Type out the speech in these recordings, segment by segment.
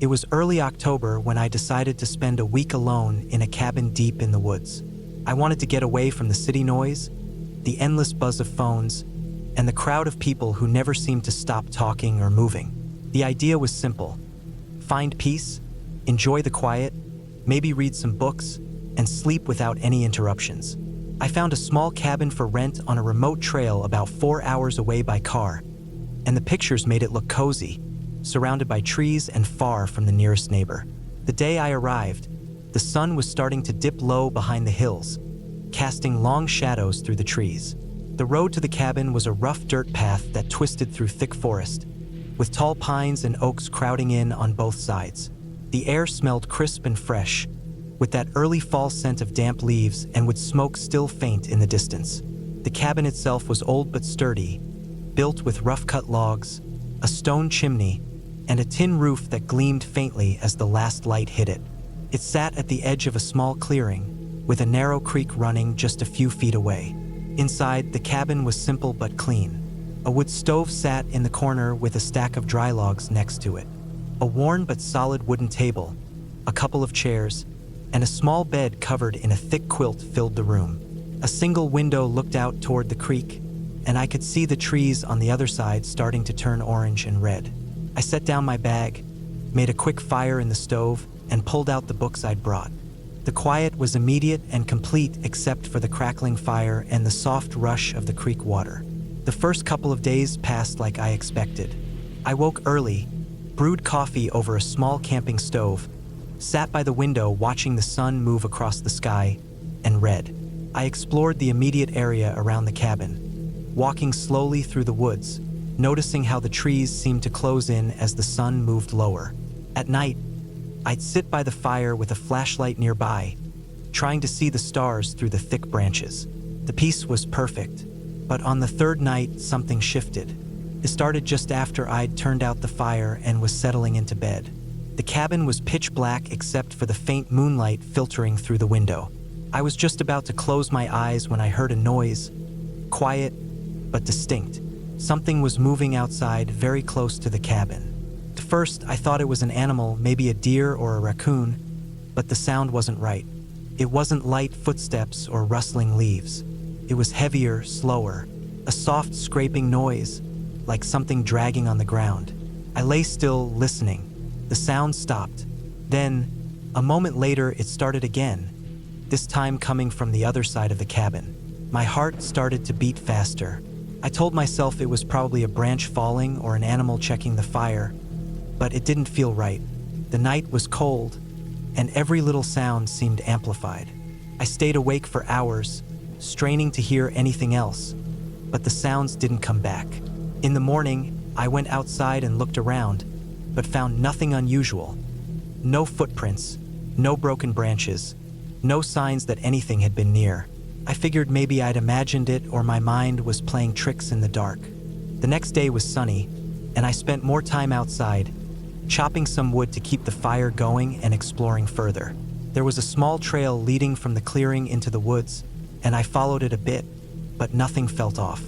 It was early October when I decided to spend a week alone in a cabin deep in the woods. I wanted to get away from the city noise, the endless buzz of phones, and the crowd of people who never seemed to stop talking or moving. The idea was simple: find peace, enjoy the quiet, maybe read some books, and sleep without any interruptions. I found a small cabin for rent on a remote trail about 4 hours away by car, and the pictures made it look cozy, surrounded by trees and far from the nearest neighbor. The day I arrived, the sun was starting to dip low behind the hills, casting long shadows through the trees. The road to the cabin was a rough dirt path that twisted through thick forest, with tall pines and oaks crowding in on both sides. The air smelled crisp and fresh, with that early fall scent of damp leaves and with smoke still faint in the distance. The cabin itself was old but sturdy, built with rough-cut logs, a stone chimney, and a tin roof that gleamed faintly as the last light hit it. It sat at the edge of a small clearing, with a narrow creek running just a few feet away. Inside, the cabin was simple but clean. A wood stove sat in the corner with a stack of dry logs next to it. A worn but solid wooden table, a couple of chairs, and a small bed covered in a thick quilt filled the room. A single window looked out toward the creek, and I could see the trees on the other side starting to turn orange and red. I set down my bag, made a quick fire in the stove, and pulled out the books I'd brought. The quiet was immediate and complete except for the crackling fire and the soft rush of the creek water. The first couple of days passed like I expected. I woke early, brewed coffee over a small camping stove, sat by the window watching the sun move across the sky, and read. I explored the immediate area around the cabin, walking slowly through the woods, noticing how the trees seemed to close in as the sun moved lower. At night, I'd sit by the fire with a flashlight nearby, trying to see the stars through the thick branches. The peace was perfect, but on the third night, something shifted. It started just after I'd turned out the fire and was settling into bed. The cabin was pitch black except for the faint moonlight filtering through the window. I was just about to close my eyes when I heard a noise, quiet but distinct. Something was moving outside very close to the cabin. At first, I thought it was an animal, maybe a deer or a raccoon, but the sound wasn't right. It wasn't light footsteps or rustling leaves. It was heavier, slower, a soft scraping noise, like something dragging on the ground. I lay still, listening. The sound stopped. Then, a moment later, it started again, this time coming from the other side of the cabin. My heart started to beat faster. I told myself it was probably a branch falling or an animal checking the fire, but it didn't feel right. The night was cold, and every little sound seemed amplified. I stayed awake for hours, straining to hear anything else, but the sounds didn't come back. In the morning, I went outside and looked around, but found nothing unusual. No footprints, no broken branches, no signs that anything had been near. I figured maybe I'd imagined it or my mind was playing tricks in the dark. The next day was sunny, and I spent more time outside, chopping some wood to keep the fire going and exploring further. There was a small trail leading from the clearing into the woods, and I followed it a bit, but nothing felt off.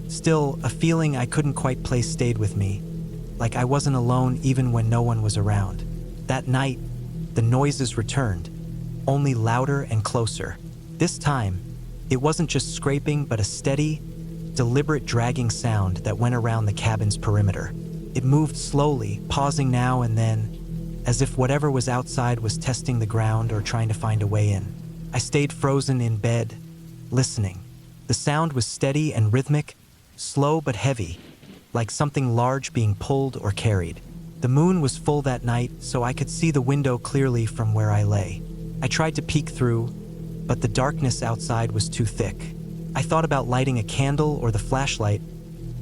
Still, a feeling I couldn't quite place stayed with me, like I wasn't alone even when no one was around. That night, the noises returned, only louder and closer. This time, it wasn't just scraping, but a steady, deliberate dragging sound that went around the cabin's perimeter. It moved slowly, pausing now and then, as if whatever was outside was testing the ground or trying to find a way in. I stayed frozen in bed, listening. The sound was steady and rhythmic, slow but heavy, like something large being pulled or carried. The moon was full that night, so I could see the window clearly from where I lay. I tried to peek through, but the darkness outside was too thick. I thought about lighting a candle or the flashlight,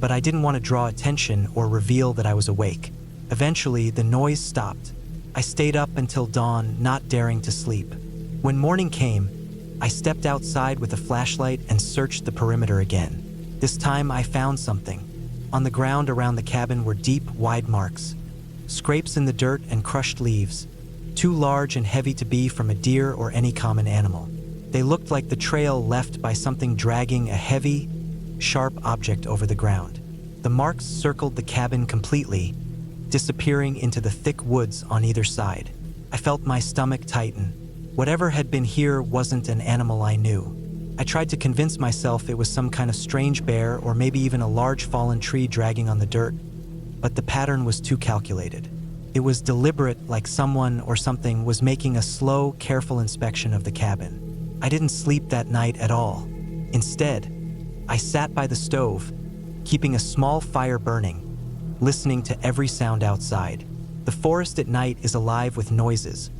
but I didn't want to draw attention or reveal that I was awake. Eventually, the noise stopped. I stayed up until dawn, not daring to sleep. When morning came, I stepped outside with a flashlight and searched the perimeter again. This time, I found something. On the ground around the cabin were deep, wide marks, scrapes in the dirt and crushed leaves, too large and heavy to be from a deer or any common animal. They looked like the trail left by something dragging a heavy, sharp object over the ground. The marks circled the cabin completely, disappearing into the thick woods on either side. I felt my stomach tighten. Whatever had been here wasn't an animal I knew. I tried to convince myself it was some kind of strange bear or maybe even a large fallen tree dragging on the dirt, but the pattern was too calculated. It was deliberate, like someone or something was making a slow, careful inspection of the cabin. I didn't sleep that night at all. Instead, I sat by the stove, keeping a small fire burning, listening to every sound outside. The forest at night is alive with noises.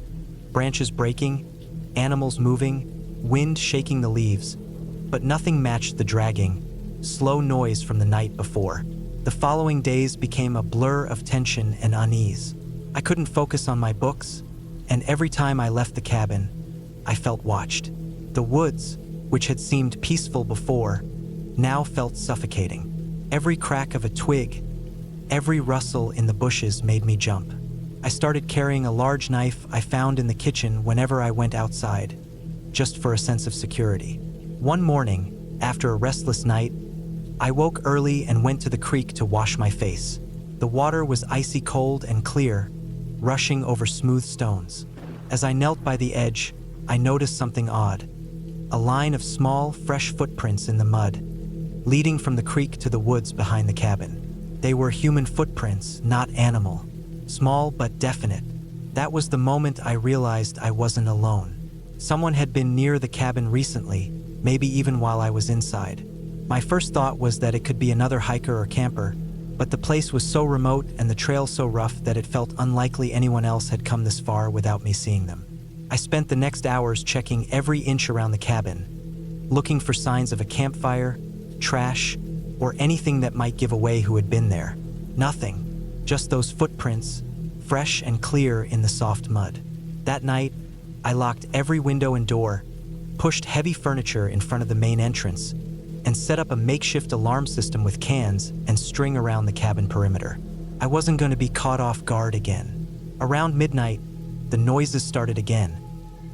Branches breaking, animals moving, wind shaking the leaves, but nothing matched the dragging, slow noise from the night before. The following days became a blur of tension and unease. I couldn't focus on my books, and every time I left the cabin, I felt watched. The woods, which had seemed peaceful before, now felt suffocating. Every crack of a twig, every rustle in the bushes made me jump. I started carrying a large knife I found in the kitchen whenever I went outside, just for a sense of security. One morning, after a restless night, I woke early and went to the creek to wash my face. The water was icy cold and clear, rushing over smooth stones. As I knelt by the edge, I noticed something odd. A line of small, fresh footprints in the mud, leading from the creek to the woods behind the cabin. They were human footprints, not animal. Small but definite. That was the moment I realized I wasn't alone. Someone had been near the cabin recently, maybe even while I was inside. My first thought was that it could be another hiker or camper, but the place was so remote and the trail so rough that it felt unlikely anyone else had come this far without me seeing them. I spent the next hours checking every inch around the cabin, looking for signs of a campfire, trash, or anything that might give away who had been there. Nothing, just those footprints, fresh and clear in the soft mud. That night, I locked every window and door, pushed heavy furniture in front of the main entrance, and set up a makeshift alarm system with cans and string around the cabin perimeter. I wasn't going to be caught off guard again. Around midnight, the noises started again.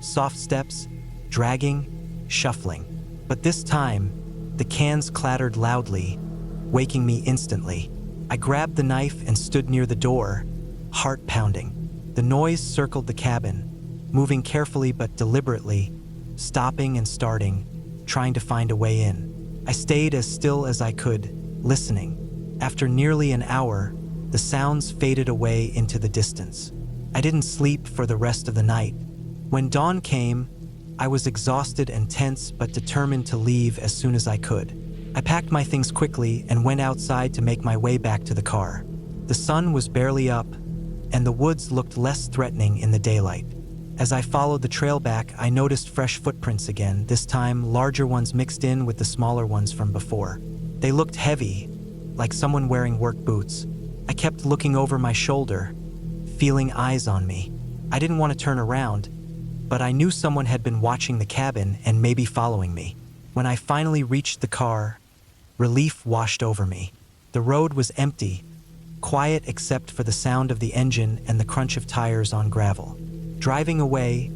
Soft steps, dragging, shuffling. But this time, the cans clattered loudly, waking me instantly. I grabbed the knife and stood near the door, heart pounding. The noise circled the cabin, moving carefully but deliberately, stopping and starting, trying to find a way in. I stayed as still as I could, listening. After nearly an hour, the sounds faded away into the distance. I didn't sleep for the rest of the night. When dawn came, I was exhausted and tense but determined to leave as soon as I could. I packed my things quickly and went outside to make my way back to the car. The sun was barely up, and the woods looked less threatening in the daylight. As I followed the trail back, I noticed fresh footprints again, this time larger ones mixed in with the smaller ones from before. They looked heavy, like someone wearing work boots. I kept looking over my shoulder, feeling eyes on me. I didn't want to turn around, but I knew someone had been watching the cabin and maybe following me. When I finally reached the car, relief washed over me. The road was empty, quiet except for the sound of the engine and the crunch of tires on gravel. Driving away,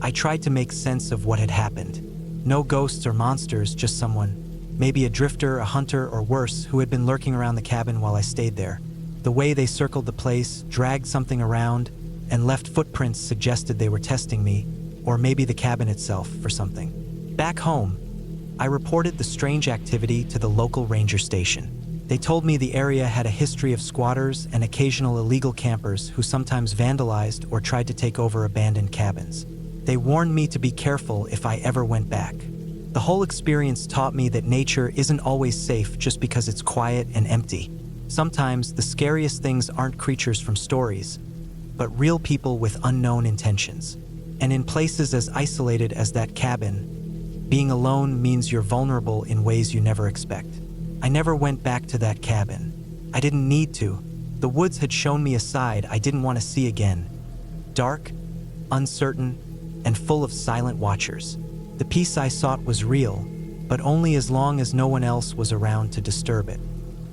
I tried to make sense of what had happened. No ghosts or monsters, just someone, maybe a drifter, a hunter, or worse, who had been lurking around the cabin while I stayed there. The way they circled the place, dragged something around, and left footprints suggested they were testing me, or maybe the cabin itself, for something. Back home, I reported the strange activity to the local ranger station. They told me the area had a history of squatters and occasional illegal campers who sometimes vandalized or tried to take over abandoned cabins. They warned me to be careful if I ever went back. The whole experience taught me that nature isn't always safe just because it's quiet and empty. Sometimes the scariest things aren't creatures from stories, but real people with unknown intentions. And in places as isolated as that cabin, being alone means you're vulnerable in ways you never expect. I never went back to that cabin. I didn't need to. The woods had shown me a side I didn't want to see again. Dark, uncertain, and full of silent watchers. The peace I sought was real, but only as long as no one else was around to disturb it.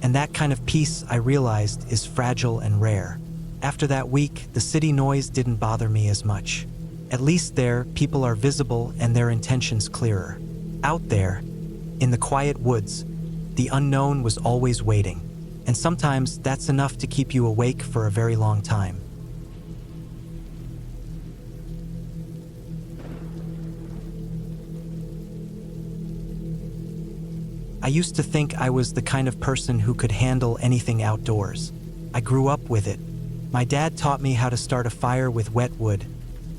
And that kind of peace, I realized, is fragile and rare. After that week, the city noise didn't bother me as much. At least there, people are visible and their intentions clearer. Out there, in the quiet woods, the unknown was always waiting. And sometimes that's enough to keep you awake for a very long time. I used to think I was the kind of person who could handle anything outdoors. I grew up with it. My dad taught me how to start a fire with wet wood,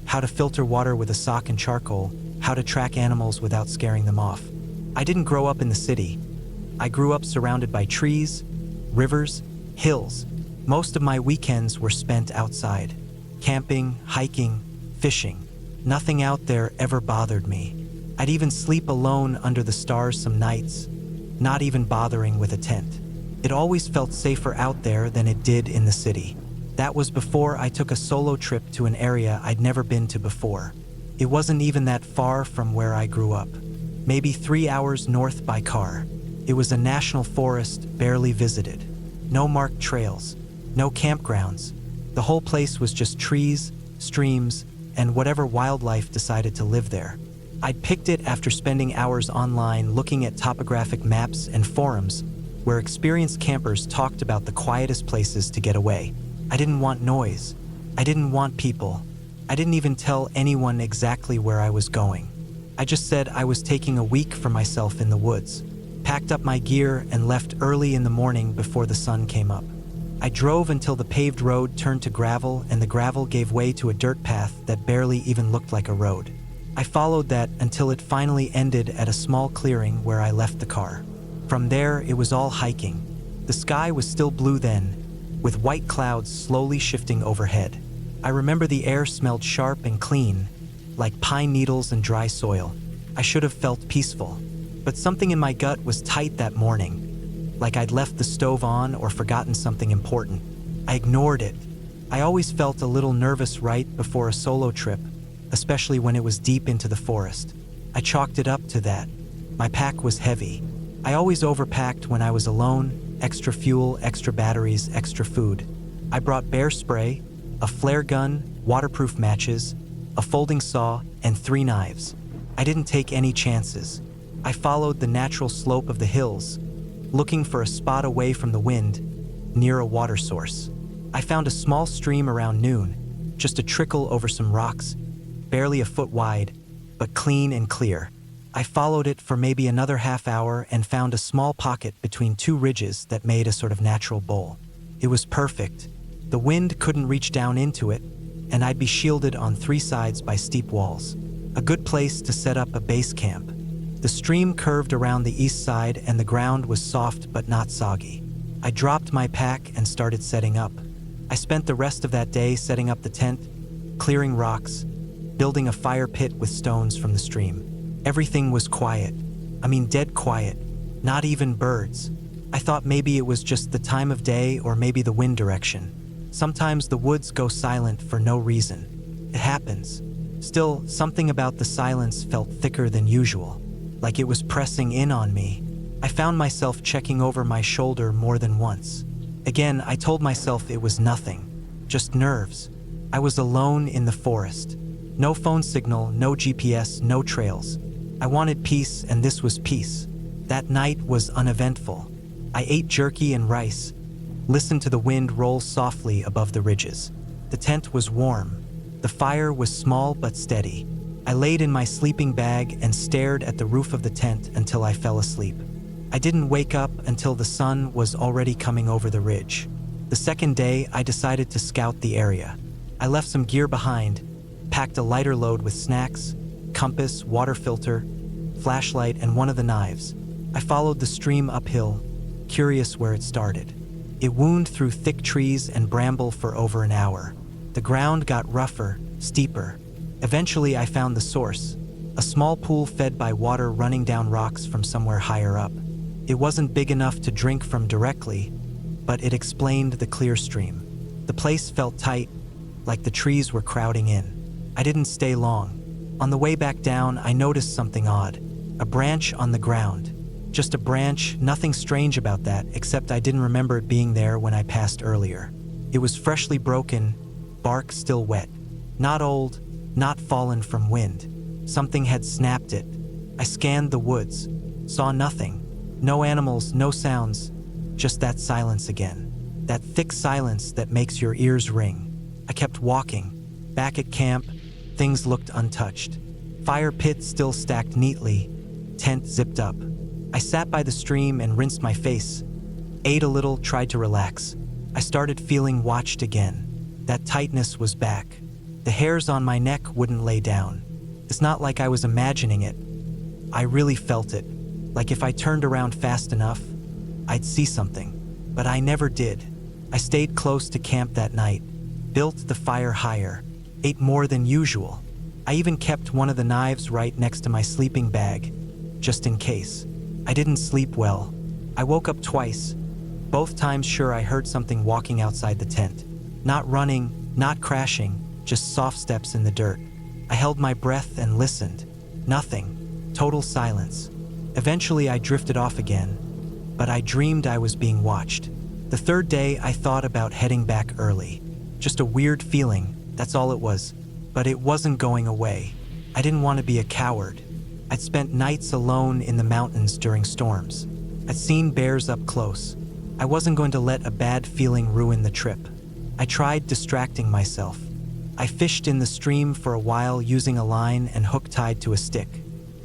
how to filter water with a sock and charcoal, how to track animals without scaring them off. I didn't grow up in the city. I grew up surrounded by trees, rivers, hills. Most of my weekends were spent outside, camping, hiking, fishing. Nothing out there ever bothered me. I'd even sleep alone under the stars some nights, not even bothering with a tent. It always felt safer out there than it did in the city. That was before I took a solo trip to an area I'd never been to before. It wasn't even that far from where I grew up, maybe 3 hours north by car. It was a national forest barely visited. No marked trails, no campgrounds. The whole place was just trees, streams, and whatever wildlife decided to live there. I'd picked it after spending hours online looking at topographic maps and forums where experienced campers talked about the quietest places to get away. I didn't want noise. I didn't want people. I didn't even tell anyone exactly where I was going. I just said I was taking a week for myself in the woods, packed up my gear, and left early in the morning before the sun came up. I drove until the paved road turned to gravel and the gravel gave way to a dirt path that barely even looked like a road. I followed that until it finally ended at a small clearing where I left the car. From there, it was all hiking. The sky was still blue then, with white clouds slowly shifting overhead. I remember the air smelled sharp and clean, like pine needles and dry soil. I should have felt peaceful, but something in my gut was tight that morning, like I'd left the stove on or forgotten something important. I ignored it. I always felt a little nervous right before a solo trip, especially when it was deep into the forest. I chalked it up to that. My pack was heavy. I always overpacked when I was alone: extra fuel, extra batteries, extra food. I brought bear spray, a flare gun, waterproof matches, a folding saw, and 3 knives. I didn't take any chances. I followed the natural slope of the hills, looking for a spot away from the wind, near a water source. I found a small stream around noon, just a trickle over some rocks, barely a foot wide, but clean and clear. I followed it for maybe another half hour and found a small pocket between 2 ridges that made a sort of natural bowl. It was perfect. The wind couldn't reach down into it, and I'd be shielded on 3 sides by steep walls. A good place to set up a base camp. The stream curved around the east side and the ground was soft but not soggy. I dropped my pack and started setting up. I spent the rest of that day setting up the tent, clearing rocks, building a fire pit with stones from the stream. Everything was quiet. I mean, dead quiet. Not even birds. I thought maybe it was just the time of day or maybe the wind direction. Sometimes the woods go silent for no reason. It happens. Still, something about the silence felt thicker than usual, like it was pressing in on me. I found myself checking over my shoulder more than once. Again, I told myself it was nothing, just nerves. I was alone in the forest. No phone signal, no GPS, no trails. I wanted peace, and this was peace. That night was uneventful. I ate jerky and rice, listened to the wind roll softly above the ridges. The tent was warm. The fire was small but steady. I laid in my sleeping bag and stared at the roof of the tent until I fell asleep. I didn't wake up until the sun was already coming over the ridge. The second day, I decided to scout the area. I left some gear behind, packed a lighter load with snacks, compass, water filter, flashlight, and one of the knives. I followed the stream uphill, curious where it started. It wound through thick trees and bramble for over an hour. The ground got rougher, steeper. Eventually, I found the source, a small pool fed by water running down rocks from somewhere higher up. It wasn't big enough to drink from directly, but it explained the clear stream. The place felt tight, like the trees were crowding in. I didn't stay long. On the way back down, I noticed something odd. A branch on the ground. Just a branch, nothing strange about that, except I didn't remember it being there when I passed earlier. It was freshly broken, bark still wet. Not old, not fallen from wind. Something had snapped it. I scanned the woods, saw nothing. No animals, no sounds. Just that silence again. That thick silence that makes your ears ring. I kept walking. Back at camp, things looked untouched. Fire pit still stacked neatly, tent zipped up. I sat by the stream and rinsed my face. Ate a little, tried to relax. I started feeling watched again. That tightness was back. The hairs on my neck wouldn't lay down. It's not like I was imagining it. I really felt it. Like if I turned around fast enough, I'd see something. But I never did. I stayed close to camp that night, built the fire higher, ate more than usual. I even kept one of the knives right next to my sleeping bag, just in case. I didn't sleep well. I woke up twice, both times sure I heard something walking outside the tent. Not running, not crashing, just soft steps in the dirt. I held my breath and listened. Nothing. Total silence. Eventually I drifted off again, but I dreamed I was being watched. The third day I thought about heading back early. Just a weird feeling, that's all it was. But it wasn't going away. I didn't want to be a coward. I'd spent nights alone in the mountains during storms. I'd seen bears up close. I wasn't going to let a bad feeling ruin the trip. I tried distracting myself. I fished in the stream for a while using a line and hook tied to a stick.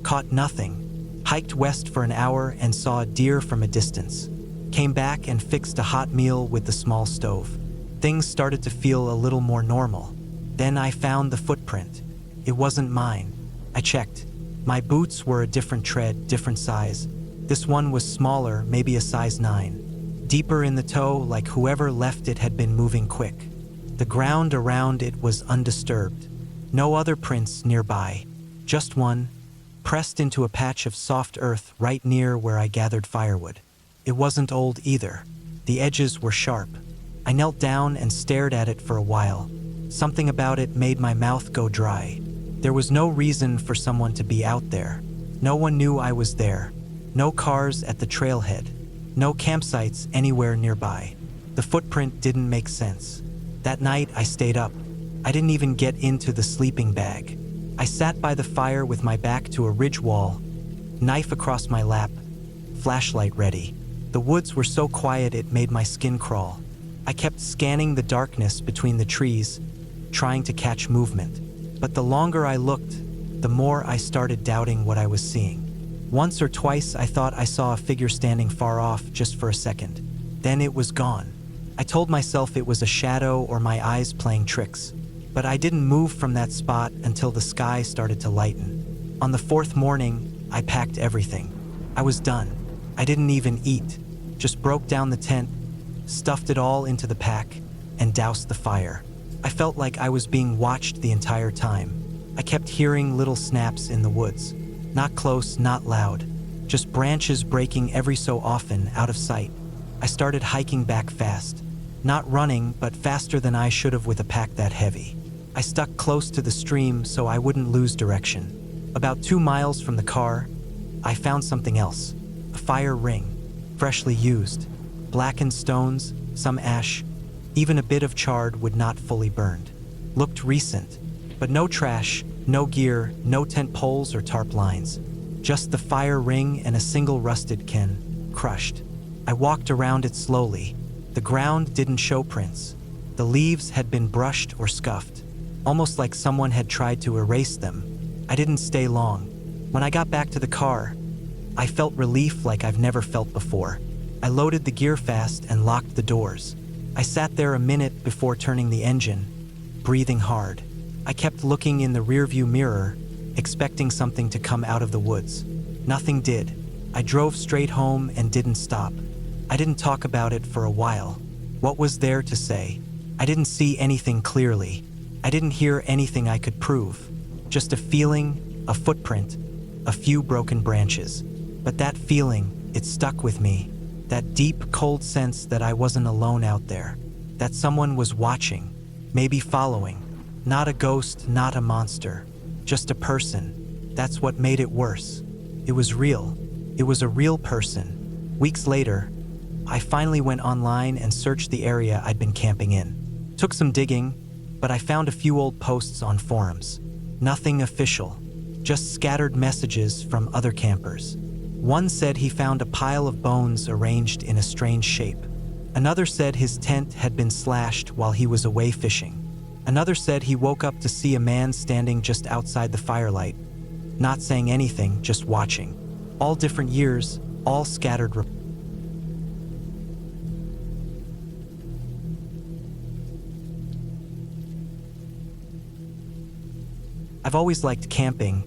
Caught nothing. Hiked west for an hour and saw a deer from a distance. Came back and fixed a hot meal with the small stove. Things started to feel a little more normal. Then I found the footprint. It wasn't mine. I checked. My boots were a different tread, different size. This one was smaller, maybe a size 9. Deeper in the toe, like whoever left it had been moving quick. The ground around it was undisturbed. No other prints nearby. Just one, pressed into a patch of soft earth right near where I gathered firewood. It wasn't old either. The edges were sharp. I knelt down and stared at it for a while. Something about it made my mouth go dry. There was no reason for someone to be out there. No one knew I was there. No cars at the trailhead. No campsites anywhere nearby. The footprint didn't make sense. That night I stayed up. I didn't even get into the sleeping bag. I sat by the fire with my back to a ridge wall, knife across my lap, flashlight ready. The woods were so quiet it made my skin crawl. I kept scanning the darkness between the trees, trying to catch movement. But the longer I looked, the more I started doubting what I was seeing. Once or twice I thought I saw a figure standing far off just for a second. Then it was gone. I told myself it was a shadow or my eyes playing tricks. But I didn't move from that spot until the sky started to lighten. On the fourth morning, I packed everything. I was done. I didn't even eat. Just broke down the tent, stuffed it all into the pack, and doused the fire. I felt like I was being watched the entire time. I kept hearing little snaps in the woods. Not close, not loud. Just branches breaking every so often out of sight. I started hiking back fast. Not running, but faster than I should have with a pack that heavy. I stuck close to the stream so I wouldn't lose direction. About 2 miles from the car, I found something else. A fire ring, freshly used. Blackened stones, some ash, even a bit of charred wood not fully burned. Looked recent, but no trash, no gear, no tent poles or tarp lines. Just the fire ring and a single rusted can, crushed. I walked around it slowly. The ground didn't show prints. The leaves had been brushed or scuffed, almost like someone had tried to erase them. I didn't stay long. When I got back to the car, I felt relief like I've never felt before. I loaded the gear fast and locked the doors. I sat there a minute before turning the engine, breathing hard. I kept looking in the rearview mirror, expecting something to come out of the woods. Nothing did. I drove straight home and didn't stop. I didn't talk about it for a while. What was there to say? I didn't see anything clearly. I didn't hear anything I could prove. Just a feeling, a footprint, a few broken branches. But that feeling, it stuck with me. That deep, cold sense that I wasn't alone out there. That someone was watching, maybe following. Not a ghost, not a monster. Just a person. That's what made it worse. It was real. It was a real person. Weeks later, I finally went online and searched the area I'd been camping in. Took some digging, but I found a few old posts on forums. Nothing official, just scattered messages from other campers. One said he found a pile of bones arranged in a strange shape. Another said his tent had been slashed while he was away fishing. Another said he woke up to see a man standing just outside the firelight, not saying anything, just watching. All different years, all scattered reports. I've always liked camping,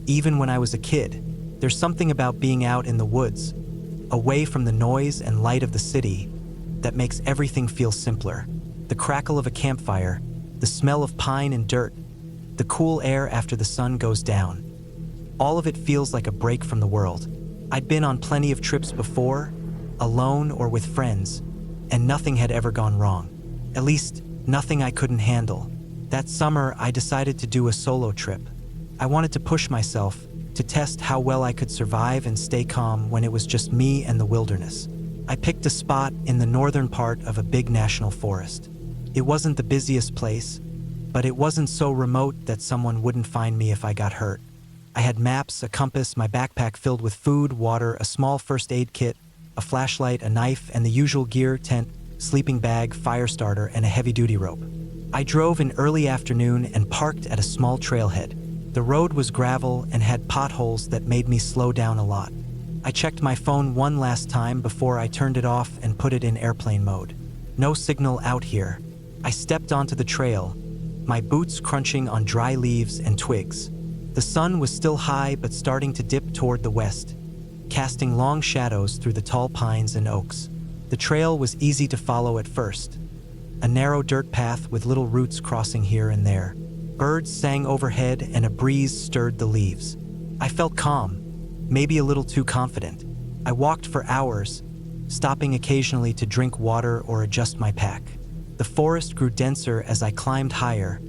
even when I was a kid. There's something about being out in the woods, away from the noise and light of the city, that makes everything feel simpler. The crackle of a campfire, the smell of pine and dirt, the cool air after the sun goes down. All of it feels like a break from the world. I'd been on plenty of trips before, alone or with friends, and nothing had ever gone wrong. At least, nothing I couldn't handle. That summer, I decided to do a solo trip. I wanted to push myself, to test how well I could survive and stay calm when it was just me and the wilderness. I picked a spot in the northern part of a big national forest. It wasn't the busiest place, but it wasn't so remote that someone wouldn't find me if I got hurt. I had maps, a compass, my backpack filled with food, water, a small first aid kit, a flashlight, a knife, and the usual gear: tent, sleeping bag, fire starter, and a heavy-duty rope. I drove in early afternoon and parked at a small trailhead. The road was gravel and had potholes that made me slow down a lot. I checked my phone one last time before I turned it off and put it in airplane mode. No signal out here. I stepped onto the trail, my boots crunching on dry leaves and twigs. The sun was still high but starting to dip toward the west, casting long shadows through the tall pines and oaks. The trail was easy to follow at first, a narrow dirt path with little roots crossing here and there. Birds sang overhead and a breeze stirred the leaves. I felt calm, maybe a little too confident. I walked for hours, stopping occasionally to drink water or adjust my pack. The forest grew denser as I climbed higher,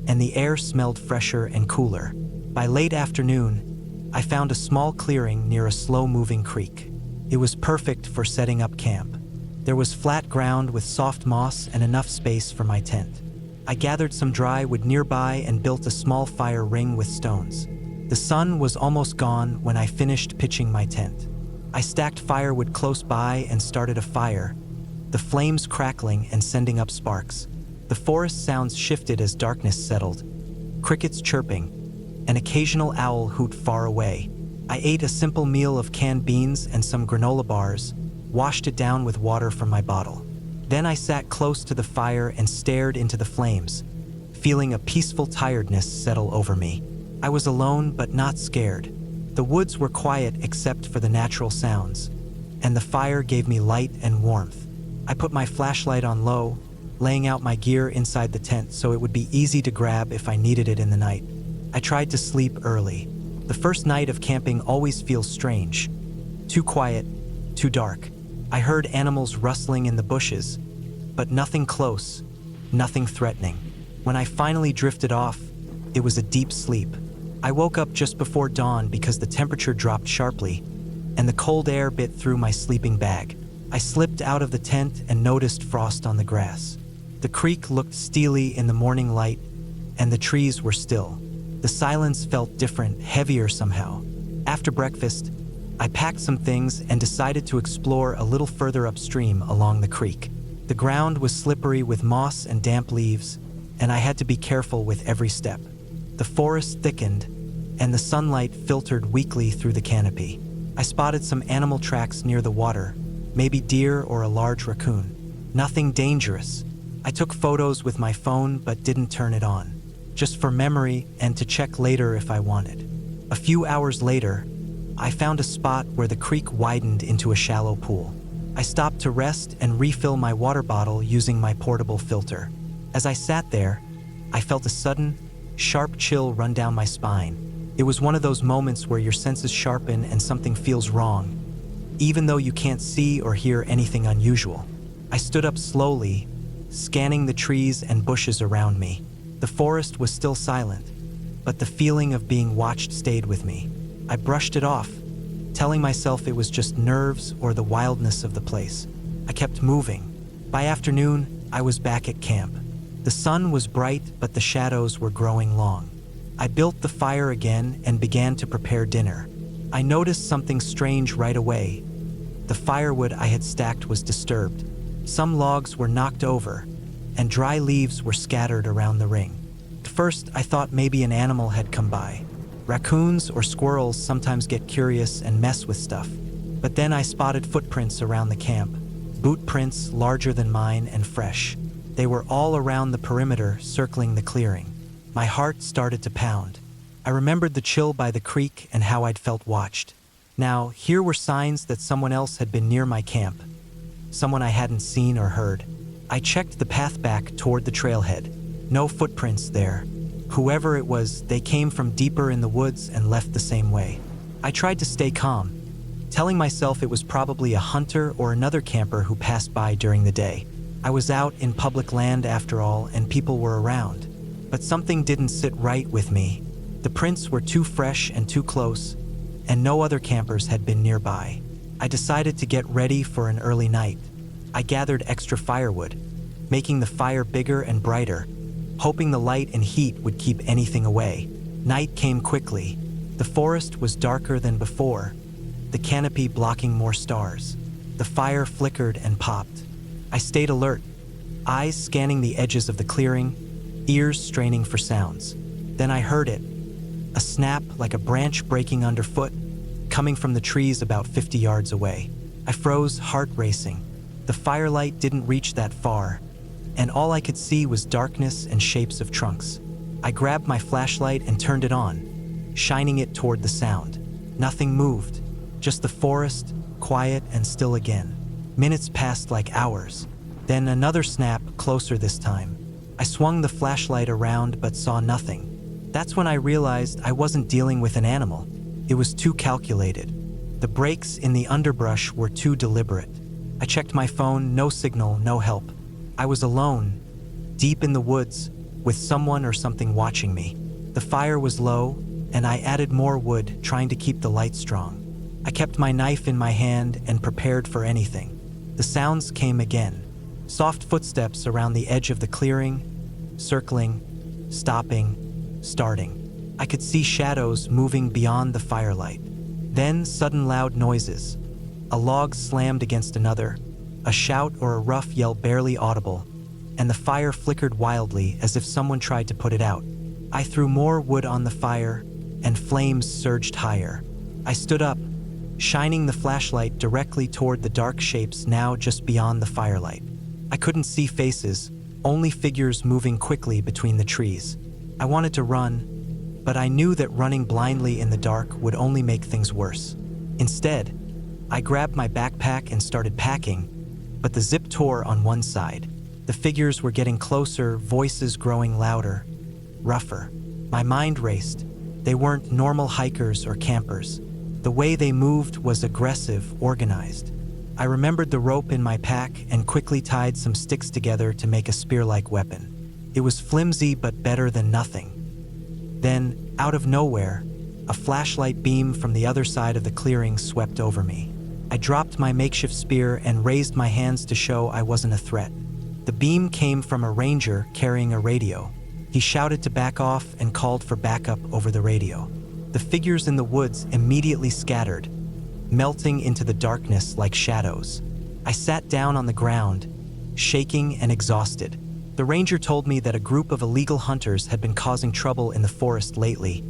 and the air smelled fresher and cooler. By late afternoon, I found a small clearing near a slow-moving creek. It was perfect for setting up camp. There was flat ground with soft moss and enough space for my tent. I gathered some dry wood nearby and built a small fire ring with stones. The sun was almost gone when I finished pitching my tent. I stacked firewood close by and started a fire, the flames crackling and sending up sparks. The forest sounds shifted as darkness settled, crickets chirping, an occasional owl hoot far away. I ate a simple meal of canned beans and some granola bars, washed it down with water from my bottle. Then I sat close to the fire and stared into the flames, feeling a peaceful tiredness settle over me. I was alone but not scared. The woods were quiet except for the natural sounds, and the fire gave me light and warmth. I put my flashlight on low, laying out my gear inside the tent so it would be easy to grab if I needed it in the night. I tried to sleep early. The first night of camping always feels strange. Too quiet, too dark. I heard animals rustling in the bushes, but nothing close, nothing threatening. When I finally drifted off, it was a deep sleep. I woke up just before dawn because the temperature dropped sharply, and the cold air bit through my sleeping bag. I slipped out of the tent and noticed frost on the grass. The creek looked steely in the morning light, and the trees were still. The silence felt different, heavier somehow. After breakfast, I packed some things and decided to explore a little further upstream along the creek. The ground was slippery with moss and damp leaves, and I had to be careful with every step. The forest thickened, and the sunlight filtered weakly through the canopy. I spotted some animal tracks near the water, maybe deer or a large raccoon. Nothing dangerous. I took photos with my phone but didn't turn it on, just for memory and to check later if I wanted. A few hours later, I found a spot where the creek widened into a shallow pool. I stopped to rest and refill my water bottle using my portable filter. As I sat there, I felt a sudden, sharp chill run down my spine. It was one of those moments where your senses sharpen and something feels wrong, even though you can't see or hear anything unusual. I stood up slowly, scanning the trees and bushes around me. The forest was still silent, but the feeling of being watched stayed with me. I brushed it off, telling myself it was just nerves or the wildness of the place. I kept moving. By afternoon, I was back at camp. The sun was bright, but the shadows were growing long. I built the fire again and began to prepare dinner. I noticed something strange right away. The firewood I had stacked was disturbed. Some logs were knocked over, and dry leaves were scattered around the ring. At first, I thought maybe an animal had come by. Raccoons or squirrels sometimes get curious and mess with stuff. But then I spotted footprints around the camp, boot prints larger than mine and fresh. They were all around the perimeter, circling the clearing. My heart started to pound. I remembered the chill by the creek and how I'd felt watched. Now, here were signs that someone else had been near my camp, someone I hadn't seen or heard. I checked the path back toward the trailhead. No footprints there. Whoever it was, they came from deeper in the woods and left the same way. I tried to stay calm, telling myself it was probably a hunter or another camper who passed by during the day. I was out in public land after all, and people were around. But something didn't sit right with me. The prints were too fresh and too close, and no other campers had been nearby. I decided to get ready for an early night. I gathered extra firewood, making the fire bigger and brighter, hoping the light and heat would keep anything away. Night came quickly. The forest was darker than before, the canopy blocking more stars. The fire flickered and popped. I stayed alert, eyes scanning the edges of the clearing, ears straining for sounds. Then I heard it, a snap like a branch breaking underfoot, coming from the trees about 50 yards away. I froze, heart racing. The firelight didn't reach that far, and all I could see was darkness and shapes of trunks. I grabbed my flashlight and turned it on, shining it toward the sound. Nothing moved, just the forest, quiet and still again. Minutes passed like hours. Then another snap, closer this time. I swung the flashlight around but saw nothing. That's when I realized I wasn't dealing with an animal. It was too calculated. The breaks in the underbrush were too deliberate. I checked my phone, no signal, no help. I was alone, deep in the woods, with someone or something watching me. The fire was low, and I added more wood, trying to keep the light strong. I kept my knife in my hand and prepared for anything. The sounds came again. Soft footsteps around the edge of the clearing, circling, stopping, starting. I could see shadows moving beyond the firelight. Then sudden loud noises. A log slammed against another, a shout or a rough yell barely audible, and the fire flickered wildly as if someone tried to put it out. I threw more wood on the fire, and flames surged higher. I stood up, shining the flashlight directly toward the dark shapes now just beyond the firelight. I couldn't see faces, only figures moving quickly between the trees. I wanted to run, but I knew that running blindly in the dark would only make things worse. Instead, I grabbed my backpack and started packing, but the zip tore on one side. The figures were getting closer, voices growing louder, rougher. My mind raced. They weren't normal hikers or campers. The way they moved was aggressive, organized. I remembered the rope in my pack and quickly tied some sticks together to make a spear-like weapon. It was flimsy but better than nothing. Then, out of nowhere, a flashlight beam from the other side of the clearing swept over me. I dropped my makeshift spear and raised my hands to show I wasn't a threat. The beam came from a ranger carrying a radio. He shouted to back off and called for backup over the radio. The figures in the woods immediately scattered, melting into the darkness like shadows. I sat down on the ground, shaking and exhausted. The ranger told me that a group of illegal hunters had been causing trouble in the forest lately,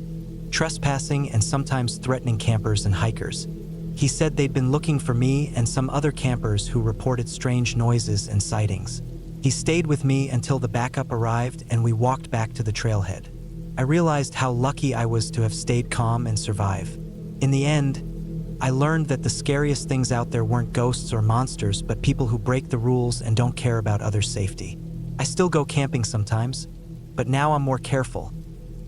trespassing and sometimes threatening campers and hikers. He said they'd been looking for me and some other campers who reported strange noises and sightings. He stayed with me until the backup arrived and we walked back to the trailhead. I realized how lucky I was to have stayed calm and survive. In the end, I learned that the scariest things out there weren't ghosts or monsters, but people who break the rules and don't care about others' safety. I still go camping sometimes, but now I'm more careful,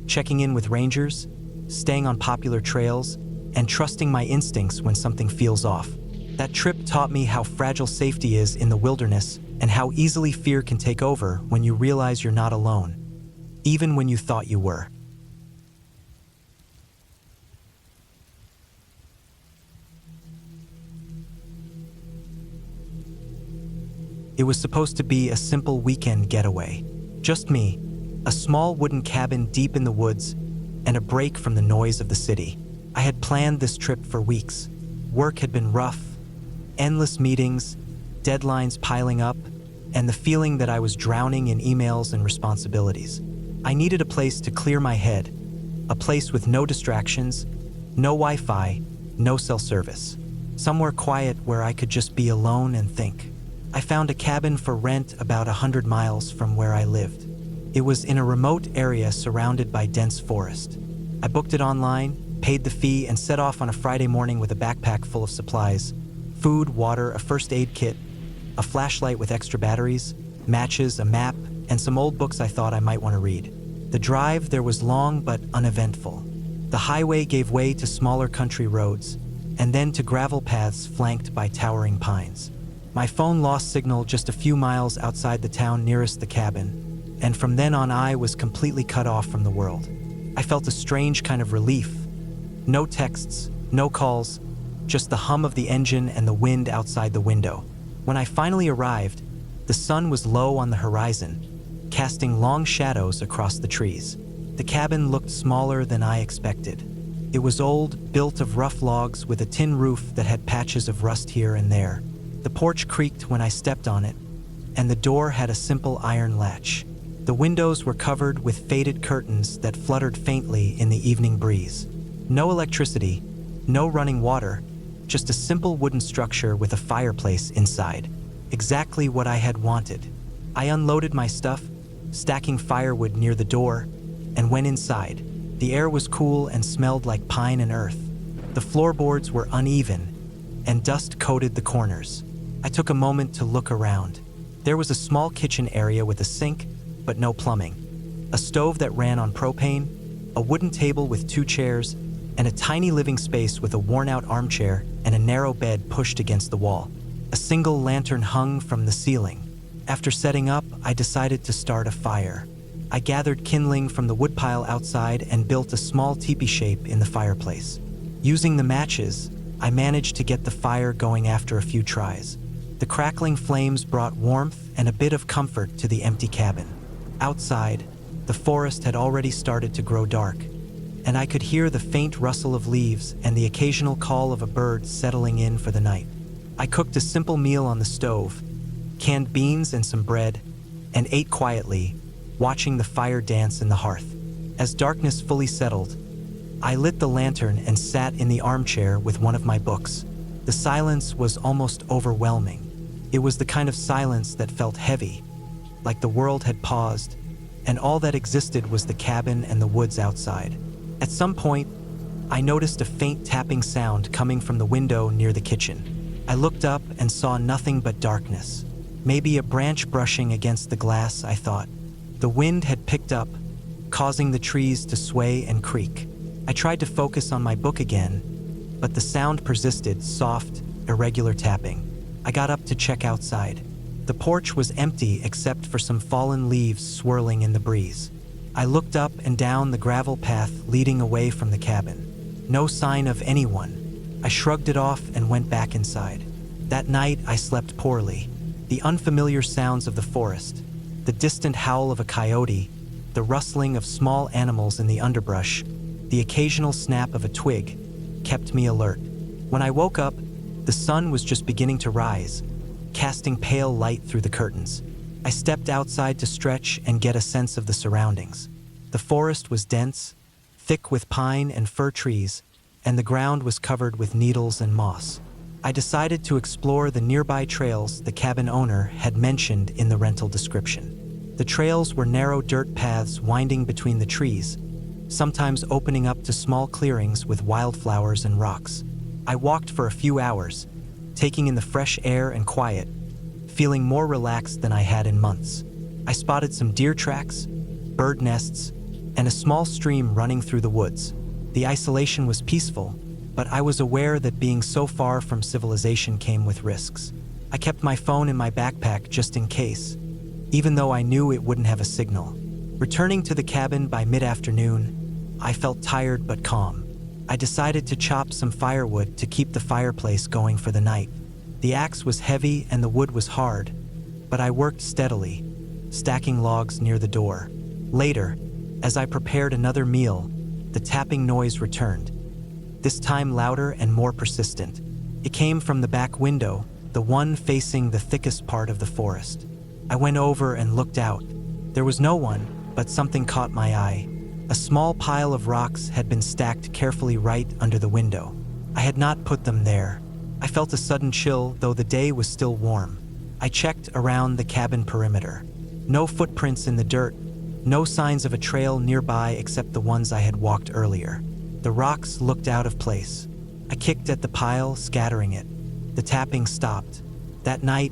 checking in with rangers, staying on popular trails, and trusting my instincts when something feels off. That trip taught me how fragile safety is in the wilderness and how easily fear can take over when you realize you're not alone, even when you thought you were. It was supposed to be a simple weekend getaway. Just me, a small wooden cabin deep in the woods, and a break from the noise of the city. I had planned this trip for weeks. Work had been rough, endless meetings, deadlines piling up, and the feeling that I was drowning in emails and responsibilities. I needed a place to clear my head, a place with no distractions, no Wi-Fi, no cell service. Somewhere quiet where I could just be alone and think. I found a cabin for rent about 100 miles from where I lived. It was in a remote area surrounded by dense forest. I booked it online, paid the fee, and set off on a Friday morning with a backpack full of supplies: food, water, a first aid kit, a flashlight with extra batteries, matches, a map, and some old books I thought I might want to read. The drive there was long but uneventful. The highway gave way to smaller country roads, and then to gravel paths flanked by towering pines. My phone lost signal just a few miles outside the town nearest the cabin, and from then on I was completely cut off from the world. I felt a strange kind of relief. No texts, no calls, just the hum of the engine and the wind outside the window. When I finally arrived, the sun was low on the horizon, casting long shadows across the trees. The cabin looked smaller than I expected. It was old, built of rough logs with a tin roof that had patches of rust here and there. The porch creaked when I stepped on it, and the door had a simple iron latch. The windows were covered with faded curtains that fluttered faintly in the evening breeze. No electricity, no running water, just a simple wooden structure with a fireplace inside. Exactly what I had wanted. I unloaded my stuff, stacking firewood near the door, and went inside. The air was cool and smelled like pine and earth. The floorboards were uneven, and dust coated the corners. I took a moment to look around. There was a small kitchen area with a sink, but no plumbing. A stove that ran on propane, a wooden table with 2 chairs, and a tiny living space with a worn-out armchair and a narrow bed pushed against the wall. A single lantern hung from the ceiling. After setting up, I decided to start a fire. I gathered kindling from the woodpile outside and built a small teepee shape in the fireplace. Using the matches, I managed to get the fire going after a few tries. The crackling flames brought warmth and a bit of comfort to the empty cabin. Outside, the forest had already started to grow dark, and I could hear the faint rustle of leaves and the occasional call of a bird settling in for the night. I cooked a simple meal on the stove, canned beans and some bread, and ate quietly, watching the fire dance in the hearth. As darkness fully settled, I lit the lantern and sat in the armchair with one of my books. The silence was almost overwhelming. It was the kind of silence that felt heavy, like the world had paused, and all that existed was the cabin and the woods outside. At some point, I noticed a faint tapping sound coming from the window near the kitchen. I looked up and saw nothing but darkness. Maybe a branch brushing against the glass, I thought. The wind had picked up, causing the trees to sway and creak. I tried to focus on my book again, but the sound persisted, soft, irregular tapping. I got up to check outside. The porch was empty except for some fallen leaves swirling in the breeze. I looked up and down the gravel path leading away from the cabin. No sign of anyone. I shrugged it off and went back inside. That night, I slept poorly. The unfamiliar sounds of the forest, the distant howl of a coyote, the rustling of small animals in the underbrush, the occasional snap of a twig, kept me alert. When I woke up, the sun was just beginning to rise, casting pale light through the curtains. I stepped outside to stretch and get a sense of the surroundings. The forest was dense, thick with pine and fir trees, and the ground was covered with needles and moss. I decided to explore the nearby trails the cabin owner had mentioned in the rental description. The trails were narrow dirt paths winding between the trees, sometimes opening up to small clearings with wildflowers and rocks. I walked for a few hours, taking in the fresh air and quiet, feeling more relaxed than I had in months. I spotted some deer tracks, bird nests, and a small stream running through the woods. The isolation was peaceful, but I was aware that being so far from civilization came with risks. I kept my phone in my backpack just in case, even though I knew it wouldn't have a signal. Returning to the cabin by mid-afternoon, I felt tired but calm. I decided to chop some firewood to keep the fireplace going for the night. The axe was heavy and the wood was hard, but I worked steadily, stacking logs near the door. Later, as I prepared another meal, the tapping noise returned. this time louder and more persistent. It came from the back window, the one facing the thickest part of the forest. I went over and looked out. There was no one, but something caught my eye. A small pile of rocks had been stacked carefully right under the window. I had not put them there. I felt a sudden chill, though the day was still warm. I checked around the cabin perimeter. No footprints in the dirt, no signs of a trail nearby except the ones I had walked earlier. The rocks looked out of place. I kicked at the pile, scattering it. The tapping stopped. That night,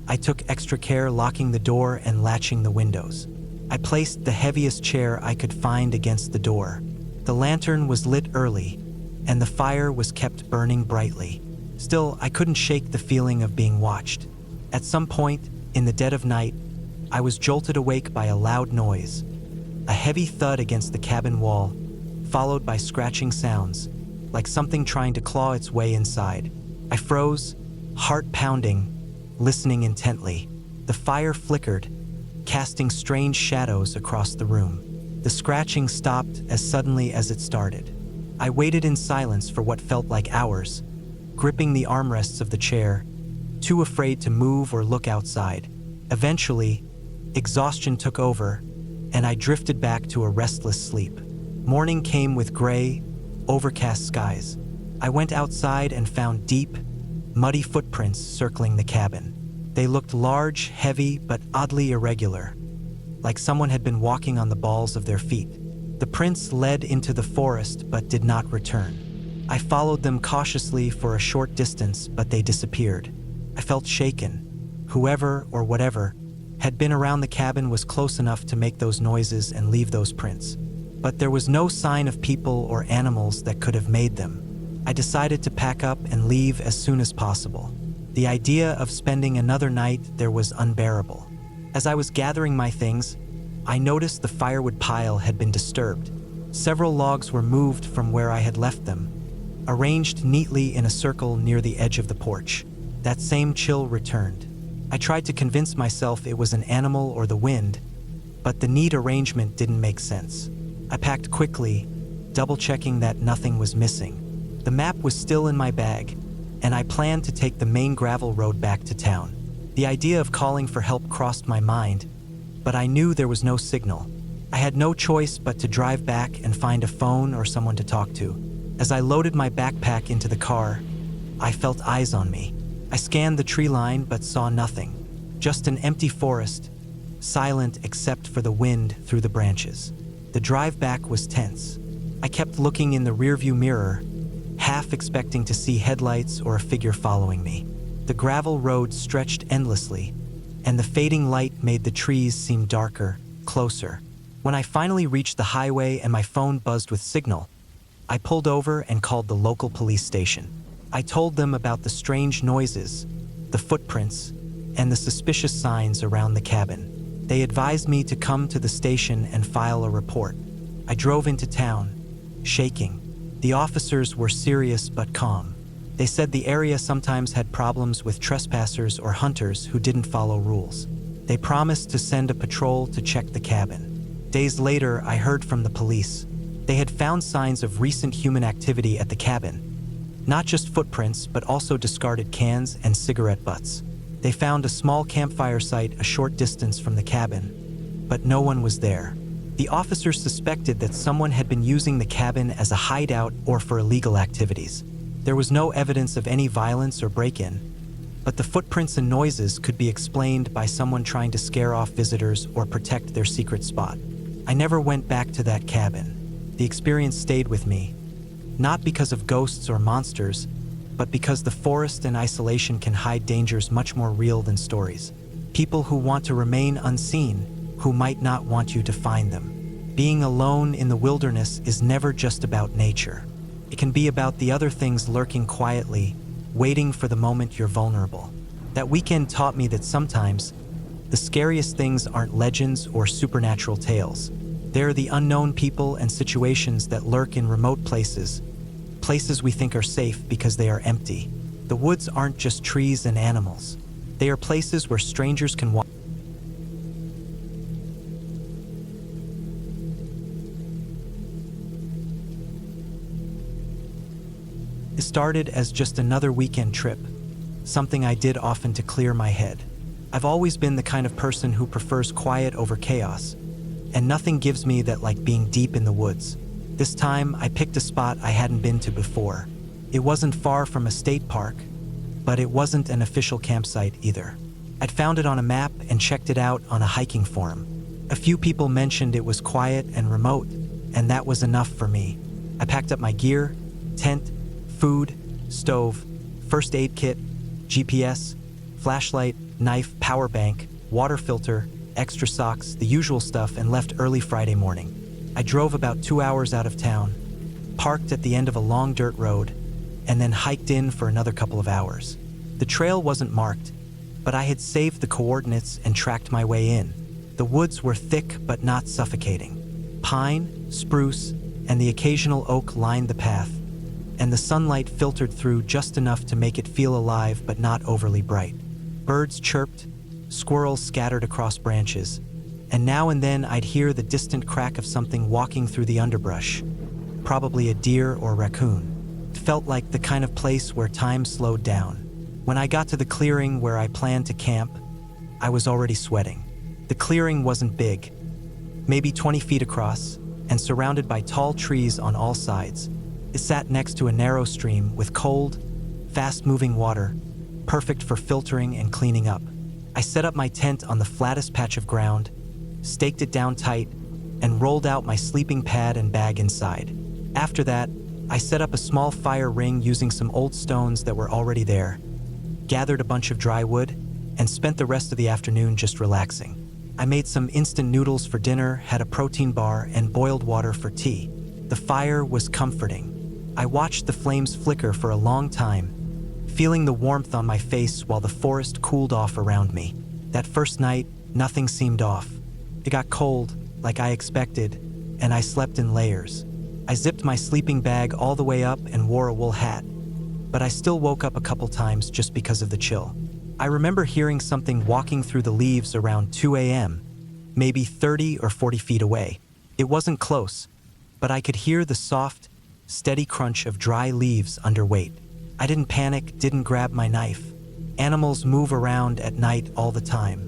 I took extra care locking the door and latching the windows. I placed the heaviest chair I could find against the door. The lantern was lit early, and the fire was kept burning brightly. Still, I couldn't shake the feeling of being watched. At some point, in the dead of night, I was jolted awake by a loud noise. A heavy thud against the cabin wall, followed by scratching sounds, like something trying to claw its way inside. I froze, heart pounding, listening intently. The fire flickered, casting strange shadows across the room. The scratching stopped as suddenly as it started. I waited in silence for what felt like hours, gripping the armrests of the chair, too afraid to move or look outside. Eventually, exhaustion took over, and I drifted back to a restless sleep. Morning came with gray, overcast skies. I went outside and found deep, muddy footprints circling the cabin. They looked large, heavy, but oddly irregular, like someone had been walking on the balls of their feet. The prints led into the forest but did not return. I followed them cautiously for a short distance, but they disappeared. I felt shaken. Whoever or whatever had been around the cabin was close enough to make those noises and leave those prints. But there was no sign of people or animals that could have made them. I decided to pack up and leave as soon as possible. The idea of spending another night there was unbearable. As I was gathering my things, I noticed the firewood pile had been disturbed. Several logs were moved from where I had left them, arranged neatly in a circle near the edge of the porch. That same chill returned. I tried to convince myself it was an animal or the wind, but the neat arrangement didn't make sense. I packed quickly, double-checking that nothing was missing. The map was still in my bag, and I planned to take the main gravel road back to town. The idea of calling for help crossed my mind, but I knew there was no signal. I had no choice but to drive back and find a phone or someone to talk to. As I loaded my backpack into the car, I felt eyes on me. I scanned the tree line but saw nothing. Just an empty forest, silent except for the wind through the branches. The drive back was tense. I kept looking in the rearview mirror, half expecting to see headlights or a figure following me. The gravel road stretched endlessly, and the fading light made the trees seem darker, closer. When I finally reached the highway and my phone buzzed with signal, I pulled over and called the local police station. I told them about the strange noises, the footprints, and the suspicious signs around the cabin. They advised me to come to the station and file a report. I drove into town, shaking. The officers were serious but calm. They said the area sometimes had problems with trespassers or hunters who didn't follow rules. They promised to send a patrol to check the cabin. Days later, I heard from the police. They had found signs of recent human activity at the cabin. Not just footprints, but also discarded cans and cigarette butts. They found a small campfire site a short distance from the cabin, but no one was there. The officers suspected that someone had been using the cabin as a hideout or for illegal activities. There was no evidence of any violence or break-in, but the footprints and noises could be explained by someone trying to scare off visitors or protect their secret spot. I never went back to that cabin. The experience stayed with me, not because of ghosts or monsters, but because the forest and isolation can hide dangers much more real than stories. People who want to remain unseen, who might not want you to find them. Being alone in the wilderness is never just about nature. It can be about the other things lurking quietly, waiting for the moment you're vulnerable. That weekend taught me that sometimes the scariest things aren't legends or supernatural tales. They're the unknown people and situations that lurk in remote places we think are safe because they are empty. The woods aren't just trees and animals. They are places where strangers can walk. It started as just another weekend trip, something I did often to clear my head. I've always been the kind of person who prefers quiet over chaos, and nothing gives me that like being deep in the woods. This time, I picked a spot I hadn't been to before. It wasn't far from a state park, but it wasn't an official campsite either. I'd found it on a map and checked it out on a hiking forum. A few people mentioned it was quiet and remote, and that was enough for me. I packed up my gear, tent, food, stove, first aid kit, GPS, flashlight, knife, power bank, water filter, extra socks, the usual stuff, and left early Friday morning. I drove about 2 hours out of town, parked at the end of a long dirt road, and then hiked in for another couple of hours. The trail wasn't marked, but I had saved the coordinates and tracked my way in. The woods were thick but not suffocating. Pine, spruce, and the occasional oak lined the path, and the sunlight filtered through just enough to make it feel alive but not overly bright. Birds chirped, squirrels scattered across branches, and now and then I'd hear the distant crack of something walking through the underbrush, probably a deer or raccoon. It felt like the kind of place where time slowed down. When I got to the clearing where I planned to camp, I was already sweating. The clearing wasn't big, maybe 20 feet across, and surrounded by tall trees on all sides. It sat next to a narrow stream with cold, fast-moving water, perfect for filtering and cleaning up. I set up my tent on the flattest patch of ground, staked it down tight, and rolled out my sleeping pad and bag inside. After that, I set up a small fire ring using some old stones that were already there, gathered a bunch of dry wood, and spent the rest of the afternoon just relaxing. I made some instant noodles for dinner, had a protein bar, and boiled water for tea. The fire was comforting. I watched the flames flicker for a long time, feeling the warmth on my face while the forest cooled off around me. That first night, nothing seemed off. It got cold, like I expected, and I slept in layers. I zipped my sleeping bag all the way up and wore a wool hat, but I still woke up a couple times just because of the chill. I remember hearing something walking through the leaves around 2 a.m., maybe 30 or 40 feet away. It wasn't close, but I could hear the soft, steady crunch of dry leaves under weight. I didn't panic, didn't grab my knife. Animals move around at night all the time.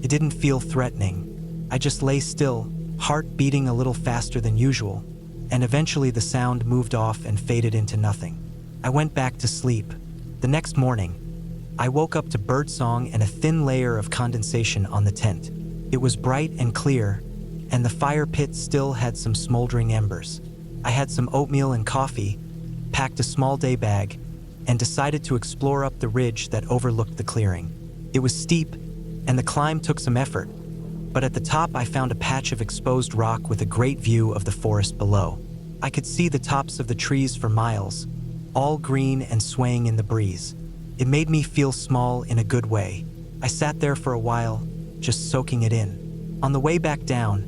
It didn't feel threatening. I just lay still, heart beating a little faster than usual, and eventually the sound moved off and faded into nothing. I went back to sleep. The next morning, I woke up to birdsong and a thin layer of condensation on the tent. It was bright and clear, and the fire pit still had some smoldering embers. I had some oatmeal and coffee, packed a small day bag, and decided to explore up the ridge that overlooked the clearing. It was steep, and the climb took some effort, but at the top I found a patch of exposed rock with a great view of the forest below. I could see the tops of the trees for miles, all green and swaying in the breeze. It made me feel small in a good way. I sat there for a while, just soaking it in. On the way back down,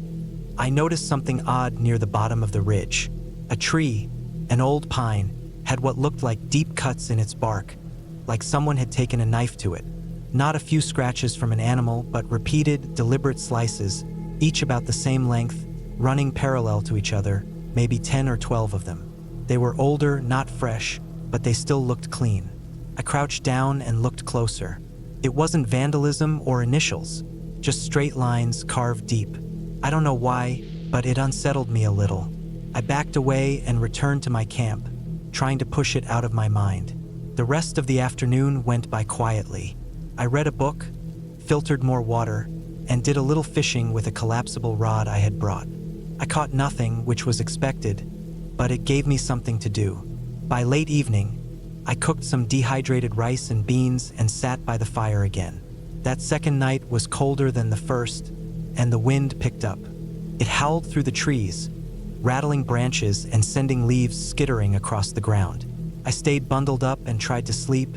I noticed something odd near the bottom of the ridge. A tree, an old pine, had what looked like deep cuts in its bark, like someone had taken a knife to it. Not a few scratches from an animal, but repeated, deliberate slices, each about the same length, running parallel to each other, maybe 10 or 12 of them. They were older, not fresh, but they still looked clean. I crouched down and looked closer. It wasn't vandalism or initials, just straight lines carved deep. I don't know why, but it unsettled me a little. I backed away and returned to my camp, trying to push it out of my mind. The rest of the afternoon went by quietly. I read a book, filtered more water, and did a little fishing with a collapsible rod I had brought. I caught nothing, which was expected, but it gave me something to do. By late evening, I cooked some dehydrated rice and beans and sat by the fire again. That second night was colder than the first, and the wind picked up. It howled through the trees, rattling branches and sending leaves skittering across the ground. I stayed bundled up and tried to sleep,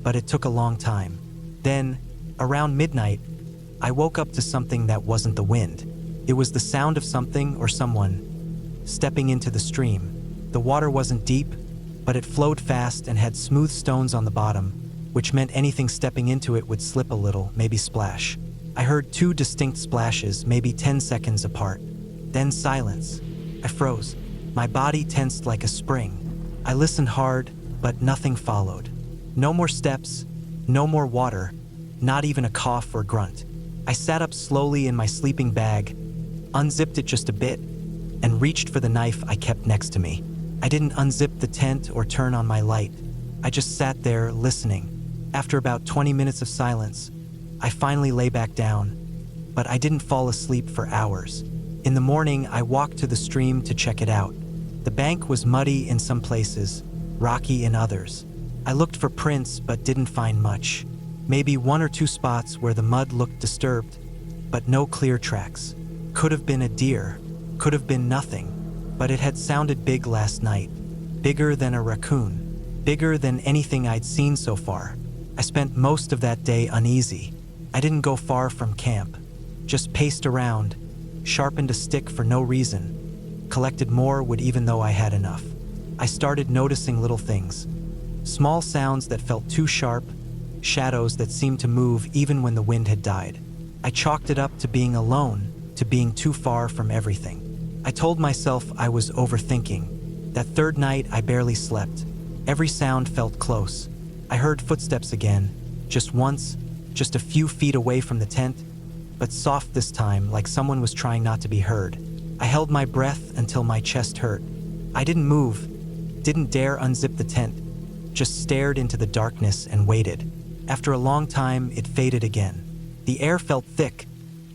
but it took a long time. Then, around midnight, I woke up to something that wasn't the wind. It was the sound of something or someone stepping into the stream. The water wasn't deep, but it flowed fast and had smooth stones on the bottom, which meant anything stepping into it would slip a little, maybe splash. I heard 2 distinct splashes, maybe 10 seconds apart. Then silence. I froze. My body tensed like a spring. I listened hard, but nothing followed. No more steps, no more water, not even a cough or grunt. I sat up slowly in my sleeping bag, unzipped it just a bit, and reached for the knife I kept next to me. I didn't unzip the tent or turn on my light. I just sat there listening. After about 20 minutes of silence, I finally lay back down, but I didn't fall asleep for hours. In the morning, I walked to the stream to check it out. The bank was muddy in some places, rocky in others. I looked for prints but didn't find much. Maybe one or two spots where the mud looked disturbed, but no clear tracks. Could have been a deer, could have been nothing, but it had sounded big last night. Bigger than a raccoon, bigger than anything I'd seen so far. I spent most of that day uneasy. I didn't go far from camp, just paced around, sharpened a stick for no reason, collected more wood even though I had enough. I started noticing little things, small sounds that felt too sharp, shadows that seemed to move even when the wind had died. I chalked it up to being alone, to being too far from everything. I told myself I was overthinking. That third night, I barely slept. Every sound felt close. I heard footsteps again, just once, just a few feet away from the tent, but soft this time, like someone was trying not to be heard. I held my breath until my chest hurt. I didn't move, didn't dare unzip the tent, just stared into the darkness and waited. After a long time, it faded again. The air felt thick,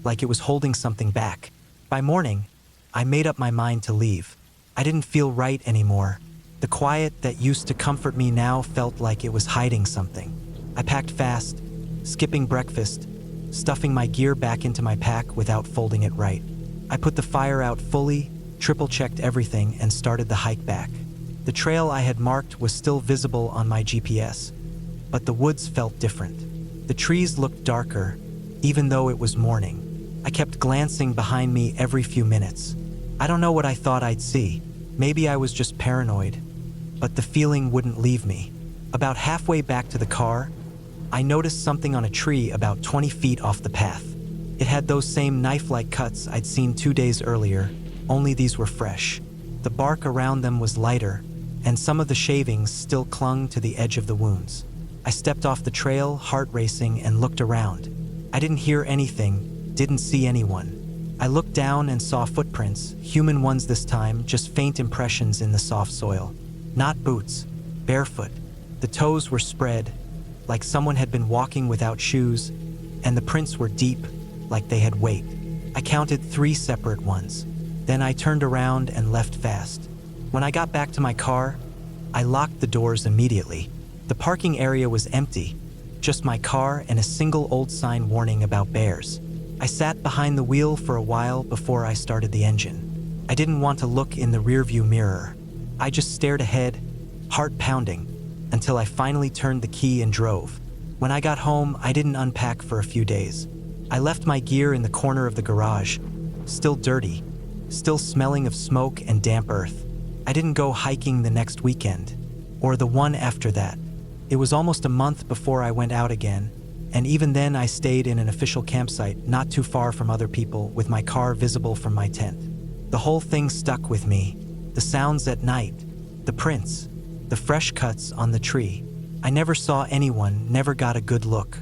like it was holding something back. By morning, I made up my mind to leave. I didn't feel right anymore. The quiet that used to comfort me now felt like it was hiding something. I packed fast, skipping breakfast, stuffing my gear back into my pack without folding it right. I put the fire out fully, triple-checked everything, and started the hike back. The trail I had marked was still visible on my GPS, but the woods felt different. The trees looked darker, even though it was morning. I kept glancing behind me every few minutes. I don't know what I thought I'd see. Maybe I was just paranoid, but the feeling wouldn't leave me. About halfway back to the car, I noticed something on a tree about 20 feet off the path. It had those same knife-like cuts I'd seen 2 days earlier, only these were fresh. The bark around them was lighter, and some of the shavings still clung to the edge of the wounds. I stepped off the trail, heart racing, and looked around. I didn't hear anything, didn't see anyone. I looked down and saw footprints, human ones this time, just faint impressions in the soft soil. Not boots, barefoot. The toes were spread, like someone had been walking without shoes, and the prints were deep, like they had weight. I counted 3 separate ones. Then I turned around and left fast. When I got back to my car, I locked the doors immediately. The parking area was empty, just my car and a single old sign warning about bears. I sat behind the wheel for a while before I started the engine. I didn't want to look in the rearview mirror. I just stared ahead, heart pounding, until I finally turned the key and drove. When I got home, I didn't unpack for a few days. I left my gear in the corner of the garage, still dirty, still smelling of smoke and damp earth. I didn't go hiking the next weekend, or the one after that. It was almost a month before I went out again, and even then I stayed in an official campsite not too far from other people with my car visible from my tent. The whole thing stuck with me. The sounds at night, the prints, the fresh cuts on the tree. I never saw anyone, never got a good look.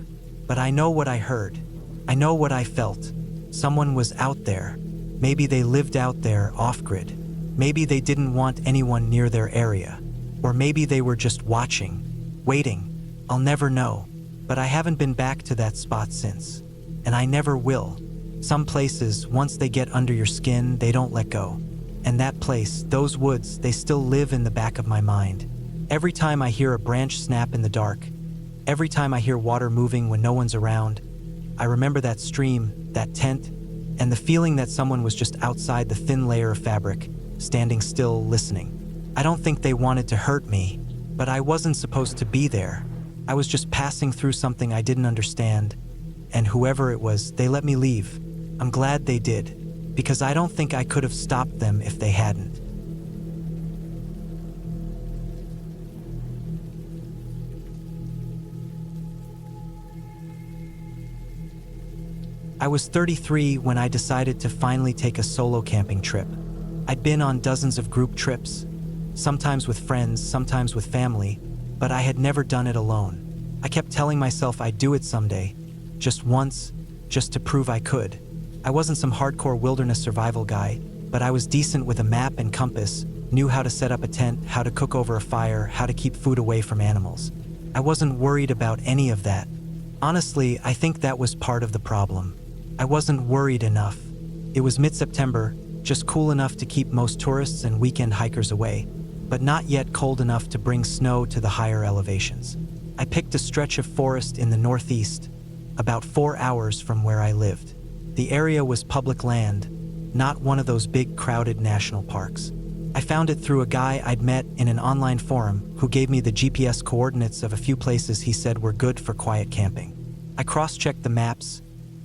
But I know what I heard. I know what I felt. Someone was out there. Maybe they lived out there off-grid. Maybe they didn't want anyone near their area. Or maybe they were just watching, waiting. I'll never know. But I haven't been back to that spot since. And I never will. Some places, once they get under your skin, they don't let go. And that place, those woods, they still live in the back of my mind. Every time I hear a branch snap in the dark, every time I hear water moving when no one's around, I remember that stream, that tent, and the feeling that someone was just outside the thin layer of fabric, standing still, listening. I don't think they wanted to hurt me, but I wasn't supposed to be there. I was just passing through something I didn't understand, and whoever it was, they let me leave. I'm glad they did, because I don't think I could have stopped them if they hadn't. I was 33 when I decided to finally take a solo camping trip. I'd been on dozens of group trips, sometimes with friends, sometimes with family, but I had never done it alone. I kept telling myself I'd do it someday, just once, just to prove I could. I wasn't some hardcore wilderness survival guy, but I was decent with a map and compass, knew how to set up a tent, how to cook over a fire, how to keep food away from animals. I wasn't worried about any of that. Honestly, I think that was part of the problem. I wasn't worried enough. It was mid-September, just cool enough to keep most tourists and weekend hikers away, but not yet cold enough to bring snow to the higher elevations. I picked a stretch of forest in the northeast, about 4 hours from where I lived. The area was public land, not one of those big crowded national parks. I found it through a guy I'd met in an online forum who gave me the GPS coordinates of a few places he said were good for quiet camping. I cross-checked the maps,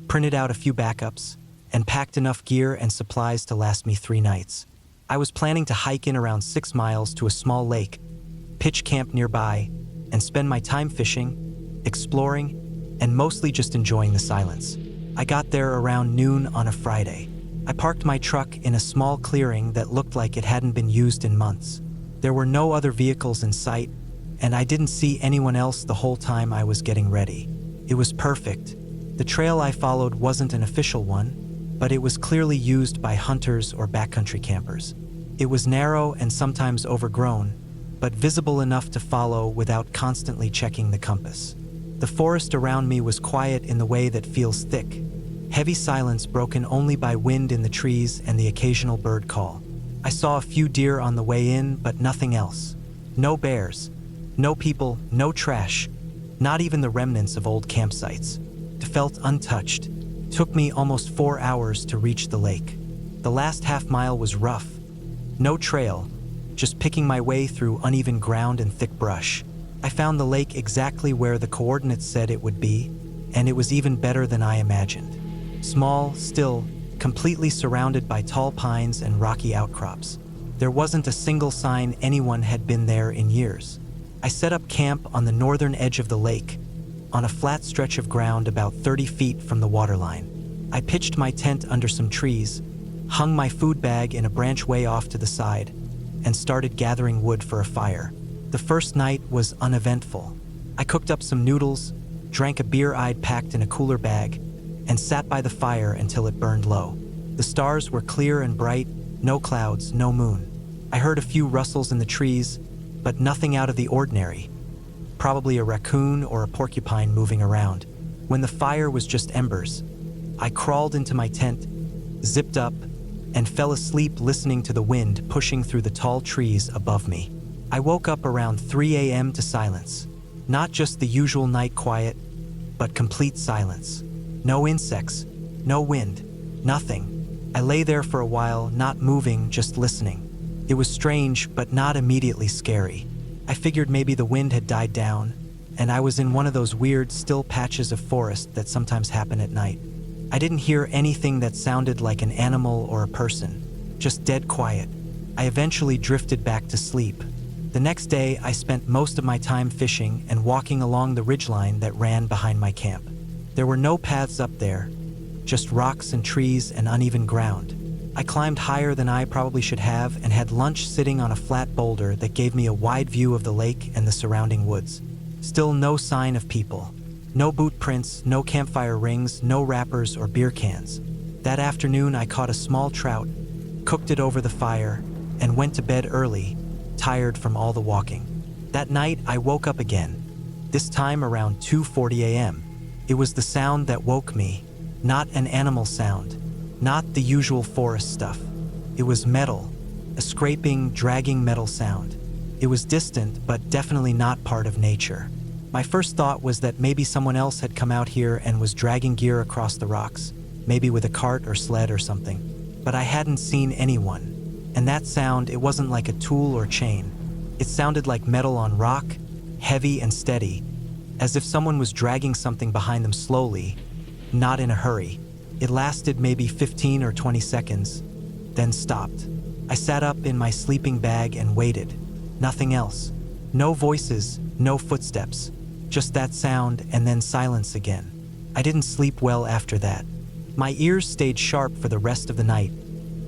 printed out a few backups, and packed enough gear and supplies to last me 3 nights. I was planning to hike in around 6 miles to a small lake, pitch camp nearby, and spend my time fishing, exploring, and mostly just enjoying the silence. I got there around noon on a Friday. I parked my truck in a small clearing that looked like it hadn't been used in months. There were no other vehicles in sight, and I didn't see anyone else the whole time I was getting ready. It was perfect. The trail I followed wasn't an official one, but it was clearly used by hunters or backcountry campers. It was narrow and sometimes overgrown, but visible enough to follow without constantly checking the compass. The forest around me was quiet in the way that feels thick. Heavy silence broken only by wind in the trees and the occasional bird call. I saw a few deer on the way in, but nothing else. No bears, no people, no trash, not even the remnants of old campsites. It felt untouched. It took me almost 4 hours to reach the lake. The last half mile was rough. No trail, just picking my way through uneven ground and thick brush. I found the lake exactly where the coordinates said it would be, and it was even better than I imagined. Small, still, completely surrounded by tall pines and rocky outcrops. There wasn't a single sign anyone had been there in years. I set up camp on the northern edge of the lake, on a flat stretch of ground about 30 feet from the waterline. I pitched my tent under some trees, hung my food bag in a branch way off to the side, and started gathering wood for a fire. The first night was uneventful. I cooked up some noodles, drank a beer I'd packed in a cooler bag, and sat by the fire until it burned low. The stars were clear and bright, no clouds, no moon. I heard a few rustles in the trees, but nothing out of the ordinary. Probably a raccoon or a porcupine moving around. When the fire was just embers, I crawled into my tent, zipped up, and fell asleep listening to the wind pushing through the tall trees above me. I woke up around 3 a.m. to silence. Not just the usual night quiet, but complete silence. No insects, no wind, nothing. I lay there for a while, not moving, just listening. It was strange, but not immediately scary. I figured maybe the wind had died down, and I was in one of those weird, still patches of forest that sometimes happen at night. I didn't hear anything that sounded like an animal or a person, just dead quiet. I eventually drifted back to sleep. The next day, I spent most of my time fishing and walking along the ridgeline that ran behind my camp. There were no paths up there, just rocks and trees and uneven ground. I climbed higher than I probably should have and had lunch sitting on a flat boulder that gave me a wide view of the lake and the surrounding woods. Still no sign of people. No boot prints, no campfire rings, no wrappers or beer cans. That afternoon, I caught a small trout, cooked it over the fire, and went to bed early, tired from all the walking. That night, I woke up again, this time around 2:40 a.m. It was the sound that woke me, not an animal sound, not the usual forest stuff. It was metal, a scraping, dragging metal sound. It was distant, but definitely not part of nature. My first thought was that maybe someone else had come out here and was dragging gear across the rocks, maybe with a cart or sled or something. But I hadn't seen anyone. And that sound, it wasn't like a tool or chain. It sounded like metal on rock, heavy and steady, as if someone was dragging something behind them slowly, not in a hurry. It lasted maybe 15 or 20 seconds, then stopped. I sat up in my sleeping bag and waited. Nothing else. No voices, no footsteps. Just that sound and then silence again. I didn't sleep well after that. My ears stayed sharp for the rest of the night,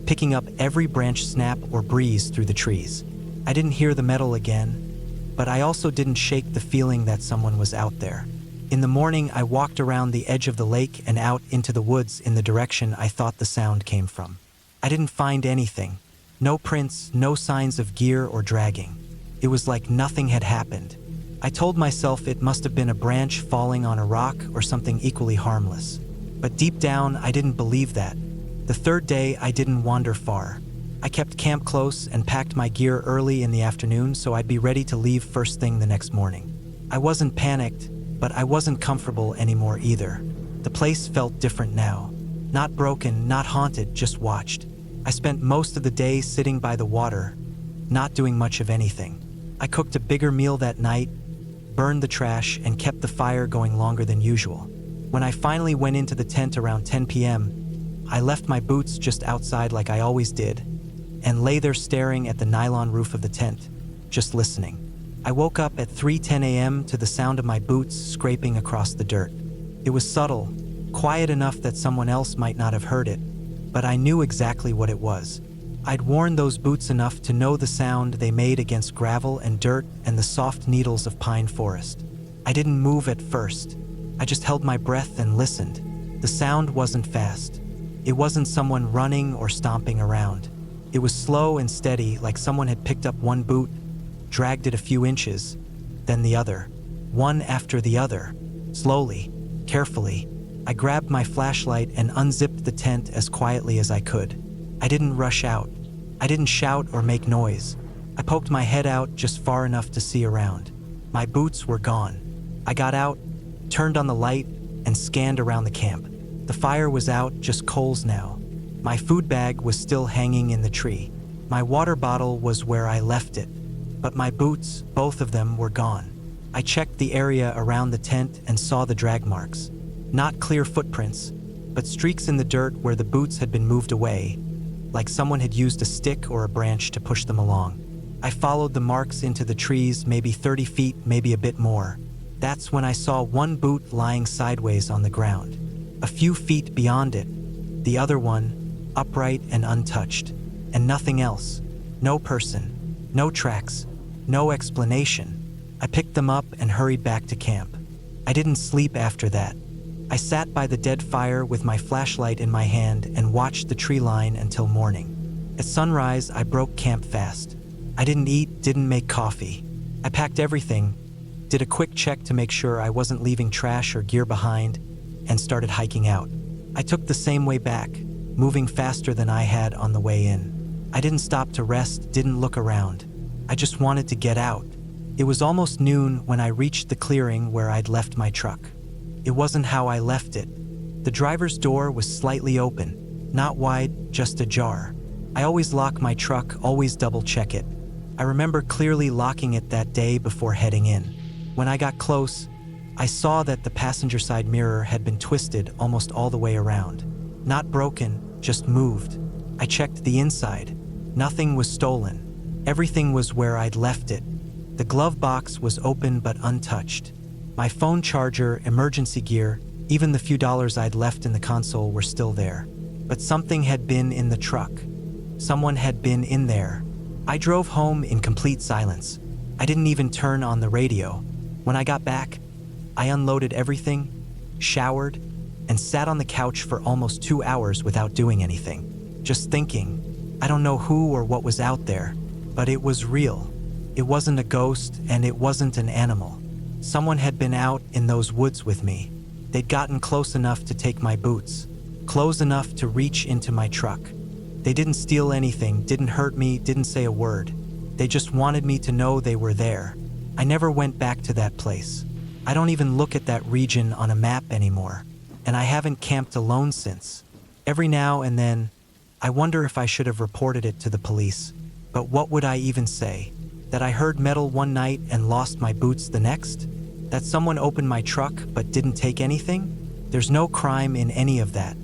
picking up every branch snap or breeze through the trees. I didn't hear the metal again, but I also didn't shake the feeling that someone was out there. In the morning, I walked around the edge of the lake and out into the woods in the direction I thought the sound came from. I didn't find anything. No prints, no signs of gear or dragging. It was like nothing had happened. I told myself it must have been a branch falling on a rock or something equally harmless. But deep down, I didn't believe that. The third day, I didn't wander far. I kept camp close and packed my gear early in the afternoon so I'd be ready to leave first thing the next morning. I wasn't panicked, but I wasn't comfortable anymore either. The place felt different now. Not broken, not haunted, just watched. I spent most of the day sitting by the water, not doing much of anything. I cooked a bigger meal that night, burned the trash, and kept the fire going longer than usual. When I finally went into the tent around 10 p.m., I left my boots just outside like I always did, and lay there staring at the nylon roof of the tent, just listening. I woke up at 3:10 a.m. to the sound of my boots scraping across the dirt. It was subtle, quiet enough that someone else might not have heard it, but I knew exactly what it was. I'd worn those boots enough to know the sound they made against gravel and dirt and the soft needles of pine forest. I didn't move at first. I just held my breath and listened. The sound wasn't fast. It wasn't someone running or stomping around. It was slow and steady, like someone had picked up one boot, dragged it a few inches, then the other, one after the other. Slowly, carefully, I grabbed my flashlight and unzipped the tent as quietly as I could. I didn't rush out. I didn't shout or make noise. I poked my head out just far enough to see around. My boots were gone. I got out, turned on the light, and scanned around the camp. The fire was out, just coals now. My food bag was still hanging in the tree. My water bottle was where I left it, but my boots, both of them, were gone. I checked the area around the tent and saw the drag marks. Not clear footprints, but streaks in the dirt where the boots had been moved away, like someone had used a stick or a branch to push them along. I followed the marks into the trees, maybe 30 feet, maybe a bit more. That's when I saw one boot lying sideways on the ground. A few feet beyond it, the other one, upright and untouched, and nothing else. No person, no tracks, no explanation. I picked them up and hurried back to camp. I didn't sleep after that. I sat by the dead fire with my flashlight in my hand and watched the tree line until morning. At sunrise, I broke camp fast. I didn't eat, didn't make coffee. I packed everything, did a quick check to make sure I wasn't leaving trash or gear behind, and started hiking out. I took the same way back, moving faster than I had on the way in. I didn't stop to rest, didn't look around. I just wanted to get out. It was almost noon when I reached the clearing where I'd left my truck. It wasn't how I left it. The driver's door was slightly open, not wide, just ajar. I always lock my truck, always double check it. I remember clearly locking it that day before heading in. When I got close, I saw that the passenger side mirror had been twisted almost all the way around. Not broken, just moved. I checked the inside. Nothing was stolen. Everything was where I'd left it. The glove box was open but untouched. My phone charger, emergency gear, even the few dollars I'd left in the console were still there. But something had been in the truck. Someone had been in there. I drove home in complete silence. I didn't even turn on the radio. When I got back, I unloaded everything, showered, and sat on the couch for almost 2 hours without doing anything. Just thinking. I don't know who or what was out there, but it was real. It wasn't a ghost, and it wasn't an animal. Someone had been out in those woods with me. They'd gotten close enough to take my boots, close enough to reach into my truck. They didn't steal anything, didn't hurt me, didn't say a word. They just wanted me to know they were there. I never went back to that place. I don't even look at that region on a map anymore, and I haven't camped alone since. Every now and then, I wonder if I should have reported it to the police. But what would I even say? That I heard metal one night and lost my boots the next? That someone opened my truck but didn't take anything? There's no crime in any of that.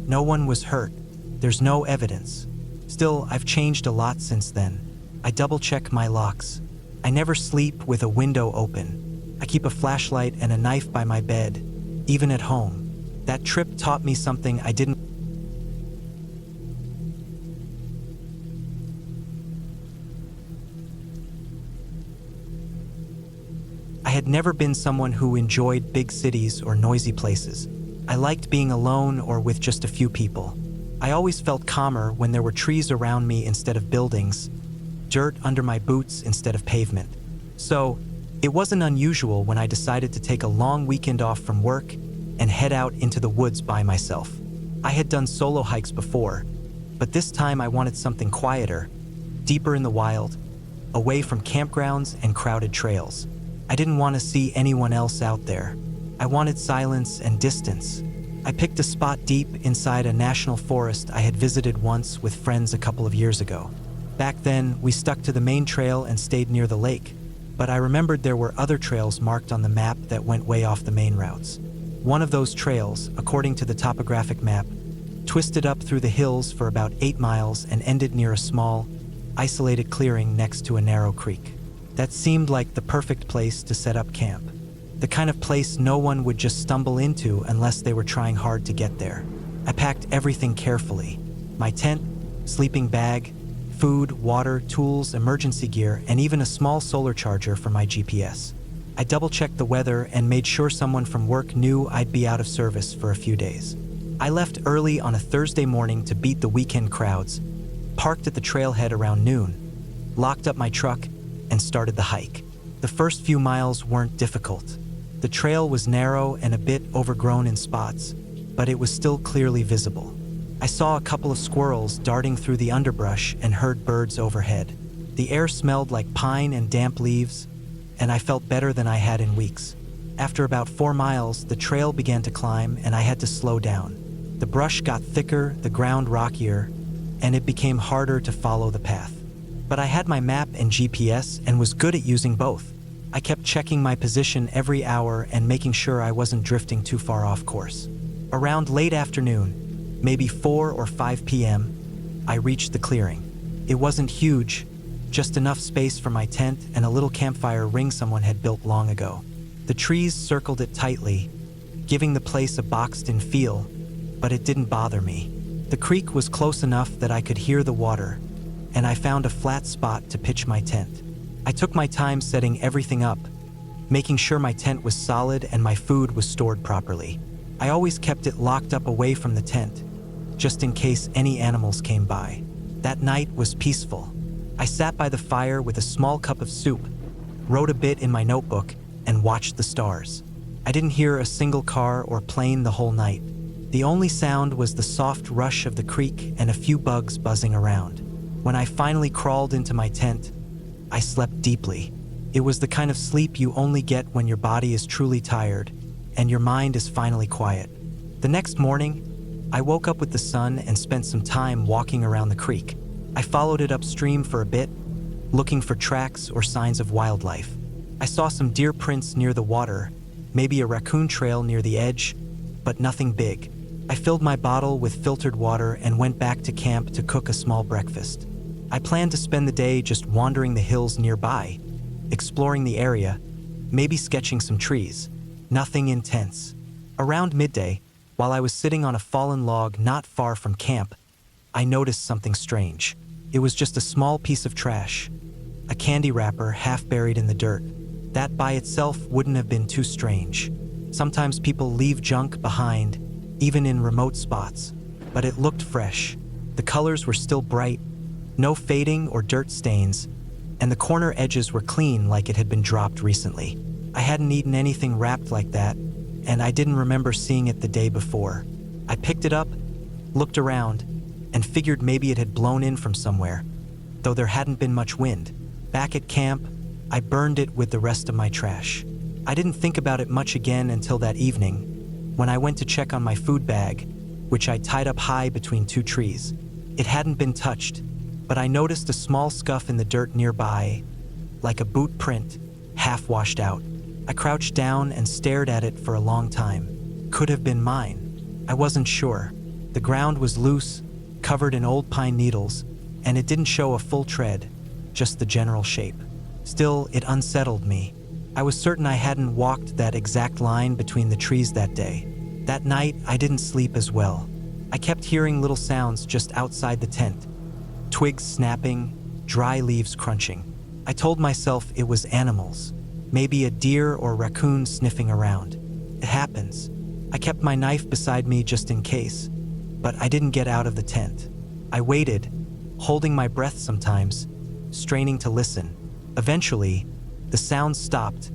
No one was hurt. There's no evidence. Still, I've changed a lot since then. I double-check my locks. I never sleep with a window open. I keep a flashlight and a knife by my bed, even at home. That trip taught me something I didn't. had never been someone who enjoyed big cities or noisy places. I liked being alone or with just a few people. I always felt calmer when there were trees around me instead of buildings, dirt under my boots instead of pavement. So, it wasn't unusual when I decided to take a long weekend off from work and head out into the woods by myself. I had done solo hikes before, but this time I wanted something quieter, deeper in the wild, away from campgrounds and crowded trails. I didn't want to see anyone else out there. I wanted silence and distance. I picked a spot deep inside a national forest I had visited once with friends a couple of years ago. Back then, we stuck to the main trail and stayed near the lake, but I remembered there were other trails marked on the map that went way off the main routes. One of those trails, according to the topographic map, twisted up through the hills for about 8 miles and ended near a small, isolated clearing next to a narrow creek. That seemed like the perfect place to set up camp. The kind of place no one would just stumble into unless they were trying hard to get there. I packed everything carefully: my tent, sleeping bag, food, water, tools, emergency gear, and even a small solar charger for my GPS. I double-checked the weather and made sure someone from work knew I'd be out of service for a few days. I left early on a Thursday morning to beat the weekend crowds, parked at the trailhead around noon, locked up my truck, and started the hike. The first few miles weren't difficult. The trail was narrow and a bit overgrown in spots, but it was still clearly visible. I saw a couple of squirrels darting through the underbrush and heard birds overhead. The air smelled like pine and damp leaves, and I felt better than I had in weeks. After about 4 miles, the trail began to climb and I had to slow down. The brush got thicker, the ground rockier, and it became harder to follow the path. But I had my map and GPS and was good at using both. I kept checking my position every hour and making sure I wasn't drifting too far off course. Around late afternoon, maybe 4 or 5 p.m., I reached the clearing. It wasn't huge, just enough space for my tent and a little campfire ring someone had built long ago. The trees circled it tightly, giving the place a boxed-in feel, but it didn't bother me. The creek was close enough that I could hear the water, and I found a flat spot to pitch my tent. I took my time setting everything up, making sure my tent was solid and my food was stored properly. I always kept it locked up away from the tent, just in case any animals came by. That night was peaceful. I sat by the fire with a small cup of soup, wrote a bit in my notebook, and watched the stars. I didn't hear a single car or plane the whole night. The only sound was the soft rush of the creek and a few bugs buzzing around. When I finally crawled into my tent, I slept deeply. It was the kind of sleep you only get when your body is truly tired and your mind is finally quiet. The next morning, I woke up with the sun and spent some time walking around the creek. I followed it upstream for a bit, looking for tracks or signs of wildlife. I saw some deer prints near the water, maybe a raccoon trail near the edge, but nothing big. I filled my bottle with filtered water and went back to camp to cook a small breakfast. I planned to spend the day just wandering the hills nearby, exploring the area, maybe sketching some trees. Nothing intense. Around midday, while I was sitting on a fallen log not far from camp, I noticed something strange. It was just a small piece of trash, a candy wrapper half buried in the dirt. That by itself wouldn't have been too strange. Sometimes people leave junk behind, even in remote spots, but it looked fresh. The colors were still bright, no fading or dirt stains, and the corner edges were clean like it had been dropped recently. I hadn't eaten anything wrapped like that, and I didn't remember seeing it the day before. I picked it up, looked around, and figured maybe it had blown in from somewhere, though there hadn't been much wind. Back at camp, I burned it with the rest of my trash. I didn't think about it much again until that evening, when I went to check on my food bag, which I tied up high between 2 trees. It hadn't been touched, but I noticed a small scuff in the dirt nearby, like a boot print, half washed out. I crouched down and stared at it for a long time. Could have been mine. I wasn't sure. The ground was loose, covered in old pine needles, and it didn't show a full tread, just the general shape. Still, it unsettled me. I was certain I hadn't walked that exact line between the trees that day. That night, I didn't sleep as well. I kept hearing little sounds just outside the tent. Twigs snapping, dry leaves crunching. I told myself it was animals. maybe a deer or raccoon sniffing around. It happens. I kept my knife beside me just in case, but I didn't get out of the tent. I waited, holding my breath sometimes, straining to listen. Eventually, the sound stopped,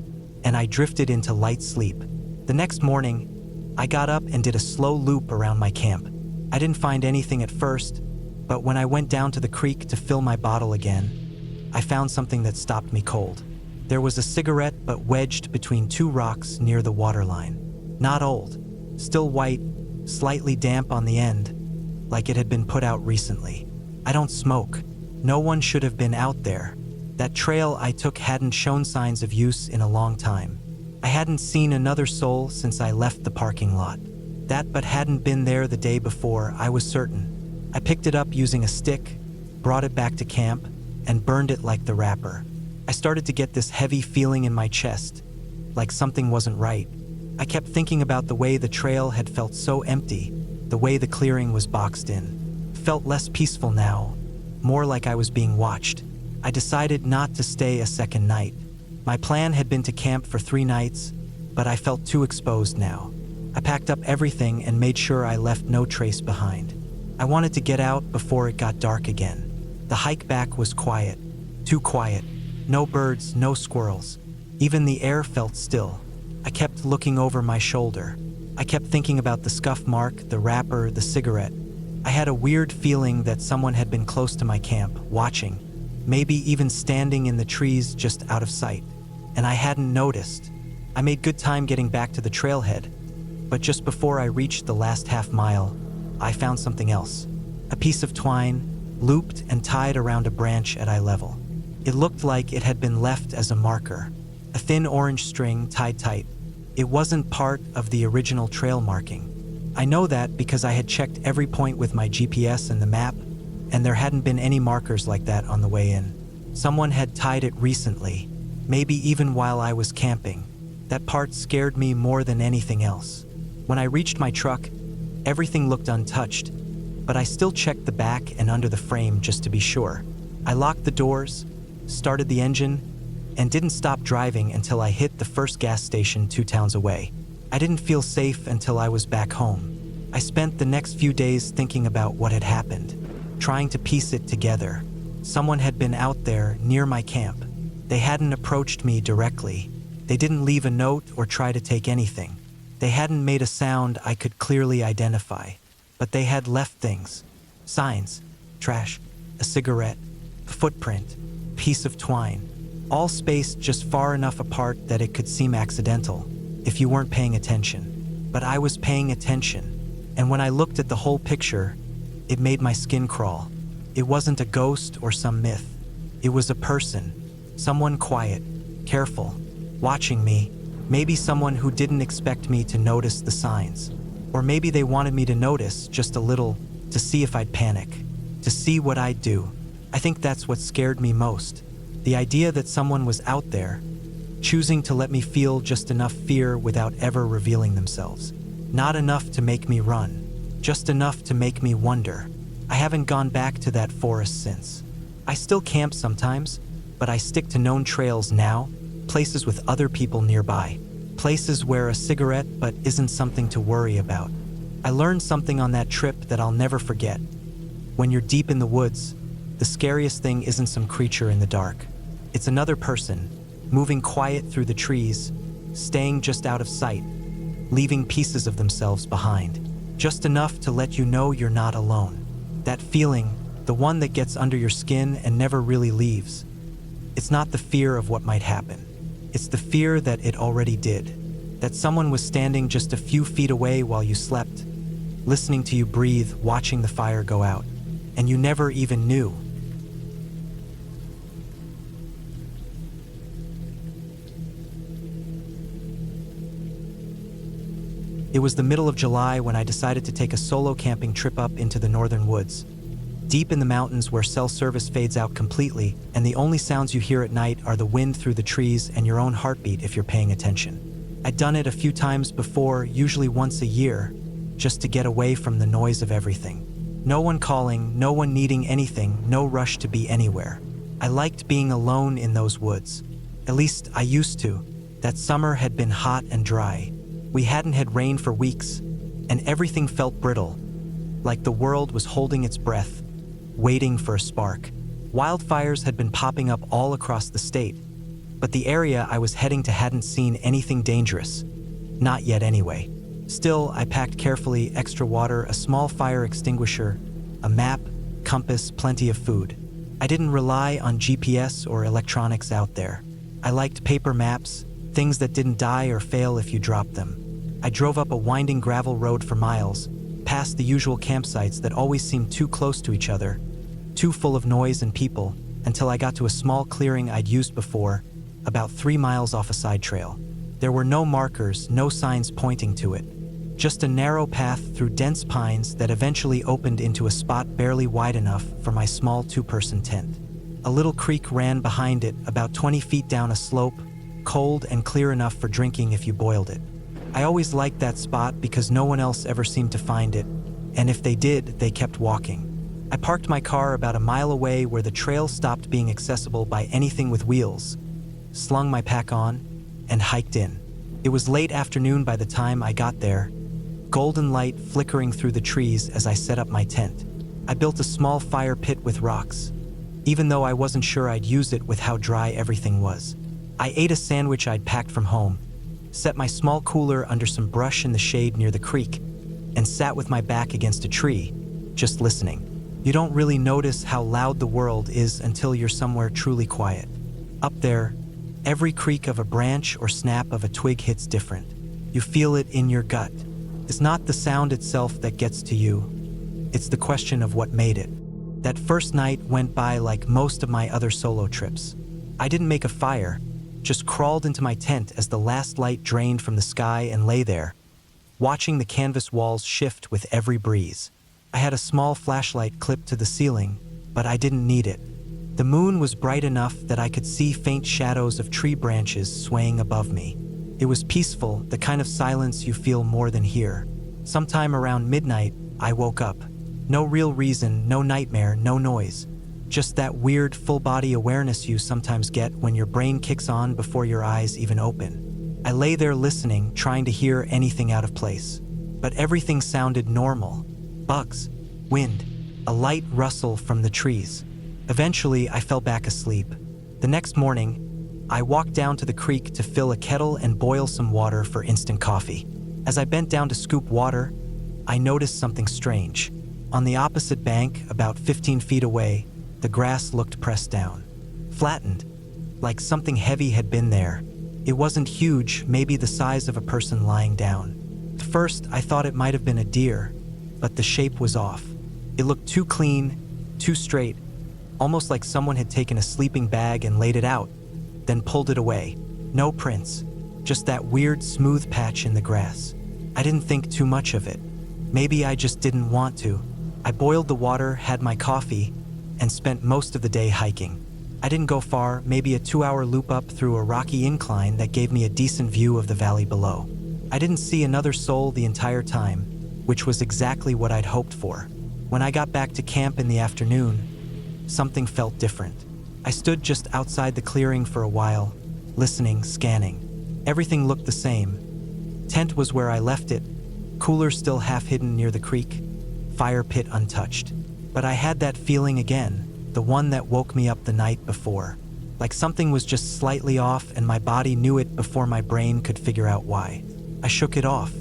and I drifted into light sleep. The next morning, I got up and did a slow loop around my camp. I didn't find anything at first, but when I went down to the creek to fill my bottle again, I found something that stopped me cold. There was a cigarette but wedged between two rocks near the waterline. Not old, still white, slightly damp on the end, like it had been put out recently. I don't smoke. No one should have been out there. That trail I took hadn't shown signs of use in a long time. I hadn't seen another soul since I left the parking lot. That but hadn't been there the day before, I was certain. I picked it up using a stick, brought it back to camp, and burned it like the wrapper. I started to get this heavy feeling in my chest, like something wasn't right. I kept thinking about the way the trail had felt so empty, the way the clearing was boxed in. It felt less peaceful now, more like I was being watched. I decided not to stay a second night. My plan had been to camp for 3 nights, but I felt too exposed now. I packed up everything and made sure I left no trace behind. I wanted to get out before it got dark again. The hike back was quiet, too quiet. No birds, no squirrels. Even the air felt still. I kept looking over my shoulder. I kept thinking about the scuff mark, the wrapper, the cigarette. I had a weird feeling that someone had been close to my camp, watching, maybe even standing in the trees just out of sight. And I hadn't noticed. I made good time getting back to the trailhead, but just before I reached the last half mile, I found something else. A piece of twine, looped and tied around a branch at eye level. It looked like it had been left as a marker. A thin orange string tied tight. It wasn't part of the original trail marking. I know that because I had checked every point with my GPS and the map, and there hadn't been any markers like that on the way in. Someone had tied it recently, maybe even while I was camping. That part scared me more than anything else. When I reached my truck, everything looked untouched, but I still checked the back and under the frame just to be sure. I locked the doors, started the engine, and didn't stop driving until I hit the first gas station 2 towns away. I didn't feel safe until I was back home. I spent the next few days thinking about what had happened, trying to piece it together. Someone had been out there near my camp. They hadn't approached me directly. They didn't leave a note or try to take anything. They hadn't made a sound I could clearly identify, but they had left things. Signs, trash, a cigarette, a footprint, piece of twine, all spaced just far enough apart that it could seem accidental if you weren't paying attention. But I was paying attention, and when I looked at the whole picture, it made my skin crawl. It wasn't a ghost or some myth. It was a person, someone quiet, careful, watching me, maybe someone who didn't expect me to notice the signs. Or maybe they wanted me to notice just a little, to see if I'd panic, to see what I'd do. I think that's what scared me most. The idea that someone was out there, choosing to let me feel just enough fear without ever revealing themselves. Not enough to make me run, just enough to make me wonder. I haven't gone back to that forest since. I still camp sometimes, but I stick to known trails now, places with other people nearby, places where a cigarette but isn't something to worry about. I learned something on that trip that I'll never forget. When you're deep in the woods, the scariest thing isn't some creature in the dark. It's another person, moving quiet through the trees, staying just out of sight, leaving pieces of themselves behind, just enough to let you know you're not alone. That feeling, the one that gets under your skin and never really leaves. It's not the fear of what might happen. It's the fear that it already did. That someone was standing just a few feet away while you slept, listening to you breathe, watching the fire go out, and you never even knew. It was the middle of July when I decided to take a solo camping trip up into the northern woods. Deep in the mountains where cell service fades out completely, and the only sounds you hear at night are the wind through the trees and your own heartbeat if you're paying attention. I'd done it a few times before, usually once a year, just to get away from the noise of everything. No one calling, no one needing anything, no rush to be anywhere. I liked being alone in those woods. At least I used to. That summer had been hot and dry. We hadn't had rain for weeks, and everything felt brittle, like the world was holding its breath, waiting for a spark. Wildfires had been popping up all across the state, but the area I was heading to hadn't seen anything dangerous. Not yet anyway. Still, I packed carefully: extra water, a small fire extinguisher, a map, compass, plenty of food. I didn't rely on GPS or electronics out there. I liked paper maps, things that didn't die or fail if you dropped them. I drove up a winding gravel road for miles, past the usual campsites that always seemed too close to each other, too full of noise and people, until I got to a small clearing I'd used before, about 3 miles off a side trail. There were no markers, no signs pointing to it. Just a narrow path through dense pines that eventually opened into a spot barely wide enough for my small 2-person tent. A little creek ran behind it, about 20 feet down a slope, cold and clear enough for drinking if you boiled it. I always liked that spot because no one else ever seemed to find it, and if they did, they kept walking. I parked my car about a mile away where the trail stopped being accessible by anything with wheels, slung my pack on, and hiked in. It was late afternoon by the time I got there, golden light flickering through the trees as I set up my tent. I built a small fire pit with rocks, even though I wasn't sure I'd use it with how dry everything was. I ate a sandwich I'd packed from home, set my small cooler under some brush in the shade near the creek, and sat with my back against a tree, just listening. You don't really notice how loud the world is until you're somewhere truly quiet. Up there, every creak of a branch or snap of a twig hits different. You feel it in your gut. It's not the sound itself that gets to you. It's the question of what made it. That first night went by like most of my other solo trips. I didn't make a fire, just crawled into my tent as the last light drained from the sky and lay there, watching the canvas walls shift with every breeze. I had a small flashlight clipped to the ceiling, but I didn't need it. The moon was bright enough that I could see faint shadows of tree branches swaying above me. It was peaceful, the kind of silence you feel more than hear. Sometime around midnight, I woke up. No real reason, no nightmare, no noise. Just that weird full-body awareness you sometimes get when your brain kicks on before your eyes even open. I lay there listening, trying to hear anything out of place. But everything sounded normal. Bugs, wind, a light rustle from the trees. Eventually, I fell back asleep. The next morning, I walked down to the creek to fill a kettle and boil some water for instant coffee. As I bent down to scoop water, I noticed something strange. On the opposite bank, about 15 feet away, the grass looked pressed down, flattened, like something heavy had been there. It wasn't huge, maybe the size of a person lying down. At first, I thought it might have been a deer, but the shape was off. It looked too clean, too straight, almost like someone had taken a sleeping bag and laid it out, then pulled it away. No prints, just that weird smooth patch in the grass. I didn't think too much of it. Maybe I just didn't want to. I boiled the water, had my coffee, and spent most of the day hiking. I didn't go far, maybe a 2-hour loop up through a rocky incline that gave me a decent view of the valley below. I didn't see another soul the entire time, which was exactly what I'd hoped for. When I got back to camp in the afternoon, something felt different. I stood just outside the clearing for a while, listening, scanning. Everything looked the same. Tent was where I left it, cooler still half hidden near the creek, fire pit untouched. But I had that feeling again, the one that woke me up the night before. Like something was just slightly off and my body knew it before my brain could figure out why. I shook it off.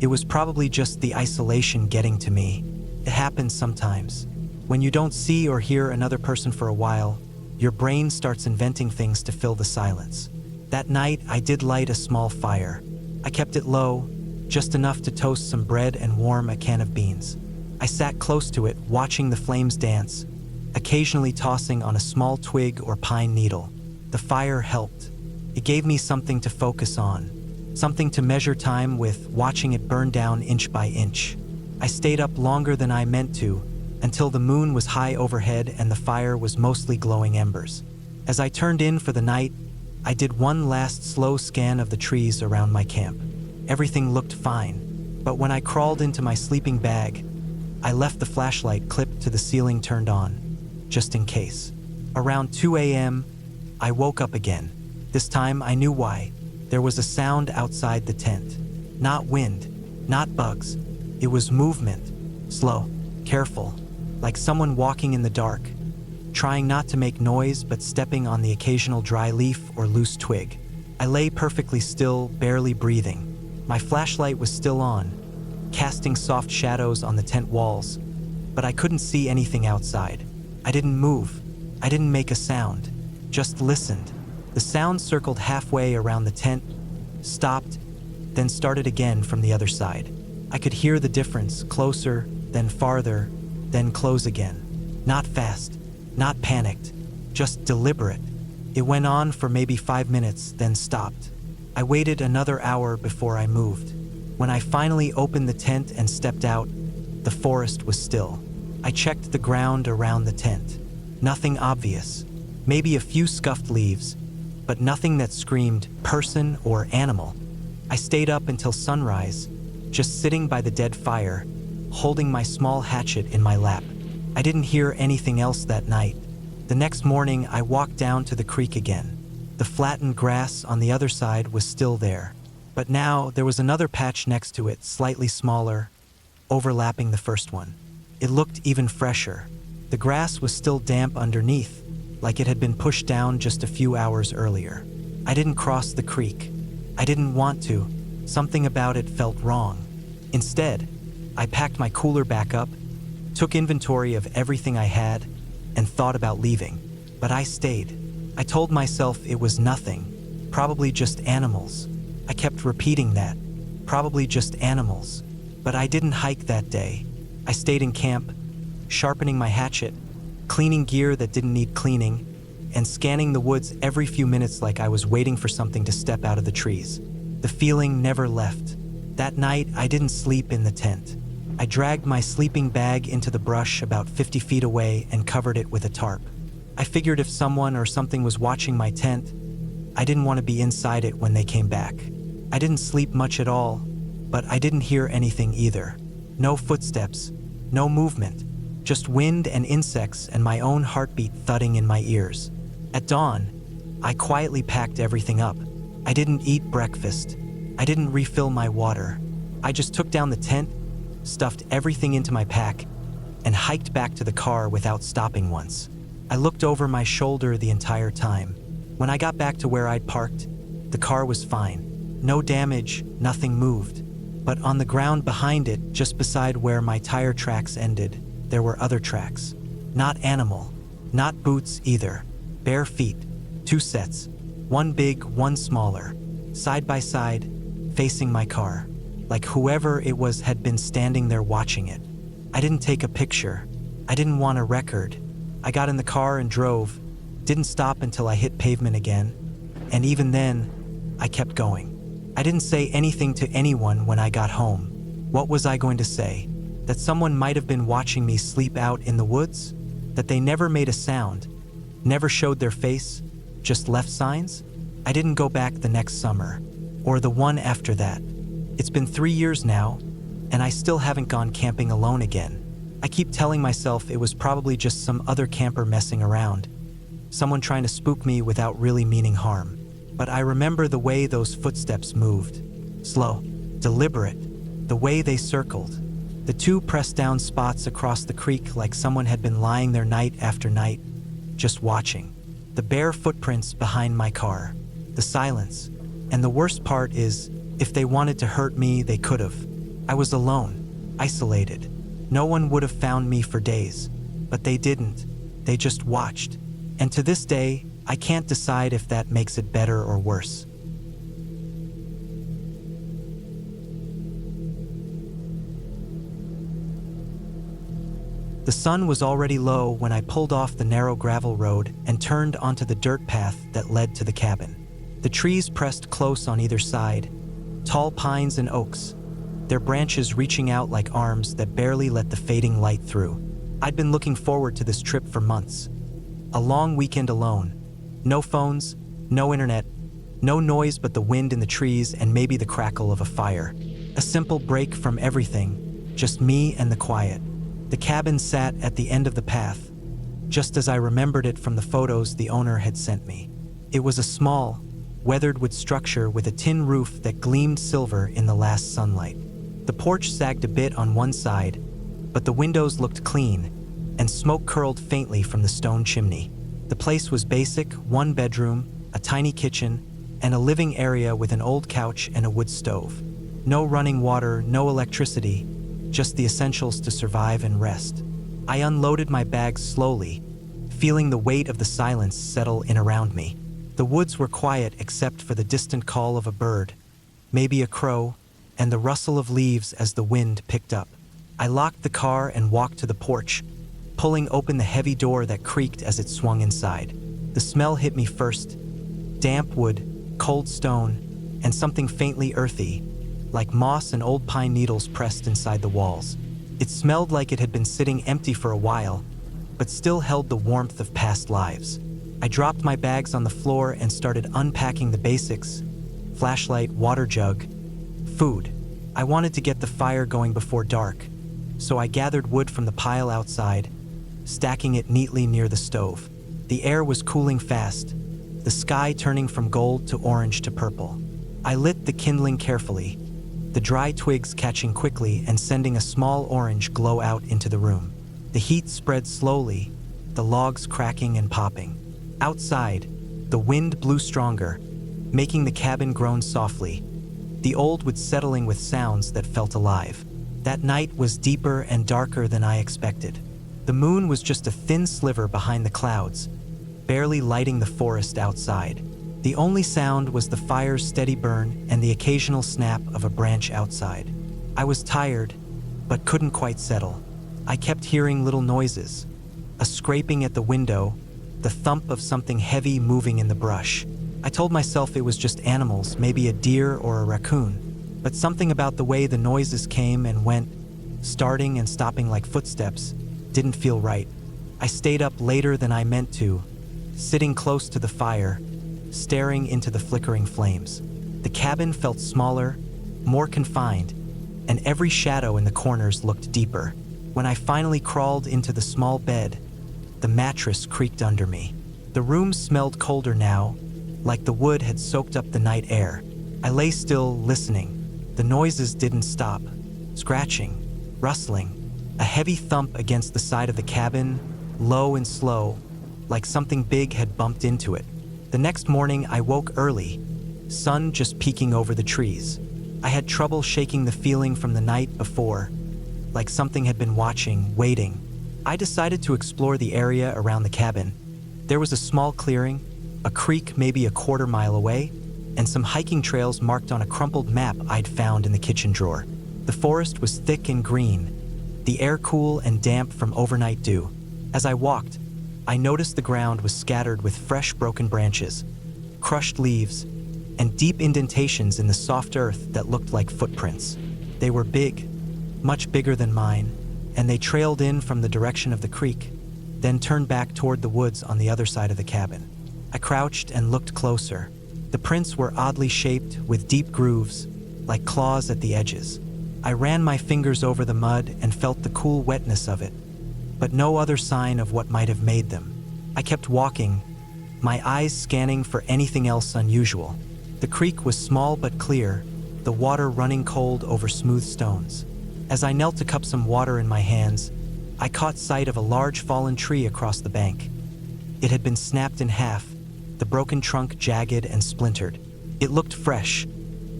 It was probably just the isolation getting to me. It happens sometimes. When you don't see or hear another person for a while, your brain starts inventing things to fill the silence. That night, I did light a small fire. I kept it low, just enough to toast some bread and warm a can of beans. I sat close to it, watching the flames dance, occasionally tossing on a small twig or pine needle. The fire helped. It gave me something to focus on, something to measure time with, watching it burn down inch by inch. I stayed up longer than I meant to, until the moon was high overhead and the fire was mostly glowing embers. As I turned in for the night, I did one last slow scan of the trees around my camp. Everything looked fine, but when I crawled into my sleeping bag, I left the flashlight clipped to the ceiling turned on, just in case. Around 2 a.m., I woke up again. This time I knew why. There was a sound outside the tent. Not wind, not bugs. It was movement. Slow, careful, like someone walking in the dark, trying not to make noise but stepping on the occasional dry leaf or loose twig. I lay perfectly still, barely breathing. My flashlight was still on, casting soft shadows on the tent walls, but I couldn't see anything outside. I didn't move. I didn't make a sound, just listened. The sound circled halfway around the tent, stopped, then started again from the other side. I could hear the difference, closer, then farther, then close again. Not fast, not panicked, just deliberate. It went on for maybe 5 minutes, then stopped. I waited another hour before I moved. When I finally opened the tent and stepped out, the forest was still. I checked the ground around the tent. Nothing obvious. Maybe a few scuffed leaves, but nothing that screamed person or animal. I stayed up until sunrise, just sitting by the dead fire, holding my small hatchet in my lap. I didn't hear anything else that night. The next morning, I walked down to the creek again. The flattened grass on the other side was still there, but now there was another patch next to it, slightly smaller, overlapping the first one. It looked even fresher. The grass was still damp underneath, like it had been pushed down just a few hours earlier. I didn't cross the creek. I didn't want to. Something about it felt wrong. Instead, I packed my cooler back up, took inventory of everything I had, and thought about leaving. But I stayed. I told myself it was nothing, probably just animals. I kept repeating that, probably just animals. But I didn't hike that day. I stayed in camp, sharpening my hatchet, cleaning gear that didn't need cleaning, and scanning the woods every few minutes like I was waiting for something to step out of the trees. The feeling never left. That night, I didn't sleep in the tent. I dragged my sleeping bag into the brush about 50 feet away and covered it with a tarp. I figured if someone or something was watching my tent, I didn't want to be inside it when they came back. I didn't sleep much at all, but I didn't hear anything either. No footsteps, no movement, just wind and insects and my own heartbeat thudding in my ears. At dawn, I quietly packed everything up. I didn't eat breakfast. I didn't refill my water. I just took down the tent, stuffed everything into my pack, and hiked back to the car without stopping once. I looked over my shoulder the entire time. When I got back to where I'd parked, the car was fine. No damage, nothing moved. But on the ground behind it, just beside where my tire tracks ended, there were other tracks. Not animal, not boots either. Bare feet, 2 sets, one big, one smaller, side by side, facing my car. Like whoever it was had been standing there watching it. I didn't take a picture. I didn't want a record. I got in the car and drove, didn't stop until I hit pavement again, and even then, I kept going. I didn't say anything to anyone when I got home. What was I going to say? That someone might have been watching me sleep out in the woods? That they never made a sound, never showed their face, just left signs? I didn't go back the next summer, or the one after that. It's been 3 years now, and I still haven't gone camping alone again. I keep telling myself it was probably just some other camper messing around, someone trying to spook me without really meaning harm. But I remember the way those footsteps moved. Slow, deliberate, the way they circled. The 2 pressed down spots across the creek like someone had been lying there night after night, just watching. The bare footprints behind my car. The silence. And the worst part is, if they wanted to hurt me, they could have. I was alone, isolated. No one would have found me for days. But they didn't. They just watched. And to this day, I can't decide if that makes it better or worse. The sun was already low when I pulled off the narrow gravel road and turned onto the dirt path that led to the cabin. The trees pressed close on either side, tall pines and oaks, their branches reaching out like arms that barely let the fading light through. I'd been looking forward to this trip for months. A long weekend alone. No phones, no internet, no noise but the wind in the trees and maybe the crackle of a fire. A simple break from everything, just me and the quiet. The cabin sat at the end of the path, just as I remembered it from the photos the owner had sent me. It was a small, weathered wood structure with a tin roof that gleamed silver in the last sunlight. The porch sagged a bit on one side, but the windows looked clean, and smoke curled faintly from the stone chimney. The place was basic: one bedroom, a tiny kitchen, and a living area with an old couch and a wood stove. No running water, no electricity, just the essentials to survive and rest. I unloaded my bags slowly, feeling the weight of the silence settle in around me. The woods were quiet except for the distant call of a bird, maybe a crow, and the rustle of leaves as the wind picked up. I locked the car and walked to the porch, pulling open the heavy door that creaked as it swung inside. The smell hit me first: damp wood, cold stone, and something faintly earthy, like moss and old pine needles pressed inside the walls. It smelled like it had been sitting empty for a while, but still held the warmth of past lives. I dropped my bags on the floor and started unpacking the basics: flashlight, water jug, food. I wanted to get the fire going before dark, so I gathered wood from the pile outside, stacking it neatly near the stove. The air was cooling fast, the sky turning from gold to orange to purple. I lit the kindling carefully, the dry twigs catching quickly and sending a small orange glow out into the room. The heat spread slowly, the logs cracking and popping. Outside, the wind blew stronger, making the cabin groan softly, the old wood settling with sounds that felt alive. That night was deeper and darker than I expected. The moon was just a thin sliver behind the clouds, barely lighting the forest outside. The only sound was the fire's steady burn and the occasional snap of a branch outside. I was tired, but couldn't quite settle. I kept hearing little noises: a scraping at the window, the thump of something heavy moving in the brush. I told myself it was just animals, maybe a deer or a raccoon, but something about the way the noises came and went, starting and stopping like footsteps, didn't feel right. I stayed up later than I meant to, sitting close to the fire, staring into the flickering flames. The cabin felt smaller, more confined, and every shadow in the corners looked deeper. When I finally crawled into the small bed, the mattress creaked under me. The room smelled colder now, like the wood had soaked up the night air. I lay still, listening. The noises didn't stop. Scratching, rustling, a heavy thump against the side of the cabin, low and slow, like something big had bumped into it. The next morning, I woke early, sun just peeking over the trees. I had trouble shaking the feeling from the night before, like something had been watching, waiting. I decided to explore the area around the cabin. There was a small clearing, a creek maybe a quarter mile away, and some hiking trails marked on a crumpled map I'd found in the kitchen drawer. The forest was thick and green, the air cool and damp from overnight dew. As I walked, I noticed the ground was scattered with fresh broken branches, crushed leaves, and deep indentations in the soft earth that looked like footprints. They were big, much bigger than mine, and they trailed in from the direction of the creek, then turned back toward the woods on the other side of the cabin. I crouched and looked closer. The prints were oddly shaped, with deep grooves, like claws at the edges. I ran my fingers over the mud and felt the cool wetness of it, but no other sign of what might have made them. I kept walking, my eyes scanning for anything else unusual. The creek was small but clear, the water running cold over smooth stones. As I knelt to cup some water in my hands, I caught sight of a large fallen tree across the bank. It had been snapped in half, the broken trunk jagged and splintered. It looked fresh,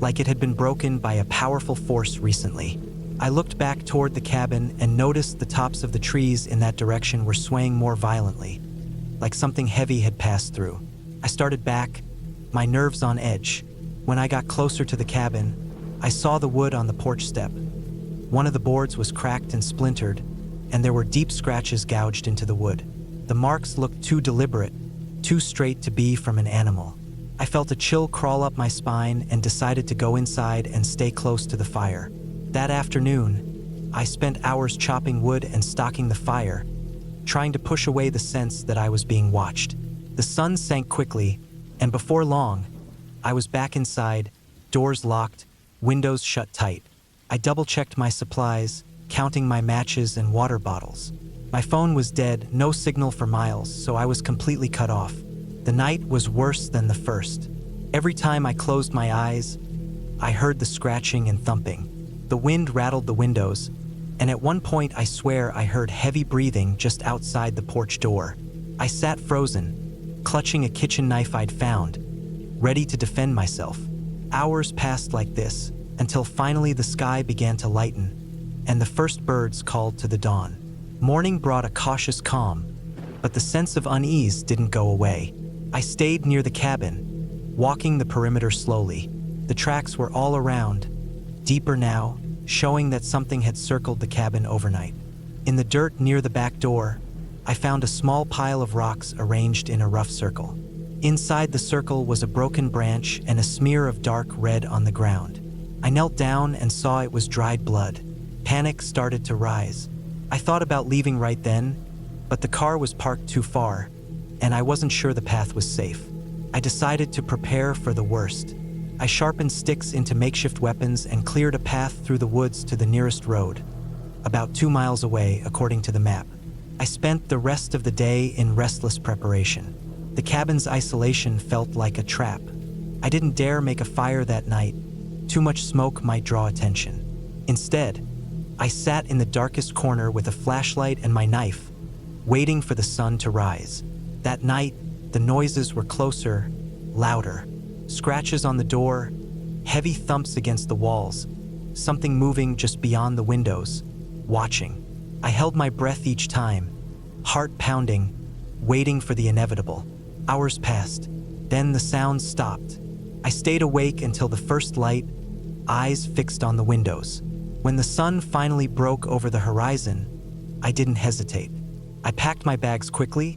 like it had been broken by a powerful force recently. I looked back toward the cabin and noticed the tops of the trees in that direction were swaying more violently, like something heavy had passed through. I started back, my nerves on edge. When I got closer to the cabin, I saw the wood on the porch step. One of the boards was cracked and splintered, and there were deep scratches gouged into the wood. The marks looked too deliberate, too straight to be from an animal. I felt a chill crawl up my spine and decided to go inside and stay close to the fire. That afternoon, I spent hours chopping wood and stocking the fire, trying to push away the sense that I was being watched. The sun sank quickly, and before long, I was back inside, doors locked, windows shut tight. I double-checked my supplies, counting my matches and water bottles. My phone was dead, no signal for miles, so I was completely cut off. The night was worse than the first. Every time I closed my eyes, I heard the scratching and thumping. The wind rattled the windows, and at one point I swear I heard heavy breathing just outside the porch door. I sat frozen, clutching a kitchen knife I'd found, ready to defend myself. Hours passed like this, until finally the sky began to lighten, and the first birds called to the dawn. Morning brought a cautious calm, but the sense of unease didn't go away. I stayed near the cabin, walking the perimeter slowly. The tracks were all around, deeper now, showing that something had circled the cabin overnight. In the dirt near the back door, I found a small pile of rocks arranged in a rough circle. Inside the circle was a broken branch and a smear of dark red on the ground. I knelt down and saw it was dried blood. Panic started to rise. I thought about leaving right then, but the car was parked too far, and I wasn't sure the path was safe. I decided to prepare for the worst. I sharpened sticks into makeshift weapons and cleared a path through the woods to the nearest road, about 2 miles away according to the map. I spent the rest of the day in restless preparation. The cabin's isolation felt like a trap. I didn't dare make a fire that night. Too much smoke might draw attention. Instead, I sat in the darkest corner with a flashlight and my knife, waiting for the sun to rise. That night, the noises were closer, louder. Scratches on the door, heavy thumps against the walls, something moving just beyond the windows, watching. I held my breath each time, heart pounding, waiting for the inevitable. Hours passed, then the sounds stopped. I stayed awake until the first light, eyes fixed on the windows. When the sun finally broke over the horizon, I didn't hesitate. I packed my bags quickly,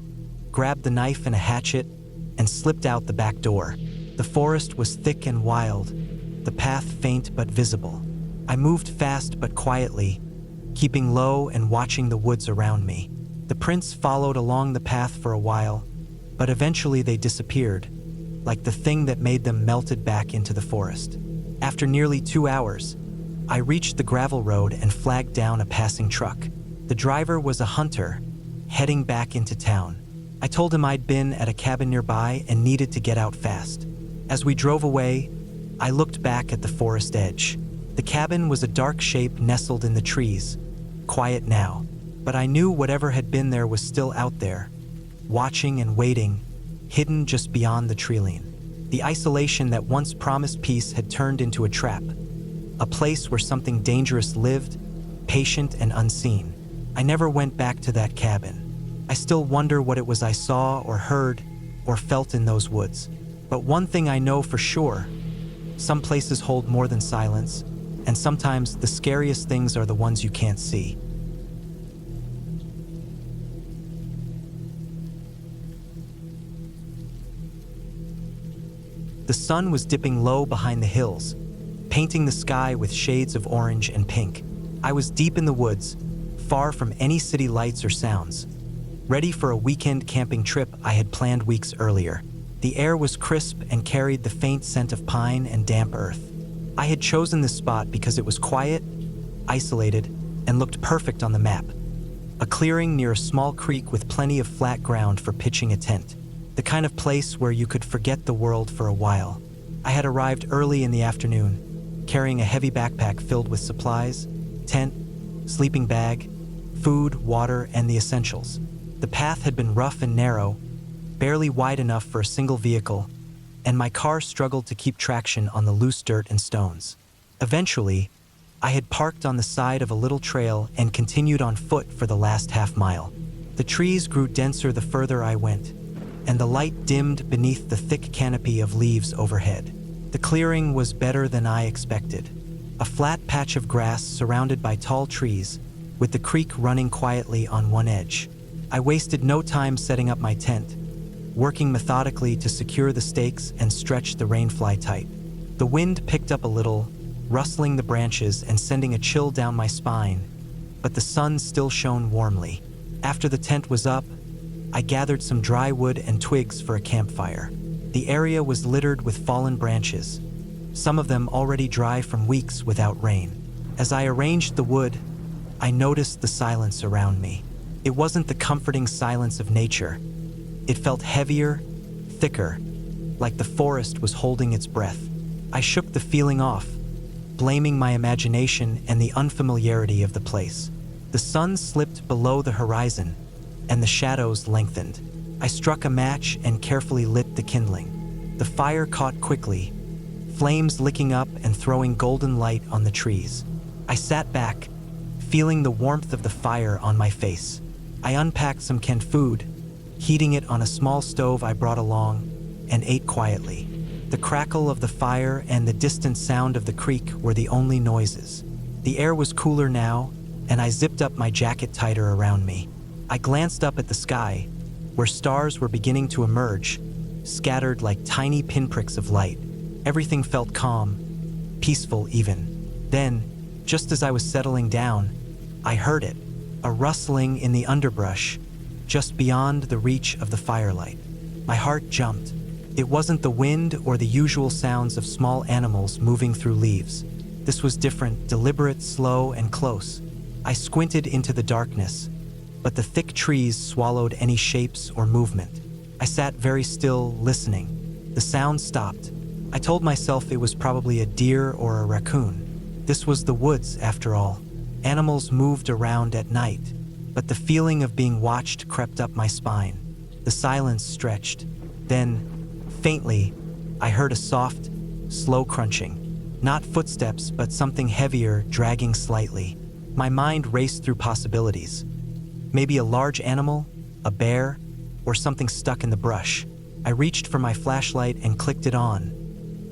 grabbed the knife and a hatchet, and slipped out the back door. The forest was thick and wild, the path faint but visible. I moved fast but quietly, keeping low and watching the woods around me. The prints followed along the path for a while, but eventually they disappeared, like the thing that made them melted back into the forest. After nearly 2 hours, I reached the gravel road and flagged down a passing truck. The driver was a hunter, heading back into town. I told him I'd been at a cabin nearby and needed to get out fast. As we drove away, I looked back at the forest edge. The cabin was a dark shape nestled in the trees, quiet now, but I knew whatever had been there was still out there, watching and waiting, hidden just beyond the treeline. The isolation that once promised peace had turned into a trap, a place where something dangerous lived, patient and unseen. I never went back to that cabin. I still wonder what it was I saw or heard or felt in those woods. But one thing I know for sure, some places hold more than silence, and sometimes the scariest things are the ones you can't see. The sun was dipping low behind the hills, painting the sky with shades of orange and pink. I was deep in the woods, far from any city lights or sounds, ready for a weekend camping trip I had planned weeks earlier. The air was crisp and carried the faint scent of pine and damp earth. I had chosen this spot because it was quiet, isolated, and looked perfect on the map. A clearing near a small creek with plenty of flat ground for pitching a tent. The kind of place where you could forget the world for a while. I had arrived early in the afternoon, carrying a heavy backpack filled with supplies, tent, sleeping bag, food, water, and the essentials. The path had been rough and narrow, barely wide enough for a single vehicle, and my car struggled to keep traction on the loose dirt and stones. Eventually, I had parked on the side of a little trail and continued on foot for the last half mile. The trees grew denser the further I went, and the light dimmed beneath the thick canopy of leaves overhead. The clearing was better than I expected. A flat patch of grass surrounded by tall trees, with the creek running quietly on one edge. I wasted no time setting up my tent, working methodically to secure the stakes and stretch the rainfly tight. The wind picked up a little, rustling the branches and sending a chill down my spine, but the sun still shone warmly. After the tent was up, I gathered some dry wood and twigs for a campfire. The area was littered with fallen branches, some of them already dry from weeks without rain. As I arranged the wood, I noticed the silence around me. It wasn't the comforting silence of nature. It felt heavier, thicker, like the forest was holding its breath. I shook the feeling off, blaming my imagination and the unfamiliarity of the place. The sun slipped below the horizon, and the shadows lengthened. I struck a match and carefully lit the kindling. The fire caught quickly, flames licking up and throwing golden light on the trees. I sat back, feeling the warmth of the fire on my face. I unpacked some canned food, heating it on a small stove I brought along, and ate quietly. The crackle of the fire and the distant sound of the creek were the only noises. The air was cooler now, and I zipped up my jacket tighter around me. I glanced up at the sky, where stars were beginning to emerge, scattered like tiny pinpricks of light. Everything felt calm, peaceful even. Then, just as I was settling down, I heard it, a rustling in the underbrush, just beyond the reach of the firelight. My heart jumped. It wasn't the wind or the usual sounds of small animals moving through leaves. This was different, deliberate, slow, and close. I squinted into the darkness, but the thick trees swallowed any shapes or movement. I sat very still, listening. The sound stopped. I told myself it was probably a deer or a raccoon. This was the woods, after all. Animals moved around at night, but the feeling of being watched crept up my spine. The silence stretched. Then, faintly, I heard a soft, slow crunching. Not footsteps, but something heavier, dragging slightly. My mind raced through possibilities. Maybe a large animal, a bear, or something stuck in the brush. I reached for my flashlight and clicked it on,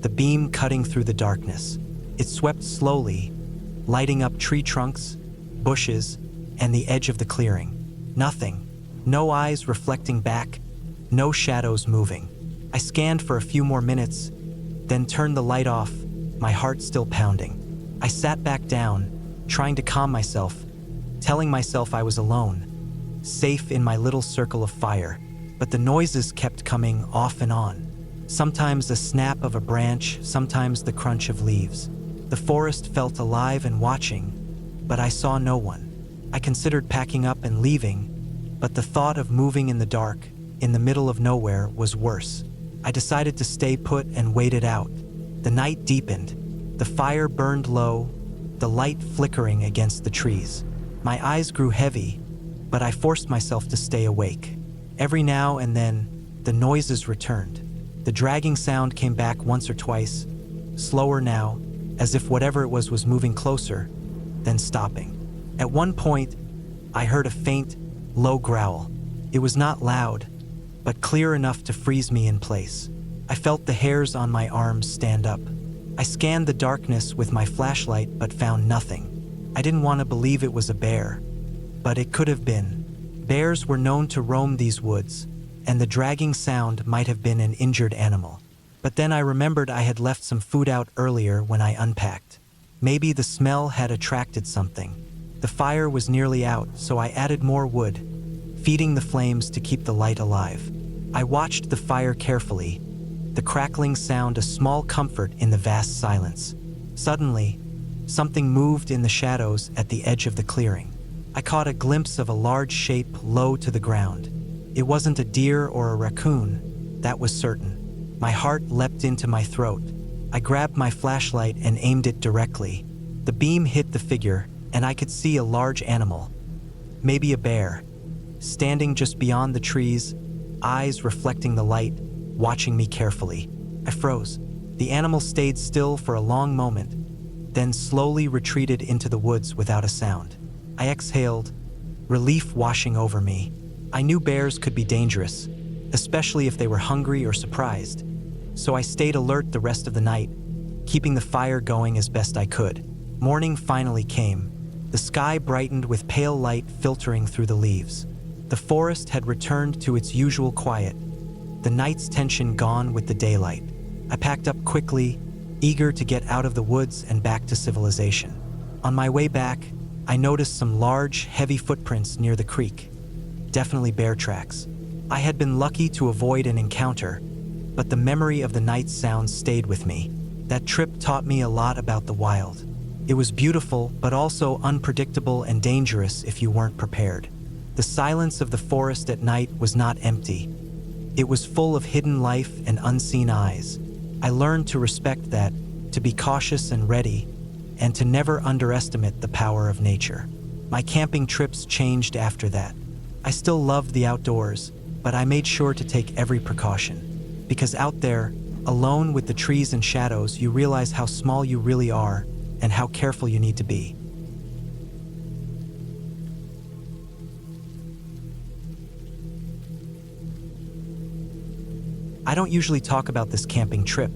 the beam cutting through the darkness. It swept slowly, lighting up tree trunks, bushes, and the edge of the clearing. Nothing. No eyes reflecting back, no shadows moving. I scanned for a few more minutes, then turned the light off, my heart still pounding. I sat back down, trying to calm myself, telling myself I was alone, safe in my little circle of fire. But the noises kept coming off and on. Sometimes a snap of a branch, sometimes the crunch of leaves. The forest felt alive and watching, but I saw no one. I considered packing up and leaving, but the thought of moving in the dark, in the middle of nowhere, was worse. I decided to stay put and wait it out. The night deepened. The fire burned low, the light flickering against the trees. My eyes grew heavy, but I forced myself to stay awake. Every now and then, the noises returned. The dragging sound came back once or twice, slower now, as if whatever it was moving closer, then stopping. At one point, I heard a faint, low growl. It was not loud, but clear enough to freeze me in place. I felt the hairs on my arms stand up. I scanned the darkness with my flashlight but found nothing. I didn't want to believe it was a bear, but it could have been. Bears were known to roam these woods, and the dragging sound might have been an injured animal. But then I remembered I had left some food out earlier when I unpacked. Maybe the smell had attracted something. The fire was nearly out, so I added more wood, feeding the flames to keep the light alive. I watched the fire carefully, the crackling sound a small comfort in the vast silence. Suddenly, something moved in the shadows at the edge of the clearing. I caught a glimpse of a large shape low to the ground. It wasn't a deer or a raccoon, that was certain. My heart leapt into my throat. I grabbed my flashlight and aimed it directly. The beam hit the figure, and I could see a large animal, maybe a bear, standing just beyond the trees, eyes reflecting the light, watching me carefully. I froze. The animal stayed still for a long moment, then slowly retreated into the woods without a sound. I exhaled, relief washing over me. I knew bears could be dangerous, especially if they were hungry or surprised, so I stayed alert the rest of the night, keeping the fire going as best I could. Morning finally came. The sky brightened with pale light filtering through the leaves. The forest had returned to its usual quiet, the night's tension gone with the daylight. I packed up quickly, eager to get out of the woods and back to civilization. On my way back, I noticed some large, heavy footprints near the creek. Definitely bear tracks. I had been lucky to avoid an encounter, but the memory of the night's sounds stayed with me. That trip taught me a lot about the wild. It was beautiful, but also unpredictable and dangerous if you weren't prepared. The silence of the forest at night was not empty. It was full of hidden life and unseen eyes. I learned to respect that, to be cautious and ready, and to never underestimate the power of nature. My camping trips changed after that. I still loved the outdoors, but I made sure to take every precaution. Because out there, alone with the trees and shadows, you realize how small you really are and how careful you need to be. I don't usually talk about this camping trip,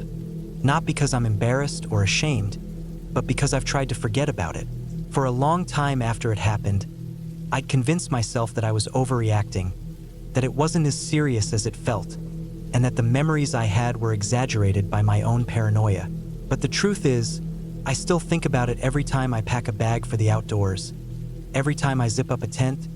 not because I'm embarrassed or ashamed, but because I've tried to forget about it. For a long time after it happened, I'd convinced myself that I was overreacting, that it wasn't as serious as it felt, and that the memories I had were exaggerated by my own paranoia. But the truth is, I still think about it every time I pack a bag for the outdoors, every time I zip up a tent,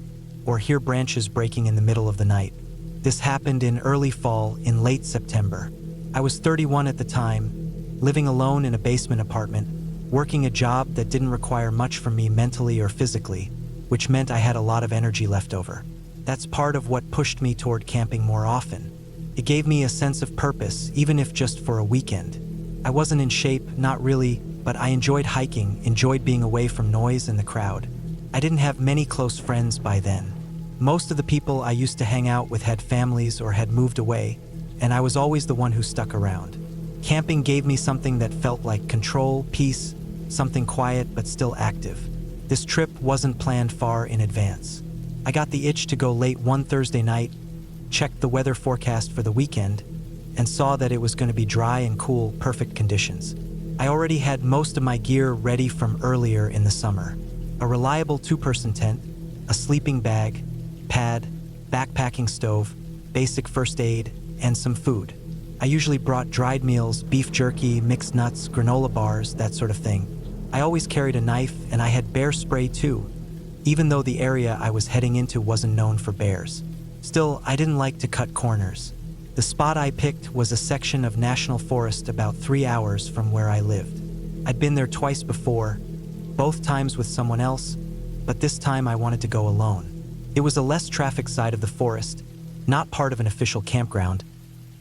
or hear branches breaking in the middle of the night. This happened in early fall, in late September. I was 31 at the time, living alone in a basement apartment, working a job that didn't require much from me mentally or physically, which meant I had a lot of energy left over. That's part of what pushed me toward camping more often. It gave me a sense of purpose, even if just for a weekend. I wasn't in shape, not really, but I enjoyed hiking, enjoyed being away from noise and the crowd. I didn't have many close friends by then. Most of the people I used to hang out with had families or had moved away, and I was always the one who stuck around. Camping gave me something that felt like control, peace, something quiet but still active. This trip wasn't planned far in advance. I got the itch to go late one Thursday night, checked the weather forecast for the weekend, and saw that it was going to be dry and cool, perfect conditions. I already had most of my gear ready from earlier in the summer. A reliable two-person tent, a sleeping bag, pad, backpacking stove, basic first aid, and some food. I usually brought dried meals, beef jerky, mixed nuts, granola bars, that sort of thing. I always carried a knife, and I had bear spray too, even though the area I was heading into wasn't known for bears. Still, I didn't like to cut corners. The spot I picked was a section of national forest about 3 hours from where I lived. I'd been there twice before, both times with someone else, but this time I wanted to go alone. It was a less traffic side of the forest, not part of an official campground,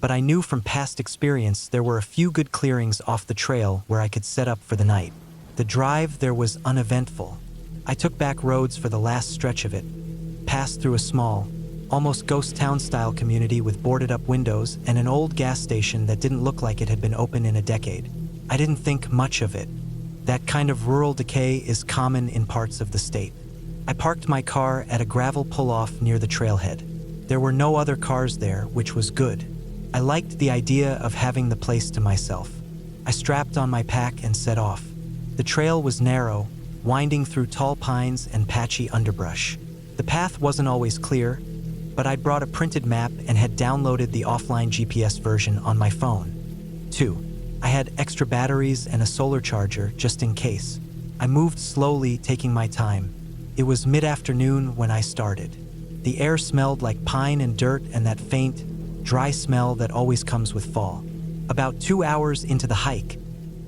but I knew from past experience there were a few good clearings off the trail where I could set up for the night. The drive there was uneventful. I took back roads for the last stretch of it, passed through a small, almost ghost town-style community with boarded-up windows and an old gas station that didn't look like it had been open in a decade. I didn't think much of it. That kind of rural decay is common in parts of the state. I parked my car at a gravel pull-off near the trailhead. There were no other cars there, which was good. I liked the idea of having the place to myself. I strapped on my pack and set off. The trail was narrow, winding through tall pines and patchy underbrush. The path wasn't always clear, but I'd brought a printed map and had downloaded the offline GPS version on my phone. 2. I had extra batteries and a solar charger just in case. I moved slowly, taking my time. It was mid-afternoon when I started. The air smelled like pine and dirt and that faint, dry smell that always comes with fall. About 2 hours into the hike,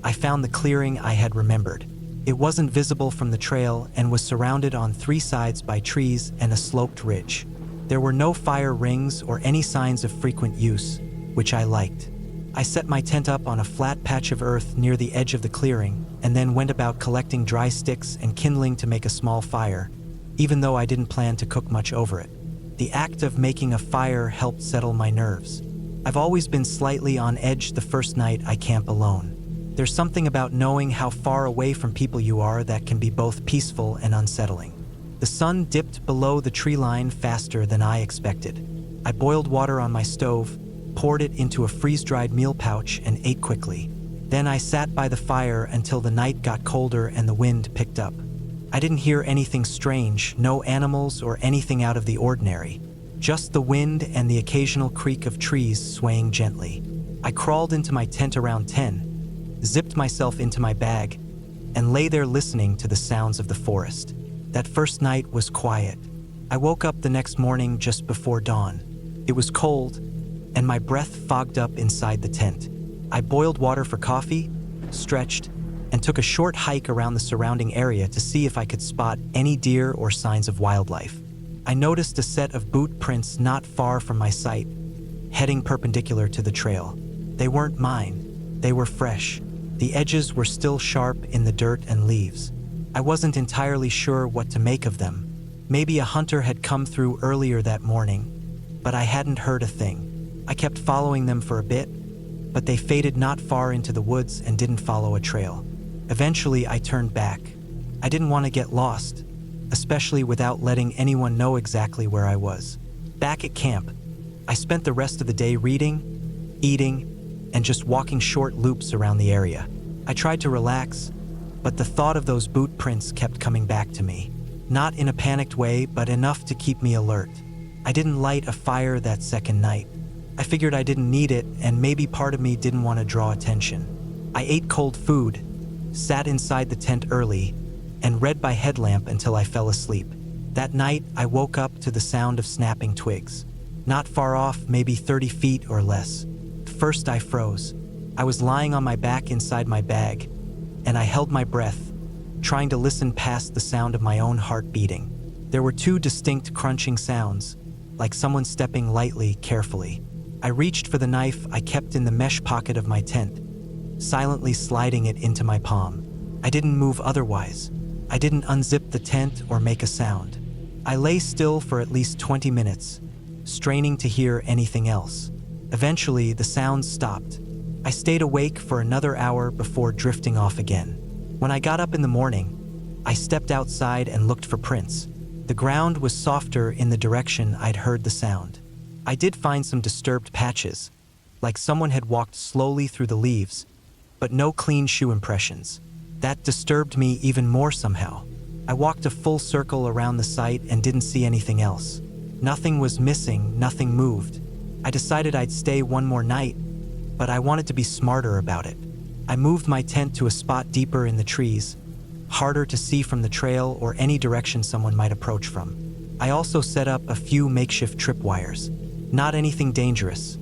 I found the clearing I had remembered. It wasn't visible from the trail and was surrounded on 3 sides by trees and a sloped ridge. There were no fire rings or any signs of frequent use, which I liked. I set my tent up on a flat patch of earth near the edge of the clearing and then went about collecting dry sticks and kindling to make a small fire, even though I didn't plan to cook much over it. The act of making a fire helped settle my nerves. I've always been slightly on edge the first night I camp alone. There's something about knowing how far away from people you are that can be both peaceful and unsettling. The sun dipped below the tree line faster than I expected. I boiled water on my stove, poured it into a freeze-dried meal pouch, and ate quickly. Then I sat by the fire until the night got colder and the wind picked up. I didn't hear anything strange, no animals or anything out of the ordinary, just the wind and the occasional creak of trees swaying gently. I crawled into my tent around 10, zipped myself into my bag, and lay there listening to the sounds of the forest. That first night was quiet. I woke up the next morning just before dawn. It was cold, and my breath fogged up inside the tent. I boiled water for coffee, stretched, and took a short hike around the surrounding area to see if I could spot any deer or signs of wildlife. I noticed a set of boot prints not far from my site, heading perpendicular to the trail. They weren't mine. They were fresh. The edges were still sharp in the dirt and leaves. I wasn't entirely sure what to make of them. Maybe a hunter had come through earlier that morning, but I hadn't heard a thing. I kept following them for a bit, but they faded not far into the woods and didn't follow a trail. Eventually, I turned back. I didn't want to get lost, especially without letting anyone know exactly where I was. Back at camp, I spent the rest of the day reading, eating, and just walking short loops around the area. I tried to relax, but the thought of those boot prints kept coming back to me. Not in a panicked way, but enough to keep me alert. I didn't light a fire that second night. I figured I didn't need it, and maybe part of me didn't want to draw attention. I ate cold food, sat inside the tent early, and read by headlamp until I fell asleep. That night, I woke up to the sound of snapping twigs. Not far off, maybe 30 feet or less. First, I froze. I was lying on my back inside my bag, and I held my breath, trying to listen past the sound of my own heart beating. There were two distinct crunching sounds, like someone stepping lightly, carefully. I reached for the knife I kept in the mesh pocket of my tent, silently sliding it into my palm. I didn't move otherwise. I didn't unzip the tent or make a sound. I lay still for at least 20 minutes, straining to hear anything else. Eventually, the sounds stopped. I stayed awake for another hour before drifting off again. When I got up in the morning, I stepped outside and looked for prints. The ground was softer in the direction I'd heard the sound. I did find some disturbed patches, like someone had walked slowly through the leaves, but no clean shoe impressions. That disturbed me even more somehow. I walked a full circle around the site and didn't see anything else. Nothing was missing, nothing moved. I decided I'd stay one more night, but I wanted to be smarter about it. I moved my tent to a spot deeper in the trees, harder to see from the trail or any direction someone might approach from. I also set up a few makeshift tripwires. Not anything dangerous,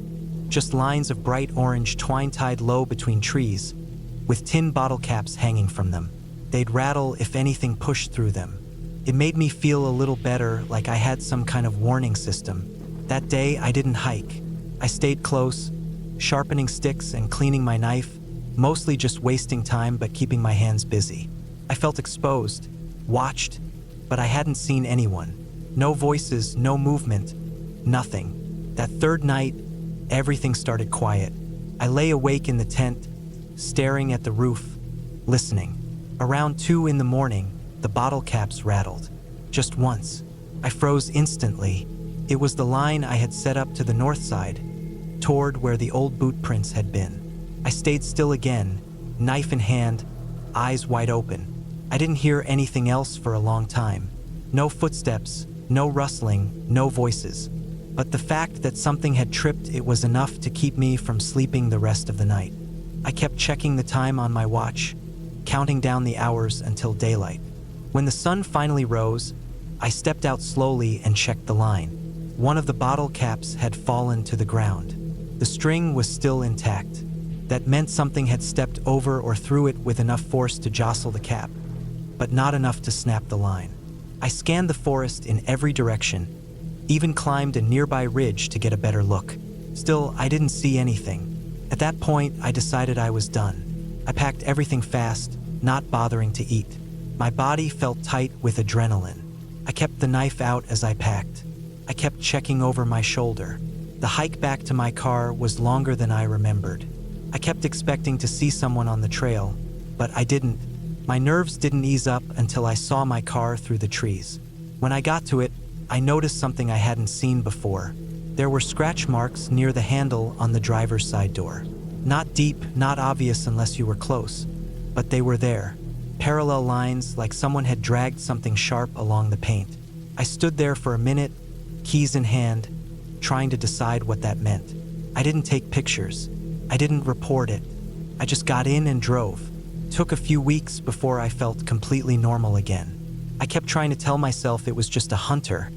just lines of bright orange twine tied low between trees, with tin bottle caps hanging from them. They'd rattle if anything pushed through them. It made me feel a little better, like I had some kind of warning system. That day, I didn't hike. I stayed close, sharpening sticks and cleaning my knife, mostly just wasting time but keeping my hands busy. I felt exposed, watched, but I hadn't seen anyone. No voices, no movement, nothing. That third night, everything started quiet. I lay awake in the tent, staring at the roof, listening. Around 2 in the morning, the bottle caps rattled. Just once. I froze instantly. It was the line I had set up to the north side, toward where the old boot prints had been. I stayed still again, knife in hand, eyes wide open. I didn't hear anything else for a long time. No footsteps, no rustling, no voices. But the fact that something had tripped it was enough to keep me from sleeping the rest of the night. I kept checking the time on my watch, counting down the hours until daylight. When the sun finally rose, I stepped out slowly and checked the line. One of the bottle caps had fallen to the ground. The string was still intact. That meant something had stepped over or through it with enough force to jostle the cap, but not enough to snap the line. I scanned the forest in every direction, even climbed a nearby ridge to get a better look. Still, I didn't see anything. At that point, I decided I was done. I packed everything fast, not bothering to eat. My body felt tight with adrenaline. I kept the knife out as I packed. I kept checking over my shoulder. The hike back to my car was longer than I remembered. I kept expecting to see someone on the trail, but I didn't. My nerves didn't ease up until I saw my car through the trees. When I got to it, I noticed something I hadn't seen before. There were scratch marks near the handle on the driver's side door. Not deep, not obvious unless you were close, but they were there. Parallel lines like someone had dragged something sharp along the paint. I stood there for a minute, keys in hand, trying to decide what that meant. I didn't take pictures. I didn't report it. I just got in and drove. Took a few weeks before I felt completely normal again. I kept trying to tell myself it was just a hunter,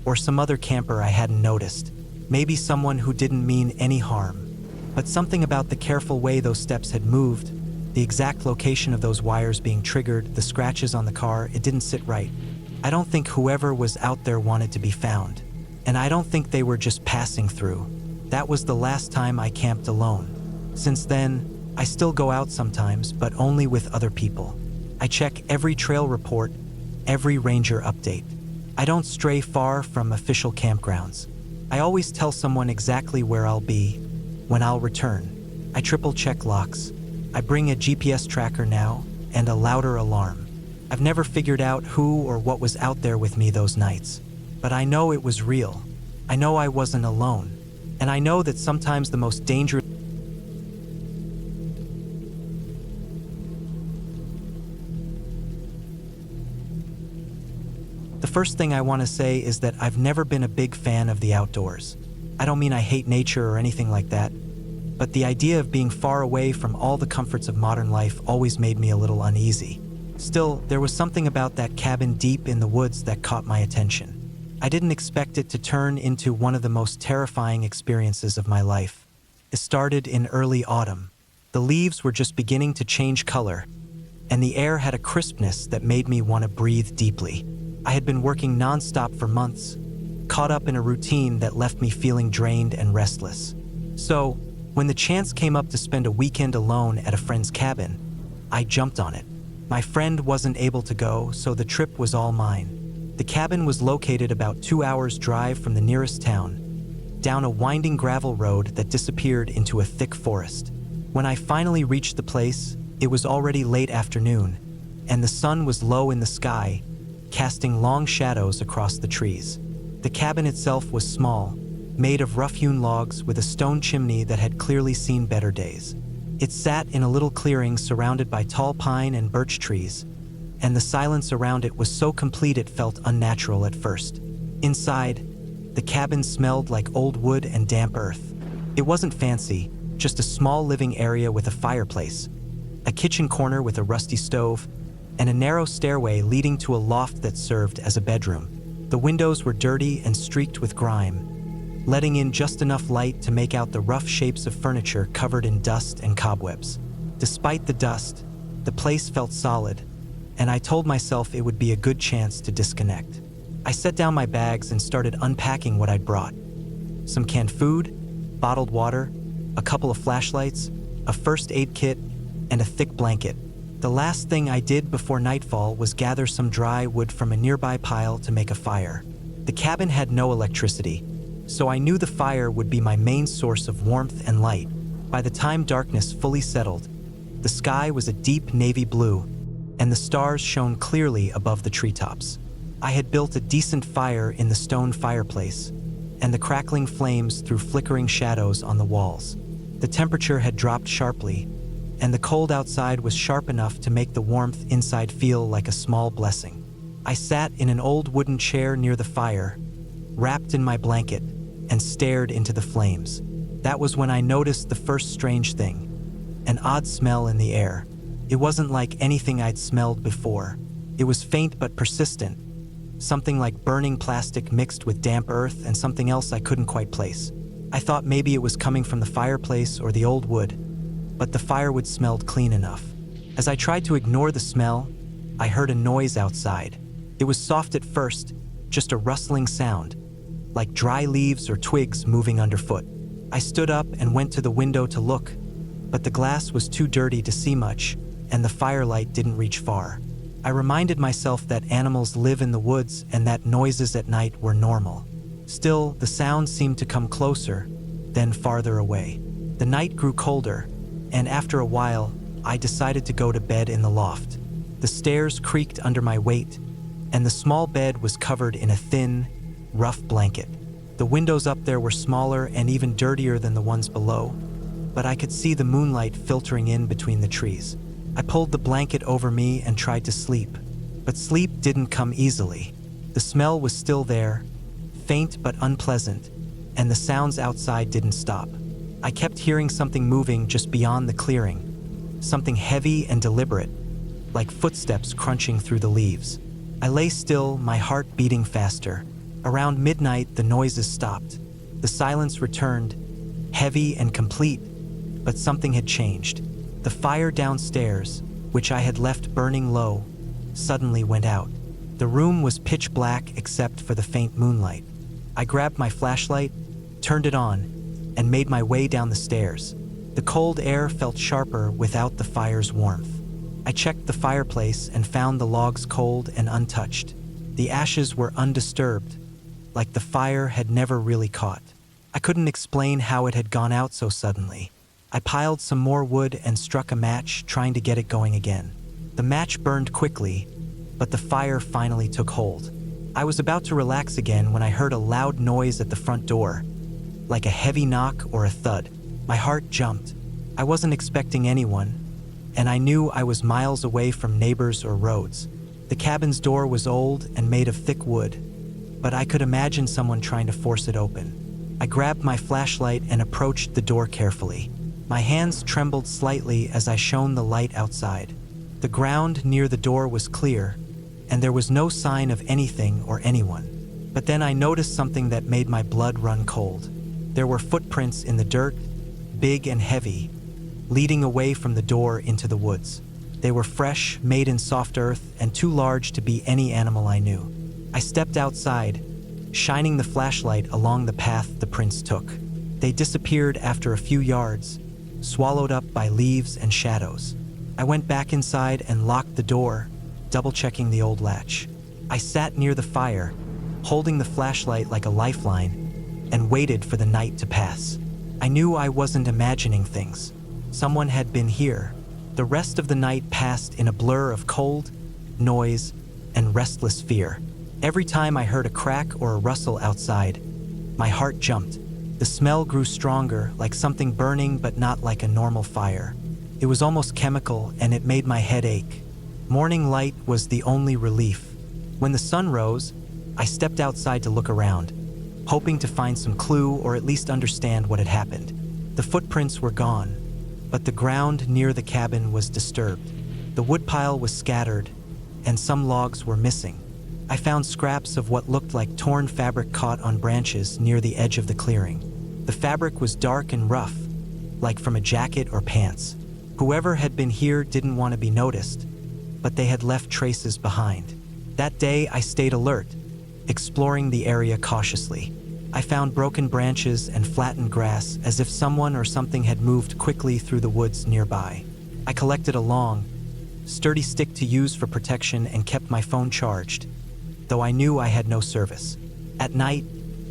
or some other camper I hadn't noticed. Maybe someone who didn't mean any harm. But something about the careful way those steps had moved, the exact location of those wires being triggered, the scratches on the car, it didn't sit right. I don't think whoever was out there wanted to be found. And I don't think they were just passing through. That was the last time I camped alone. Since then, I still go out sometimes, but only with other people. I check every trail report, every ranger update. I don't stray far from official campgrounds. I always tell someone exactly where I'll be, when I'll return. I triple check locks. I bring a GPS tracker now, and a louder alarm. I've never figured out who or what was out there with me those nights, but I know it was real. I know I wasn't alone, and I know that sometimes the most dangerous The first thing I want to say is that I've never been a big fan of the outdoors. I don't mean I hate nature or anything like that, but the idea of being far away from all the comforts of modern life always made me a little uneasy. Still, there was something about that cabin deep in the woods that caught my attention. I didn't expect it to turn into one of the most terrifying experiences of my life. It started in early autumn. The leaves were just beginning to change color, and the air had a crispness that made me want to breathe deeply. I had been working nonstop for months, caught up in a routine that left me feeling drained and restless. So, when the chance came up to spend a weekend alone at a friend's cabin, I jumped on it. My friend wasn't able to go, so the trip was all mine. The cabin was located about 2 hours' drive from the nearest town, down a winding gravel road that disappeared into a thick forest. When I finally reached the place, it was already late afternoon, and the sun was low in the sky, casting long shadows across the trees. The cabin itself was small, made of rough-hewn logs with a stone chimney that had clearly seen better days. It sat in a little clearing surrounded by tall pine and birch trees, and the silence around it was so complete it felt unnatural at first. Inside, the cabin smelled like old wood and damp earth. It wasn't fancy, just a small living area with a fireplace, a kitchen corner with a rusty stove, and a narrow stairway leading to a loft that served as a bedroom. The windows were dirty and streaked with grime, letting in just enough light to make out the rough shapes of furniture covered in dust and cobwebs. Despite the dust, the place felt solid, and I told myself it would be a good chance to disconnect. I set down my bags and started unpacking what I'd brought. Some canned food, bottled water, a couple of flashlights, a first aid kit, and a thick blanket. The last thing I did before nightfall was gather some dry wood from a nearby pile to make a fire. The cabin had no electricity, so I knew the fire would be my main source of warmth and light. By the time darkness fully settled, the sky was a deep navy blue, and the stars shone clearly above the treetops. I had built a decent fire in the stone fireplace, and the crackling flames threw flickering shadows on the walls. The temperature had dropped sharply, and the cold outside was sharp enough to make the warmth inside feel like a small blessing. I sat in an old wooden chair near the fire, wrapped in my blanket, and stared into the flames. That was when I noticed the first strange thing, an odd smell in the air. It wasn't like anything I'd smelled before. It was faint but persistent, something like burning plastic mixed with damp earth and something else I couldn't quite place. I thought maybe it was coming from the fireplace or the old wood, but the firewood smelled clean enough. As I tried to ignore the smell, I heard a noise outside. It was soft at first, just a rustling sound, like dry leaves or twigs moving underfoot. I stood up and went to the window to look, but the glass was too dirty to see much, and the firelight didn't reach far. I reminded myself that animals live in the woods and that noises at night were normal. Still, the sound seemed to come closer, then farther away. The night grew colder, and after a while, I decided to go to bed in the loft. The stairs creaked under my weight, and the small bed was covered in a thin, rough blanket. The windows up there were smaller and even dirtier than the ones below, but I could see the moonlight filtering in between the trees. I pulled the blanket over me and tried to sleep, but sleep didn't come easily. The smell was still there, faint but unpleasant, and the sounds outside didn't stop. I kept hearing something moving just beyond the clearing, something heavy and deliberate, like footsteps crunching through the leaves. I lay still, my heart beating faster. Around midnight, the noises stopped. The silence returned, heavy and complete, but something had changed. The fire downstairs, which I had left burning low, suddenly went out. The room was pitch black except for the faint moonlight. I grabbed my flashlight, turned it on, and made my way down the stairs. The cold air felt sharper without the fire's warmth. I checked the fireplace and found the logs cold and untouched. The ashes were undisturbed, like the fire had never really caught. I couldn't explain how it had gone out so suddenly. I piled some more wood and struck a match, trying to get it going again. The match burned quickly, but the fire finally took hold. I was about to relax again when I heard a loud noise at the front door, like a heavy knock or a thud. My heart jumped. I wasn't expecting anyone, and I knew I was miles away from neighbors or roads. The cabin's door was old and made of thick wood, but I could imagine someone trying to force it open. I grabbed my flashlight and approached the door carefully. My hands trembled slightly as I shone the light outside. The ground near the door was clear, and there was no sign of anything or anyone. But then I noticed something that made my blood run cold. There were footprints in the dirt, big and heavy, leading away from the door into the woods. They were fresh, made in soft earth, and too large to be any animal I knew. I stepped outside, shining the flashlight along the path the prints took. They disappeared after a few yards, swallowed up by leaves and shadows. I went back inside and locked the door, double-checking the old latch. I sat near the fire, holding the flashlight like a lifeline, and waited for the night to pass. I knew I wasn't imagining things. Someone had been here. The rest of the night passed in a blur of cold, noise, and restless fear. Every time I heard a crack or a rustle outside, my heart jumped. The smell grew stronger, like something burning but not like a normal fire. It was almost chemical, and it made my head ache. Morning light was the only relief. When the sun rose, I stepped outside to look around, hoping to find some clue or at least understand what had happened. The footprints were gone, but the ground near the cabin was disturbed. The woodpile was scattered, and some logs were missing. I found scraps of what looked like torn fabric caught on branches near the edge of the clearing. The fabric was dark and rough, like from a jacket or pants. Whoever had been here didn't want to be noticed, but they had left traces behind. That day, I stayed alert, exploring the area cautiously. I found broken branches and flattened grass, as if someone or something had moved quickly through the woods nearby. I collected a long, sturdy stick to use for protection and kept my phone charged, though I knew I had no service. At night,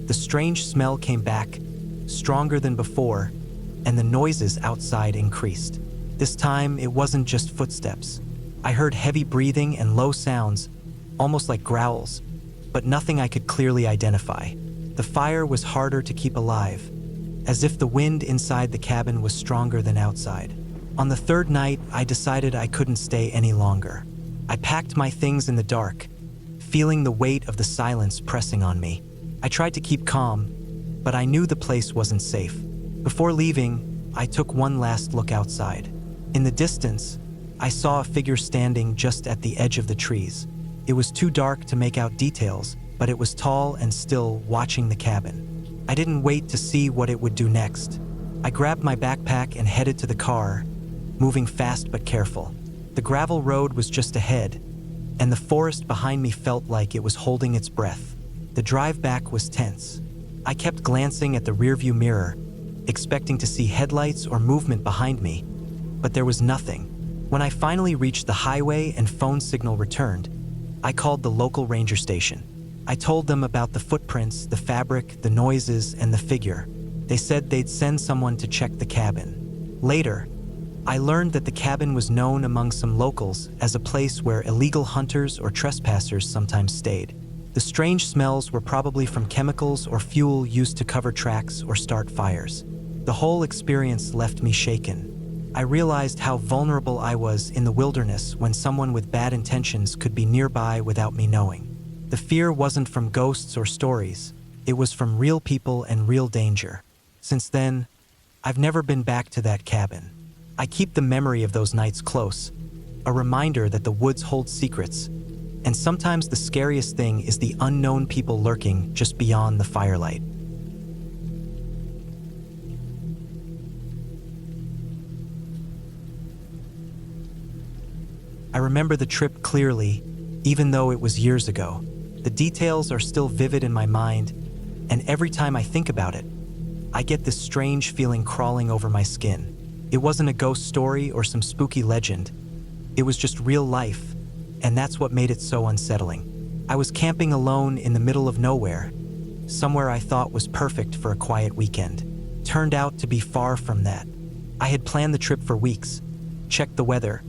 the strange smell came back, stronger than before, and the noises outside increased. This time, it wasn't just footsteps. I heard heavy breathing and low sounds, almost like growls, but nothing I could clearly identify. The fire was harder to keep alive, as if the wind inside the cabin was stronger than outside. On the third night, I decided I couldn't stay any longer. I packed my things in the dark, feeling the weight of the silence pressing on me. I tried to keep calm, but I knew the place wasn't safe. Before leaving, I took one last look outside. In the distance, I saw a figure standing just at the edge of the trees. It was too dark to make out details, but it was tall and still, watching the cabin. I didn't wait to see what it would do next. I grabbed my backpack and headed to the car, moving fast but careful. The gravel road was just ahead, and the forest behind me felt like it was holding its breath. The drive back was tense. I kept glancing at the rearview mirror, expecting to see headlights or movement behind me, but there was nothing. When I finally reached the highway and phone signal returned, I called the local ranger station. I told them about the footprints, the fabric, the noises, and the figure. They said they'd send someone to check the cabin. Later, I learned that the cabin was known among some locals as a place where illegal hunters or trespassers sometimes stayed. The strange smells were probably from chemicals or fuel used to cover tracks or start fires. The whole experience left me shaken. I realized how vulnerable I was in the wilderness when someone with bad intentions could be nearby without me knowing. The fear wasn't from ghosts or stories. It was from real people and real danger. Since then, I've never been back to that cabin. I keep the memory of those nights close, a reminder that the woods hold secrets, and sometimes the scariest thing is the unknown people lurking just beyond the firelight. I remember the trip clearly, even though it was years ago. The details are still vivid in my mind, and every time I think about it, I get this strange feeling crawling over my skin. It wasn't a ghost story or some spooky legend. It was just real life, and that's what made it so unsettling. I was camping alone in the middle of nowhere, somewhere I thought was perfect for a quiet weekend. Turned out to be far from that. I had planned the trip for weeks, checked the weather,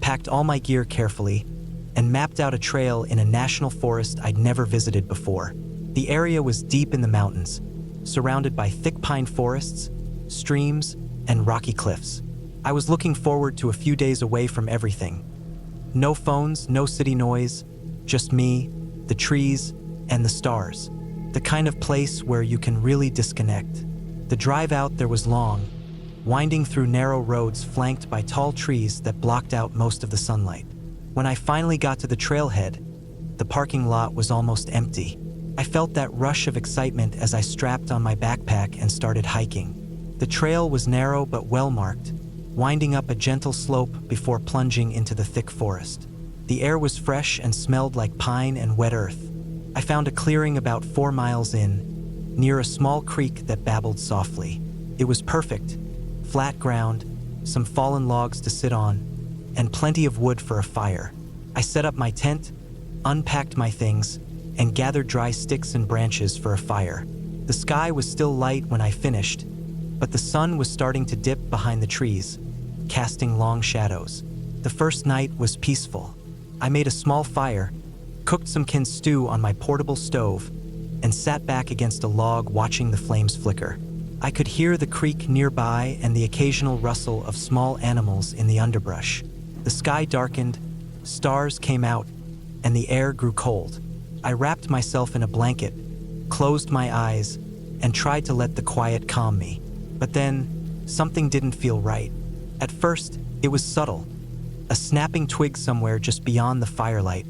packed all my gear carefully, and mapped out a trail in a national forest I'd never visited before. The area was deep in the mountains, surrounded by thick pine forests, streams, and rocky cliffs. I was looking forward to a few days away from everything. No phones, no city noise, just me, the trees, and the stars. The kind of place where you can really disconnect. The drive out there was long, winding through narrow roads flanked by tall trees that blocked out most of the sunlight. When I finally got to the trailhead, the parking lot was almost empty. I felt that rush of excitement as I strapped on my backpack and started hiking. The trail was narrow but well-marked, winding up a gentle slope before plunging into the thick forest. The air was fresh and smelled like pine and wet earth. I found a clearing about 4 miles in, near a small creek that babbled softly. It was perfect. Flat ground, some fallen logs to sit on, and plenty of wood for a fire. I set up my tent, unpacked my things, and gathered dry sticks and branches for a fire. The sky was still light when I finished, but the sun was starting to dip behind the trees, casting long shadows. The first night was peaceful. I made a small fire, cooked some kin stew on my portable stove, and sat back against a log watching the flames flicker. I could hear the creek nearby and the occasional rustle of small animals in the underbrush. The sky darkened, stars came out, and the air grew cold. I wrapped myself in a blanket, closed my eyes, and tried to let the quiet calm me. But then, something didn't feel right. At first, it was subtle. A snapping twig somewhere just beyond the firelight,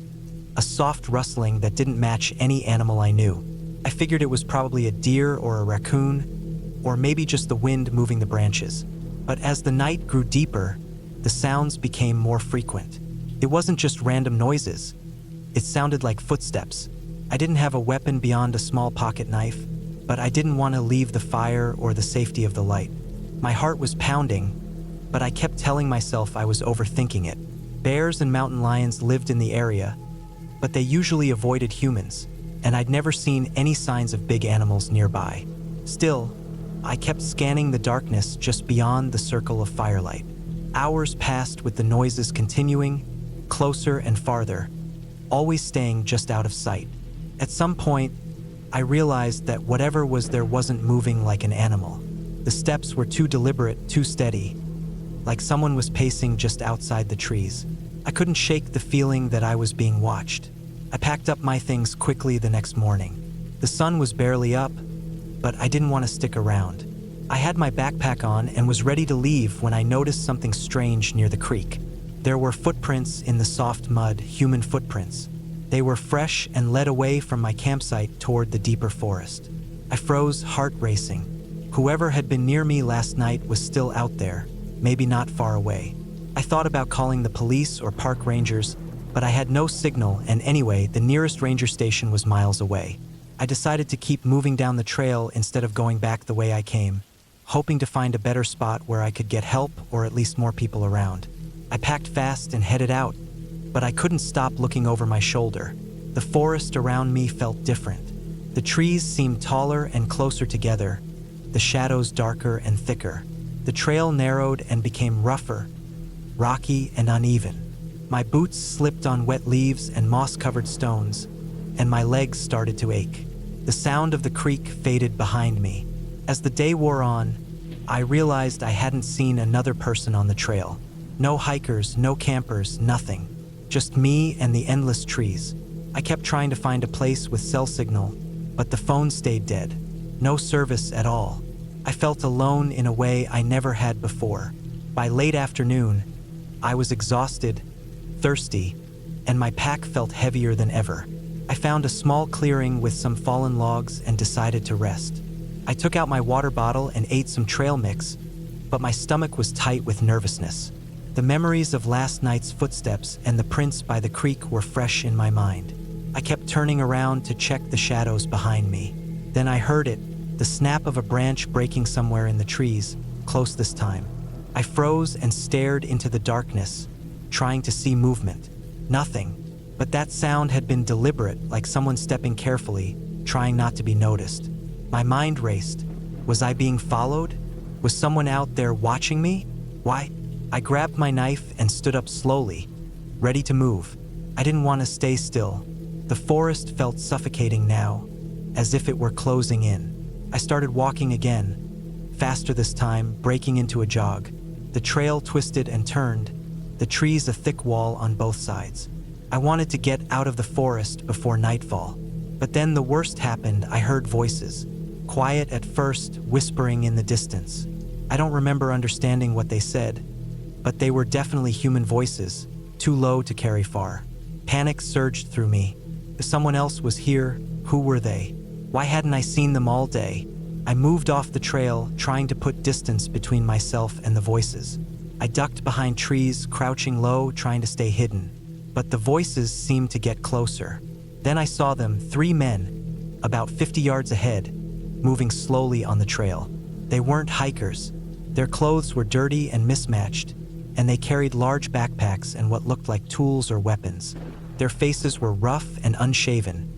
a soft rustling that didn't match any animal I knew. I figured it was probably a deer or a raccoon, or maybe just the wind moving the branches. But as the night grew deeper, the sounds became more frequent. It wasn't just random noises. It sounded like footsteps. I didn't have a weapon beyond a small pocket knife, but I didn't want to leave the fire or the safety of the light. My heart was pounding, but I kept telling myself I was overthinking it. Bears and mountain lions lived in the area, but they usually avoided humans, and I'd never seen any signs of big animals nearby. Still, I kept scanning the darkness just beyond the circle of firelight. Hours passed with the noises continuing, closer and farther, always staying just out of sight. At some point, I realized that whatever was there wasn't moving like an animal. The steps were too deliberate, too steady, like someone was pacing just outside the trees. I couldn't shake the feeling that I was being watched. I packed up my things quickly the next morning. The sun was barely up, but I didn't want to stick around. I had my backpack on and was ready to leave when I noticed something strange near the creek. There were footprints in the soft mud, human footprints. They were fresh and led away from my campsite toward the deeper forest. I froze, heart racing. Whoever had been near me last night was still out there, maybe not far away. I thought about calling the police or park rangers, but I had no signal, and anyway, the nearest ranger station was miles away. I decided to keep moving down the trail instead of going back the way I came, hoping to find a better spot where I could get help or at least more people around. I packed fast and headed out, but I couldn't stop looking over my shoulder. The forest around me felt different. The trees seemed taller and closer together, the shadows darker and thicker. The trail narrowed and became rougher, rocky and uneven. My boots slipped on wet leaves and moss-covered stones, and my legs started to ache. The sound of the creek faded behind me. As the day wore on, I realized I hadn't seen another person on the trail. No hikers, no campers, nothing. Just me and the endless trees. I kept trying to find a place with cell signal, but the phone stayed dead. No service at all. I felt alone in a way I never had before. By late afternoon, I was exhausted, thirsty, and my pack felt heavier than ever. I found a small clearing with some fallen logs and decided to rest. I took out my water bottle and ate some trail mix, but my stomach was tight with nervousness. The memories of last night's footsteps and the prints by the creek were fresh in my mind. I kept turning around to check the shadows behind me. Then I heard it, the snap of a branch breaking somewhere in the trees, close this time. I froze and stared into the darkness, trying to see movement. Nothing. But that sound had been deliberate, like someone stepping carefully, trying not to be noticed. My mind raced. Was I being followed? Was someone out there watching me? Why? I grabbed my knife and stood up slowly, ready to move. I didn't want to stay still. The forest felt suffocating now, as if it were closing in. I started walking again, faster this time, breaking into a jog. The trail twisted and turned, the trees a thick wall on both sides. I wanted to get out of the forest before nightfall. But then the worst happened. I heard voices. Quiet at first, whispering in the distance. I don't remember understanding what they said, but they were definitely human voices, too low to carry far. Panic surged through me. If someone else was here, who were they? Why hadn't I seen them all day? I moved off the trail, trying to put distance between myself and the voices. I ducked behind trees, crouching low, trying to stay hidden. But the voices seemed to get closer. Then I saw them, 3 men, about 50 yards ahead, moving slowly on the trail. They weren't hikers. Their clothes were dirty and mismatched, and they carried large backpacks and what looked like tools or weapons. Their faces were rough and unshaven,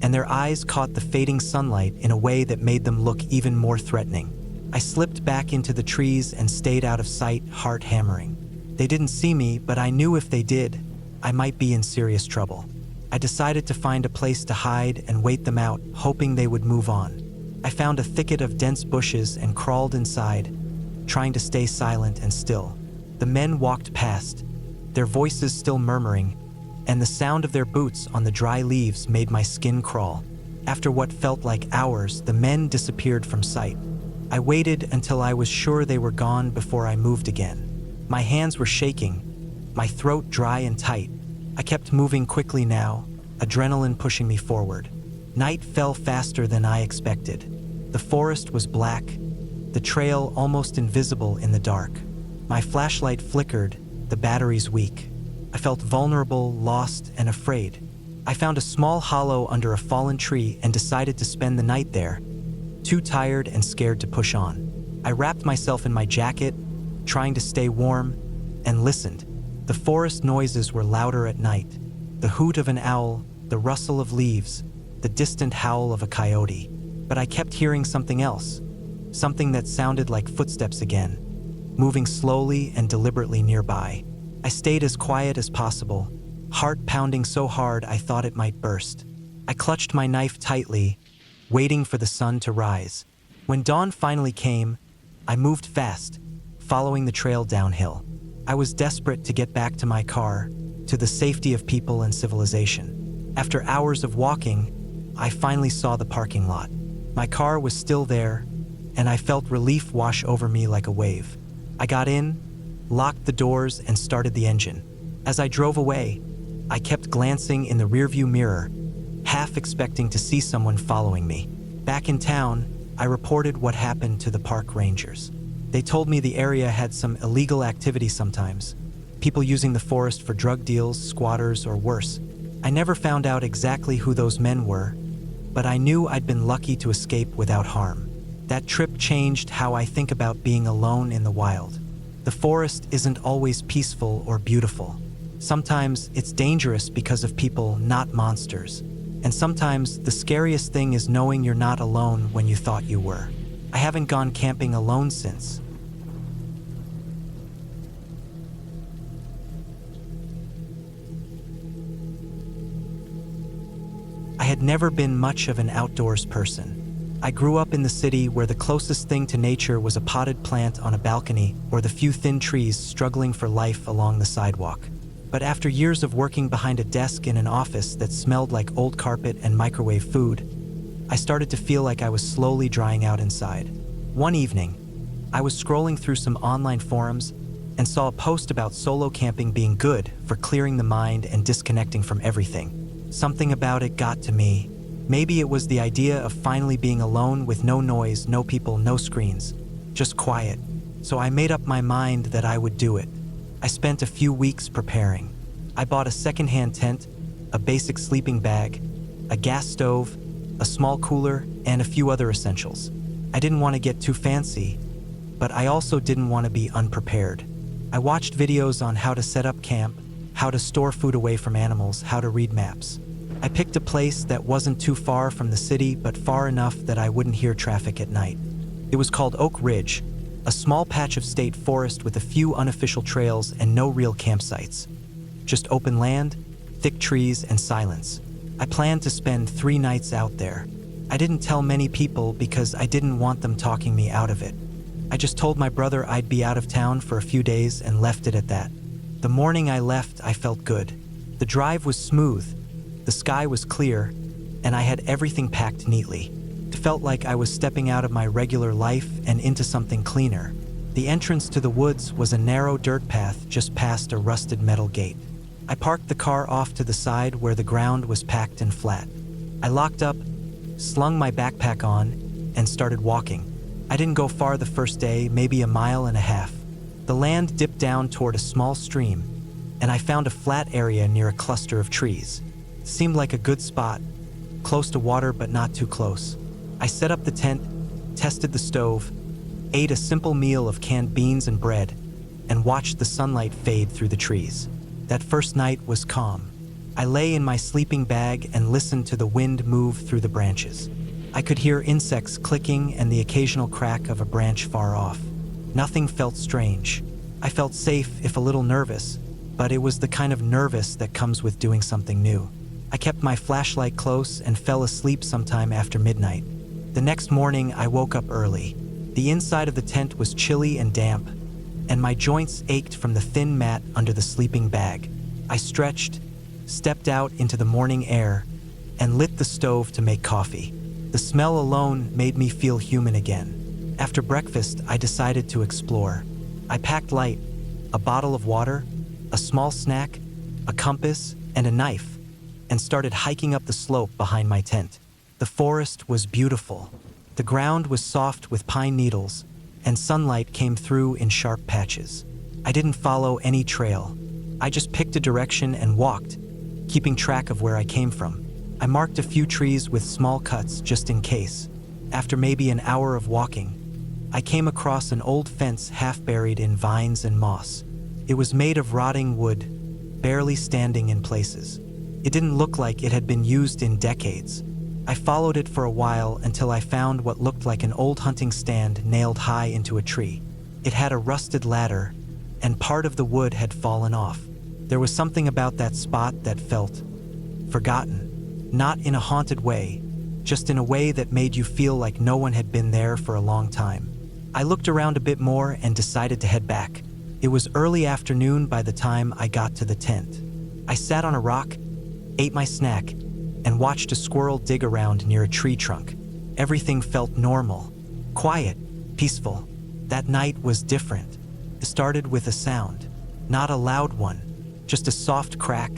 and their eyes caught the fading sunlight in a way that made them look even more threatening. I slipped back into the trees and stayed out of sight, heart hammering. They didn't see me, but I knew if they did, I might be in serious trouble. I decided to find a place to hide and wait them out, hoping they would move on. I found a thicket of dense bushes and crawled inside, trying to stay silent and still. The men walked past, their voices still murmuring, and the sound of their boots on the dry leaves made my skin crawl. After what felt like hours, the men disappeared from sight. I waited until I was sure they were gone before I moved again. My hands were shaking, my throat dry and tight. I kept moving quickly now, adrenaline pushing me forward. Night fell faster than I expected. The forest was black, the trail almost invisible in the dark. My flashlight flickered, the batteries weak. I felt vulnerable, lost, and afraid. I found a small hollow under a fallen tree and decided to spend the night there, too tired and scared to push on. I wrapped myself in my jacket, trying to stay warm, and listened. The forest noises were louder at night. The hoot of an owl, the rustle of leaves, the distant howl of a coyote. But I kept hearing something else, something that sounded like footsteps again, moving slowly and deliberately nearby. I stayed as quiet as possible, heart pounding so hard I thought it might burst. I clutched my knife tightly, waiting for the sun to rise. When dawn finally came, I moved fast, following the trail downhill. I was desperate to get back to my car, to the safety of people and civilization. After hours of walking, I finally saw the parking lot. My car was still there, and I felt relief wash over me like a wave. I got in, locked the doors, and started the engine. As I drove away, I kept glancing in the rearview mirror, half expecting to see someone following me. Back in town, I reported what happened to the park rangers. They told me the area had some illegal activity sometimes, people using the forest for drug deals, squatters, or worse. I never found out exactly who those men were, but I knew I'd been lucky to escape without harm. That trip changed how I think about being alone in the wild. The forest isn't always peaceful or beautiful. Sometimes it's dangerous because of people, not monsters. And sometimes the scariest thing is knowing you're not alone when you thought you were. I haven't gone camping alone since. I had never been much of an outdoors person. I grew up in the city where the closest thing to nature was a potted plant on a balcony or the few thin trees struggling for life along the sidewalk. But after years of working behind a desk in an office that smelled like old carpet and microwave food, I started to feel like I was slowly drying out inside. One evening, I was scrolling through some online forums and saw a post about solo camping being good for clearing the mind and disconnecting from everything. Something about it got to me. Maybe it was the idea of finally being alone with no noise, no people, no screens, just quiet. So I made up my mind that I would do it. I spent a few weeks preparing. I bought a secondhand tent, a basic sleeping bag, a gas stove, a small cooler, and a few other essentials. I didn't want to get too fancy, but I also didn't want to be unprepared. I watched videos on how to set up camp, how to store food away from animals, how to read maps. I picked a place that wasn't too far from the city, but far enough that I wouldn't hear traffic at night. It was called Oak Ridge, a small patch of state forest with a few unofficial trails and no real campsites. Just open land, thick trees, and silence. I planned to spend 3 nights out there. I didn't tell many people because I didn't want them talking me out of it. I just told my brother I'd be out of town for a few days and left it at that. The morning I left, I felt good. The drive was smooth, the sky was clear, and I had everything packed neatly. It felt like I was stepping out of my regular life and into something cleaner. The entrance to the woods was a narrow dirt path just past a rusted metal gate. I parked the car off to the side where the ground was packed and flat. I locked up, slung my backpack on, and started walking. I didn't go far the first day, maybe a mile and a half. The land dipped down toward a small stream, and I found a flat area near a cluster of trees. It seemed like a good spot, close to water but not too close. I set up the tent, tested the stove, ate a simple meal of canned beans and bread, and watched the sunlight fade through the trees. That first night was calm. I lay in my sleeping bag and listened to the wind move through the branches. I could hear insects clicking and the occasional crack of a branch far off. Nothing felt strange. I felt safe, if a little nervous, but it was the kind of nervous that comes with doing something new. I kept my flashlight close and fell asleep sometime after midnight. The next morning, I woke up early. The inside of the tent was chilly and damp, and my joints ached from the thin mat under the sleeping bag. I stretched, stepped out into the morning air, and lit the stove to make coffee. The smell alone made me feel human again. After breakfast, I decided to explore. I packed light, a bottle of water, a small snack, a compass, and a knife, and started hiking up the slope behind my tent. The forest was beautiful. The ground was soft with pine needles, and sunlight came through in sharp patches. I didn't follow any trail. I just picked a direction and walked, keeping track of where I came from. I marked a few trees with small cuts just in case. After maybe an hour of walking, I came across an old fence half buried in vines and moss. It was made of rotting wood, barely standing in places. It didn't look like it had been used in decades. I followed it for a while until I found what looked like an old hunting stand nailed high into a tree. It had a rusted ladder, and part of the wood had fallen off. There was something about that spot that felt forgotten. Not in a haunted way, just in a way that made you feel like no one had been there for a long time. I looked around a bit more and decided to head back. It was early afternoon by the time I got to the tent. I sat on a rock, ate my snack, and watched a squirrel dig around near a tree trunk. Everything felt normal, quiet, peaceful. That night was different. It started with a sound, not a loud one, just a soft crack,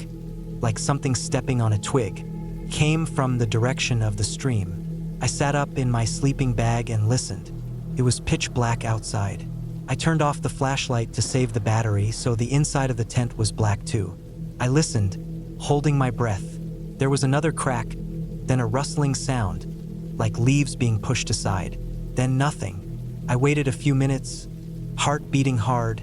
like something stepping on a twig. Came from the direction of the stream. I sat up in my sleeping bag and listened. It was pitch black outside. I turned off the flashlight to save the battery, so the inside of the tent was black too. I listened, holding my breath. There was another crack, then a rustling sound, like leaves being pushed aside, then nothing. I waited a few minutes, heart beating hard,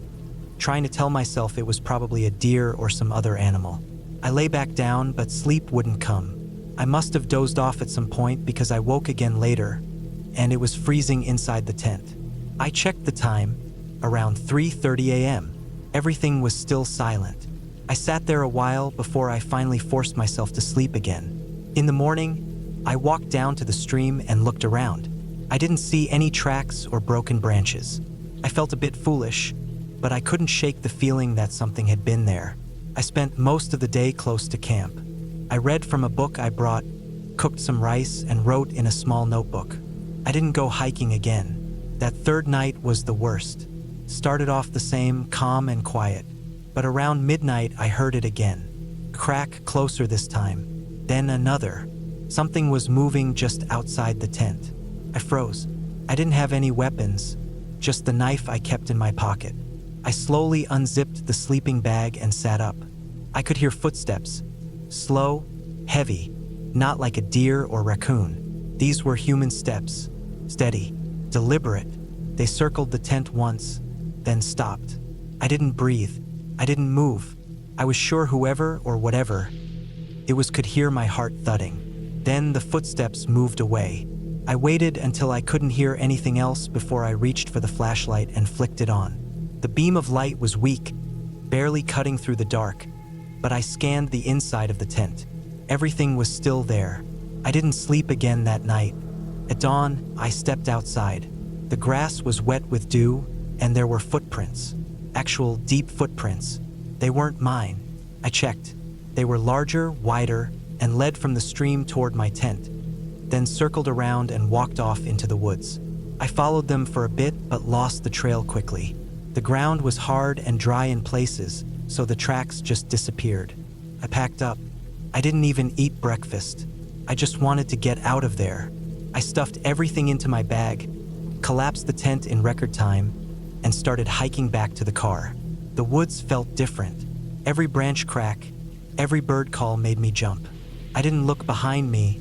trying to tell myself it was probably a deer or some other animal. I lay back down, but sleep wouldn't come. I must have dozed off at some point because I woke again later, and it was freezing inside the tent. I checked the time, around 3:30 a.m. Everything was still silent. I sat there a while before I finally forced myself to sleep again. In the morning, I walked down to the stream and looked around. I didn't see any tracks or broken branches. I felt a bit foolish, but I couldn't shake the feeling that something had been there. I spent most of the day close to camp. I read from a book I brought, cooked some rice, and wrote in a small notebook. I didn't go hiking again. That third night was the worst. Started off the same, calm and quiet. But around midnight, I heard it again. Crack closer this time. Then another. Something was moving just outside the tent. I froze. I didn't have any weapons, just the knife I kept in my pocket. I slowly unzipped the sleeping bag and sat up. I could hear footsteps. Slow, heavy, not like a deer or raccoon. These were human steps, steady. Deliberate. They circled the tent once, then stopped. I didn't breathe. I didn't move. I was sure whoever or whatever it was could hear my heart thudding. Then the footsteps moved away. I waited until I couldn't hear anything else before I reached for the flashlight and flicked it on. The beam of light was weak, barely cutting through the dark, but I scanned the inside of the tent. Everything was still there. I didn't sleep again that night. At dawn, I stepped outside. The grass was wet with dew, and there were footprints. Actual deep footprints. They weren't mine. I checked. They were larger, wider, and led from the stream toward my tent, then circled around and walked off into the woods. I followed them for a bit but lost the trail quickly. The ground was hard and dry in places, so the tracks just disappeared. I packed up. I didn't even eat breakfast. I just wanted to get out of there. I stuffed everything into my bag, collapsed the tent in record time, and started hiking back to the car. The woods felt different. Every branch crack, every bird call made me jump. I didn't look behind me,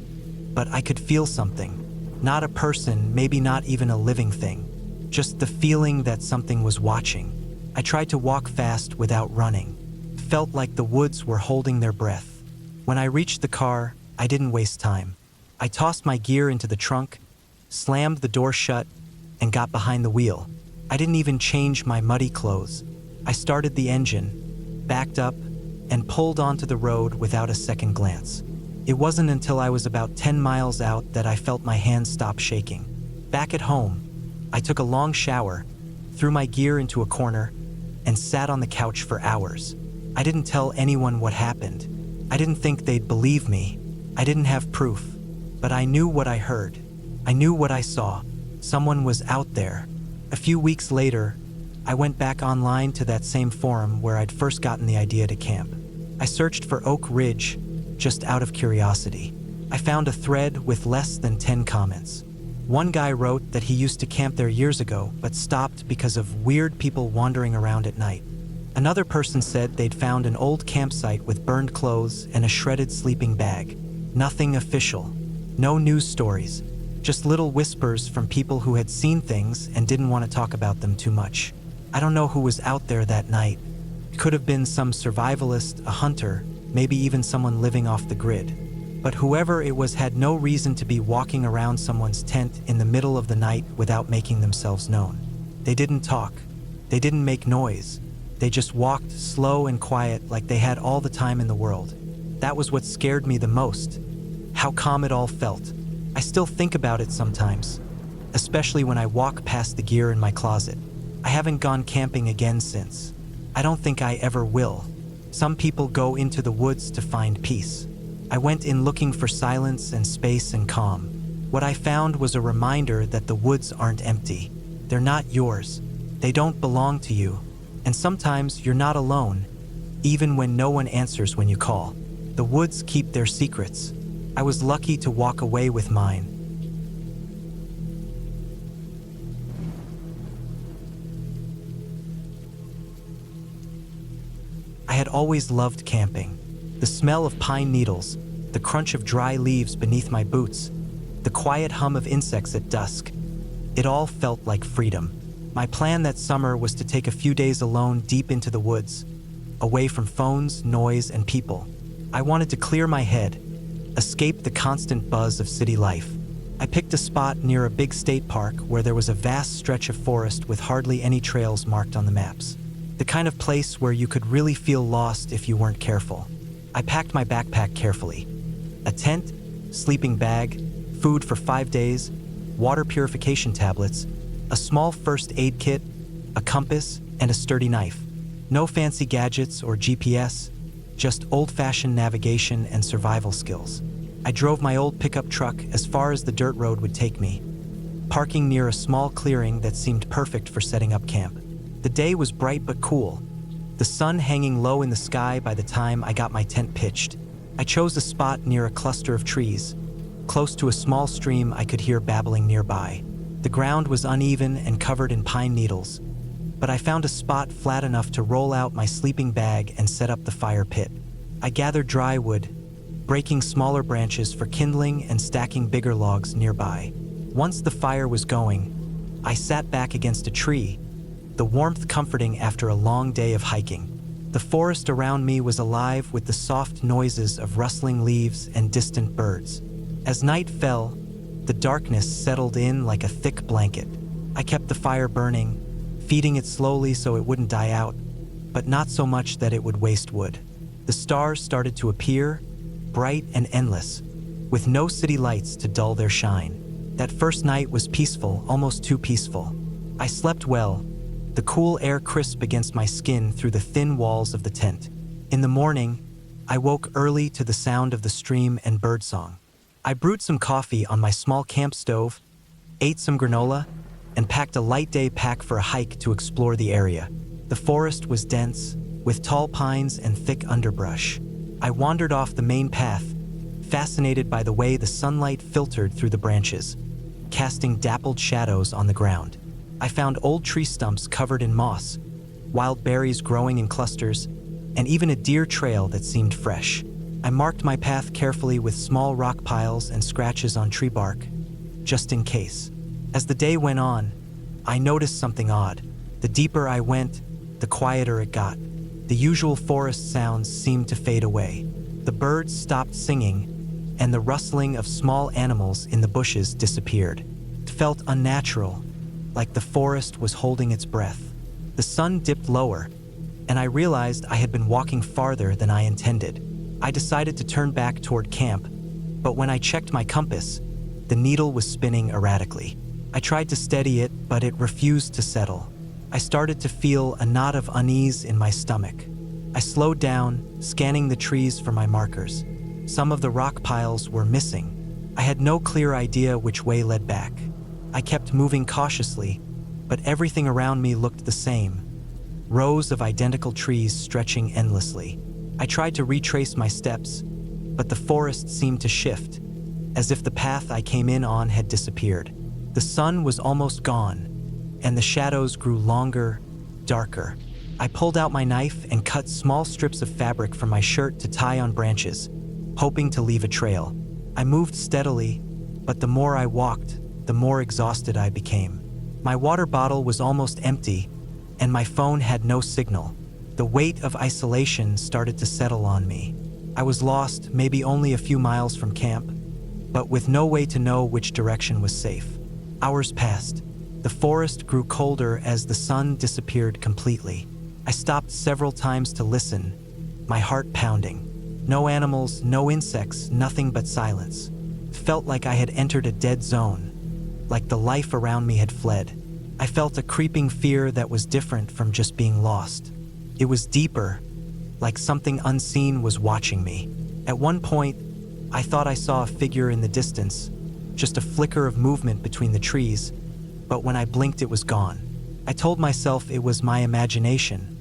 but I could feel something. Not a person, maybe not even a living thing. Just the feeling that something was watching. I tried to walk fast without running. Felt like the woods were holding their breath. When I reached the car, I didn't waste time. I tossed my gear into the trunk, slammed the door shut, and got behind the wheel. I didn't even change my muddy clothes. I started the engine, backed up, and pulled onto the road without a second glance. It wasn't until I was about 10 miles out that I felt my hands stop shaking. Back at home, I took a long shower, threw my gear into a corner, and sat on the couch for hours. I didn't tell anyone what happened. I didn't think they'd believe me. I didn't have proof, but I knew what I heard. I knew what I saw. Someone was out there. A few weeks later, I went back online to that same forum where I'd first gotten the idea to camp. I searched for Oak Ridge, just out of curiosity. I found a thread with less than 10 comments. One guy wrote that he used to camp there years ago, but stopped because of weird people wandering around at night. Another person said they'd found an old campsite with burned clothes and a shredded sleeping bag. Nothing official. No news stories. Just little whispers from people who had seen things and didn't want to talk about them too much. I don't know who was out there that night. It could have been some survivalist, a hunter, maybe even someone living off the grid. But whoever it was had no reason to be walking around someone's tent in the middle of the night without making themselves known. They didn't talk. They didn't make noise. They just walked slow and quiet like they had all the time in the world. That was what scared me the most. How calm it all felt. I still think about it sometimes, especially when I walk past the gear in my closet. I haven't gone camping again since. I don't think I ever will. Some people go into the woods to find peace. I went in looking for silence and space and calm. What I found was a reminder that the woods aren't empty. They're not yours. They don't belong to you. And sometimes you're not alone, even when no one answers when you call. The woods keep their secrets. I was lucky to walk away with mine. I had always loved camping. The smell of pine needles, the crunch of dry leaves beneath my boots, the quiet hum of insects at dusk. It all felt like freedom. My plan that summer was to take a few days alone deep into the woods, away from phones, noise, and people. I wanted to clear my head, escape the constant buzz of city life. I picked a spot near a big state park where there was a vast stretch of forest with hardly any trails marked on the maps. The kind of place where you could really feel lost if you weren't careful. I packed my backpack carefully. A tent, sleeping bag, food for 5 days, water purification tablets, a small first aid kit, a compass, and a sturdy knife. No fancy gadgets or GPS, just old-fashioned navigation and survival skills. I drove my old pickup truck as far as the dirt road would take me, parking near a small clearing that seemed perfect for setting up camp. The day was bright but cool, the sun hanging low in the sky by the time I got my tent pitched. I chose a spot near a cluster of trees, close to a small stream I could hear babbling nearby. The ground was uneven and covered in pine needles, but I found a spot flat enough to roll out my sleeping bag and set up the fire pit. I gathered dry wood, breaking smaller branches for kindling and stacking bigger logs nearby. Once the fire was going, I sat back against a tree, the warmth comforting after a long day of hiking. The forest around me was alive with the soft noises of rustling leaves and distant birds. As night fell, the darkness settled in like a thick blanket. I kept the fire burning, feeding it slowly so it wouldn't die out, but not so much that it would waste wood. The stars started to appear, bright and endless, with no city lights to dull their shine. That first night was peaceful, almost too peaceful. I slept well, the cool air crisp against my skin through the thin walls of the tent. In the morning, I woke early to the sound of the stream and birdsong. I brewed some coffee on my small camp stove, ate some granola, and packed a light day pack for a hike to explore the area. The forest was dense, with tall pines and thick underbrush. I wandered off the main path, fascinated by the way the sunlight filtered through the branches, casting dappled shadows on the ground. I found old tree stumps covered in moss, wild berries growing in clusters, and even a deer trail that seemed fresh. I marked my path carefully with small rock piles and scratches on tree bark, just in case. As the day went on, I noticed something odd. The deeper I went, the quieter it got. The usual forest sounds seemed to fade away. The birds stopped singing, and the rustling of small animals in the bushes disappeared. It felt unnatural, like the forest was holding its breath. The sun dipped lower, and I realized I had been walking farther than I intended. I decided to turn back toward camp, but when I checked my compass, the needle was spinning erratically. I tried to steady it, but it refused to settle. I started to feel a knot of unease in my stomach. I slowed down, scanning the trees for my markers. Some of the rock piles were missing. I had no clear idea which way led back. I kept moving cautiously, but everything around me looked the same. Rows of identical trees stretching endlessly. I tried to retrace my steps, but the forest seemed to shift, as if the path I came in on had disappeared. The sun was almost gone, and the shadows grew longer, darker. I pulled out my knife and cut small strips of fabric from my shirt to tie on branches, hoping to leave a trail. I moved steadily, but the more I walked, the more exhausted I became. My water bottle was almost empty, and my phone had no signal. The weight of isolation started to settle on me. I was lost, maybe only a few miles from camp, but with no way to know which direction was safe. Hours passed. The forest grew colder as the sun disappeared completely. I stopped several times to listen, my heart pounding. No animals, no insects, nothing but silence. It felt like I had entered a dead zone, like the life around me had fled. I felt a creeping fear that was different from just being lost. It was deeper, like something unseen was watching me. At one point, I thought I saw a figure in the distance, just a flicker of movement between the trees, but when I blinked it was gone. I told myself it was my imagination,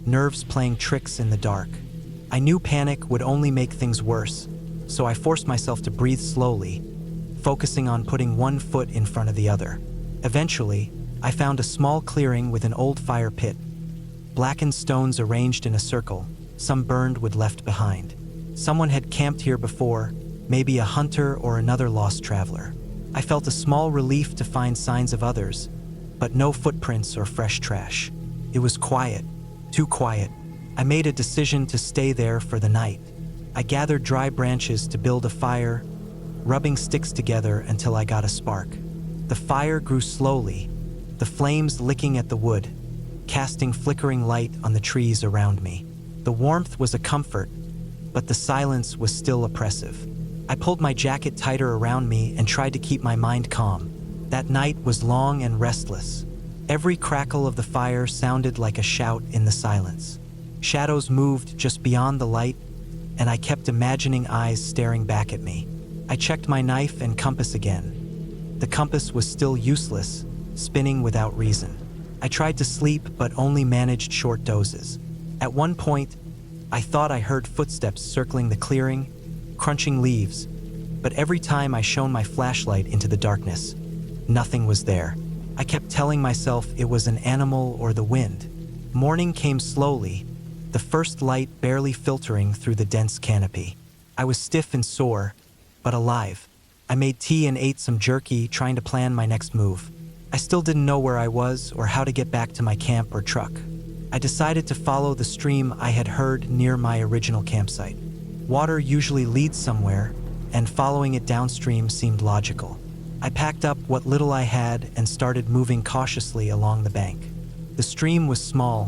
nerves playing tricks in the dark. I knew panic would only make things worse, so I forced myself to breathe slowly, focusing on putting one foot in front of the other. Eventually, I found a small clearing with an old fire pit, blackened stones arranged in a circle, some burned wood left behind. Someone had camped here before, maybe a hunter or another lost traveler. I felt a small relief to find signs of others, but no footprints or fresh trash. It was quiet, too quiet. I made a decision to stay there for the night. I gathered dry branches to build a fire, rubbing sticks together until I got a spark. The fire grew slowly, the flames licking at the wood, casting flickering light on the trees around me. The warmth was a comfort, but the silence was still oppressive. I pulled my jacket tighter around me and tried to keep my mind calm. That night was long and restless. Every crackle of the fire sounded like a shout in the silence. Shadows moved just beyond the light, and I kept imagining eyes staring back at me. I checked my knife and compass again. The compass was still useless, spinning without reason. I tried to sleep but only managed short dozes. At one point, I thought I heard footsteps circling the clearing, crunching leaves, but every time I shone my flashlight into the darkness, nothing was there. I kept telling myself it was an animal or the wind. Morning came slowly, the first light barely filtering through the dense canopy. I was stiff and sore, but alive. I made tea and ate some jerky, trying to plan my next move. I still didn't know where I was or how to get back to my camp or truck. I decided to follow the stream I had heard near my original campsite. Water usually leads somewhere, and following it downstream seemed logical. I packed up what little I had and started moving cautiously along the bank. The stream was small,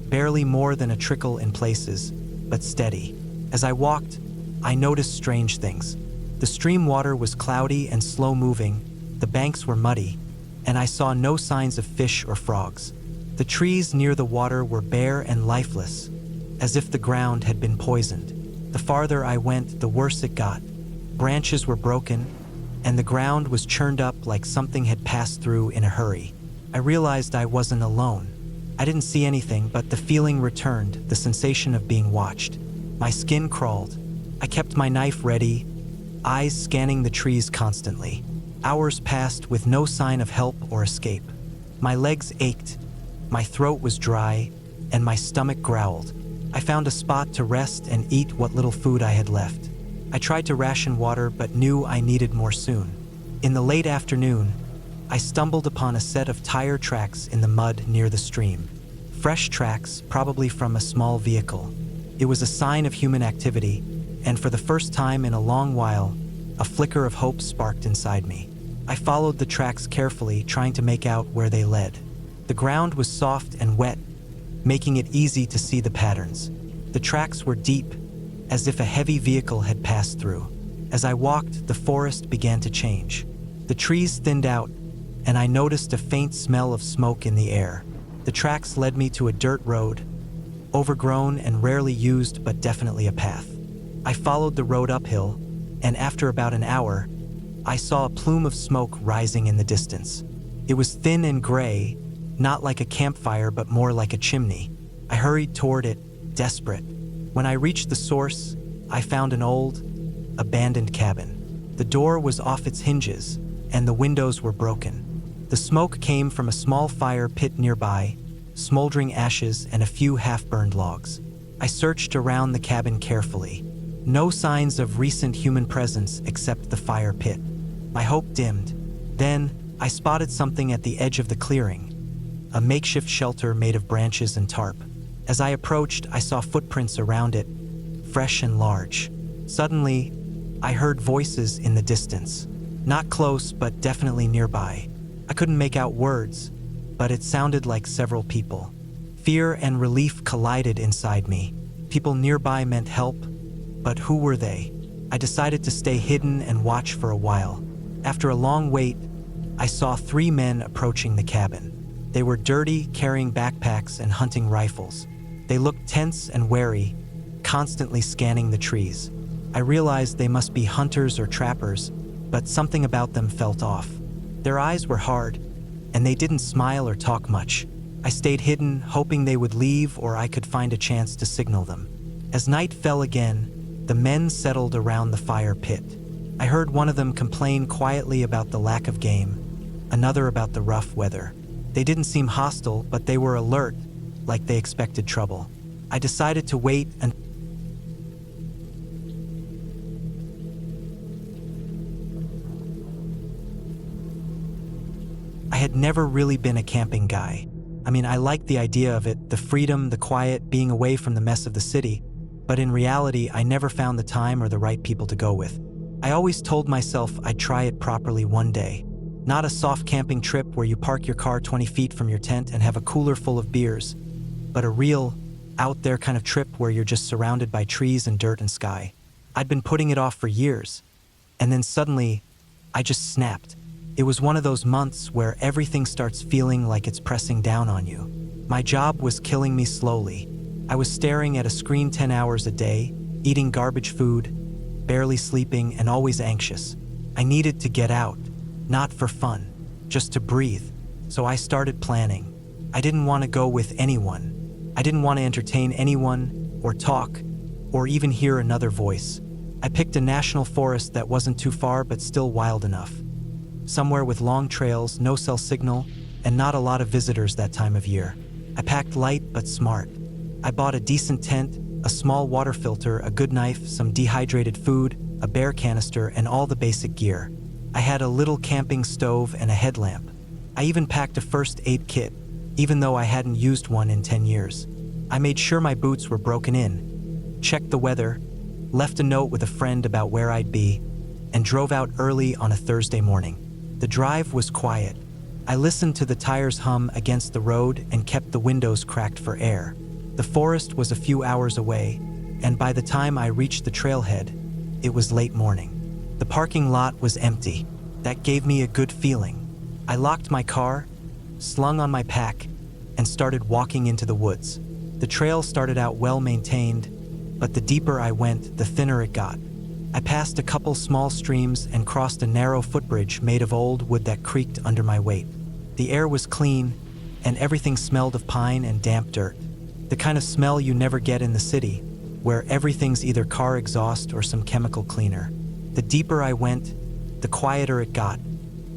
barely more than a trickle in places, but steady. As I walked, I noticed strange things. The stream water was cloudy and slow-moving, the banks were muddy, and I saw no signs of fish or frogs. The trees near the water were bare and lifeless, as if the ground had been poisoned. The farther I went, the worse it got. Branches were broken, and the ground was churned up like something had passed through in a hurry. I realized I wasn't alone. I didn't see anything, but the feeling returned, the sensation of being watched. My skin crawled. I kept my knife ready, eyes scanning the trees constantly. Hours passed with no sign of help or escape. My legs ached, my throat was dry, and my stomach growled. I found a spot to rest and eat what little food I had left. I tried to ration water but knew I needed more soon. In the late afternoon, I stumbled upon a set of tire tracks in the mud near the stream. Fresh tracks, probably from a small vehicle. It was a sign of human activity, and for the first time in a long while, a flicker of hope sparked inside me. I followed the tracks carefully, trying to make out where they led. The ground was soft and wet, making it easy to see the patterns. The tracks were deep, as if a heavy vehicle had passed through. As I walked, the forest began to change. The trees thinned out, and I noticed a faint smell of smoke in the air. The tracks led me to a dirt road, overgrown and rarely used, but definitely a path. I followed the road uphill, and after about an hour, I saw a plume of smoke rising in the distance. It was thin and gray, not like a campfire but more like a chimney. I hurried toward it, desperate. When I reached the source, I found an old, abandoned cabin. The door was off its hinges, and the windows were broken. The smoke came from a small fire pit nearby, smoldering ashes and a few half-burned logs. I searched around the cabin carefully. No signs of recent human presence except the fire pit. My hope dimmed. Then, I spotted something at the edge of the clearing, a makeshift shelter made of branches and tarp. As I approached, I saw footprints around it, fresh and large. Suddenly, I heard voices in the distance. Not close, but definitely nearby. I couldn't make out words, but it sounded like several people. Fear and relief collided inside me. People nearby meant help, but who were they? I decided to stay hidden and watch for a while. After a long wait, I saw 3 men approaching the cabin. They were dirty, carrying backpacks and hunting rifles. They looked tense and wary, constantly scanning the trees. I realized they must be hunters or trappers, but something about them felt off. Their eyes were hard, and they didn't smile or talk much. I stayed hidden, hoping they would leave or I could find a chance to signal them. As night fell again, the men settled around the fire pit. I heard one of them complain quietly about the lack of game, another about the rough weather. They didn't seem hostile, but they were alert, like they expected trouble. I decided to wait and I had never really been a camping guy. I liked the idea of it, the freedom, the quiet, being away from the mess of the city, but in reality, I never found the time or the right people to go with. I always told myself I'd try it properly one day. Not a soft camping trip where you park your car 20 feet from your tent and have a cooler full of beers, but a real, out there kind of trip where you're just surrounded by trees and dirt and sky. I'd been putting it off for years, and then suddenly, I just snapped. It was one of those months where everything starts feeling like it's pressing down on you. My job was killing me slowly. I was staring at a screen 10 hours a day, eating garbage food, barely sleeping, and always anxious. I needed to get out, not for fun, just to breathe. So I started planning. I didn't want to go with anyone. I didn't want to entertain anyone, or talk, or even hear another voice. I picked a national forest that wasn't too far but still wild enough. Somewhere with long trails, no cell signal, and not a lot of visitors that time of year. I packed light but smart. I bought a decent tent, a small water filter, a good knife, some dehydrated food, a bear canister, and all the basic gear. I had a little camping stove and a headlamp. I even packed a first aid kit, even though I hadn't used one in 10 years. I made sure my boots were broken in, checked the weather, left a note with a friend about where I'd be, and drove out early on a Thursday morning. The drive was quiet. I listened to the tires hum against the road and kept the windows cracked for air. The forest was a few hours away, and by the time I reached the trailhead, it was late morning. The parking lot was empty. That gave me a good feeling. I locked my car, slung on my pack, and started walking into the woods. The trail started out well maintained, but the deeper I went, the thinner it got. I passed a couple small streams and crossed a narrow footbridge made of old wood that creaked under my weight. The air was clean, and everything smelled of pine and damp dirt. The kind of smell you never get in the city, where everything's either car exhaust or some chemical cleaner. The deeper I went, the quieter it got,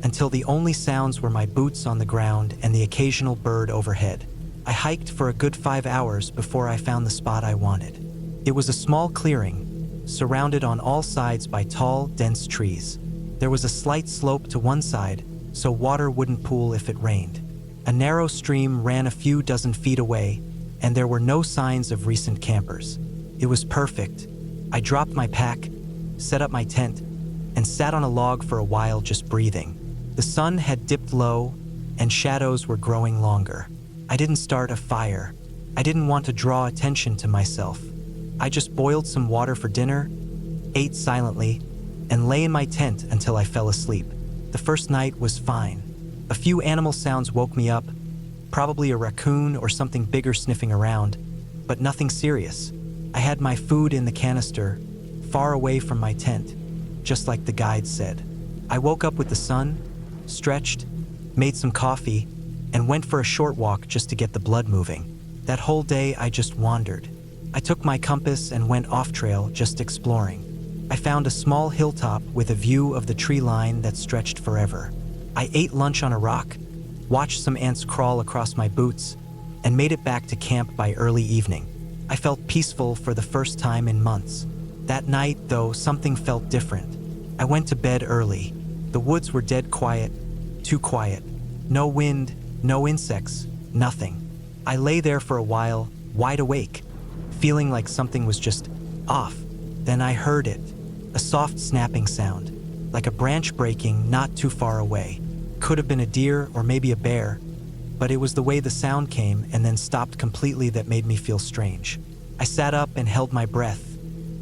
until the only sounds were my boots on the ground and the occasional bird overhead. I hiked for a good 5 hours before I found the spot I wanted. It was a small clearing, surrounded on all sides by tall, dense trees. There was a slight slope to one side, so water wouldn't pool if it rained. A narrow stream ran a few dozen feet away, and there were no signs of recent campers. It was perfect. I dropped my pack, set up my tent, and sat on a log for a while just breathing. The sun had dipped low, and shadows were growing longer. I didn't start a fire. I didn't want to draw attention to myself. I just boiled some water for dinner, ate silently, and lay in my tent until I fell asleep. The first night was fine. A few animal sounds woke me up, probably a raccoon or something bigger sniffing around, but nothing serious. I had my food in the canister, far away from my tent, just like the guide said. I woke up with the sun, stretched, made some coffee, and went for a short walk just to get the blood moving. That whole day I just wandered. I took my compass and went off-trail, just exploring. I found a small hilltop with a view of the tree line that stretched forever. I ate lunch on a rock, watched some ants crawl across my boots, and made it back to camp by early evening. I felt peaceful for the first time in months. That night, though, something felt different. I went to bed early. The woods were dead quiet, too quiet. No wind, no insects, nothing. I lay there for a while, wide awake, feeling like something was just off. Then I heard it, a soft snapping sound, like a branch breaking not too far away. Could have been a deer or maybe a bear, but it was the way the sound came and then stopped completely that made me feel strange. I sat up and held my breath,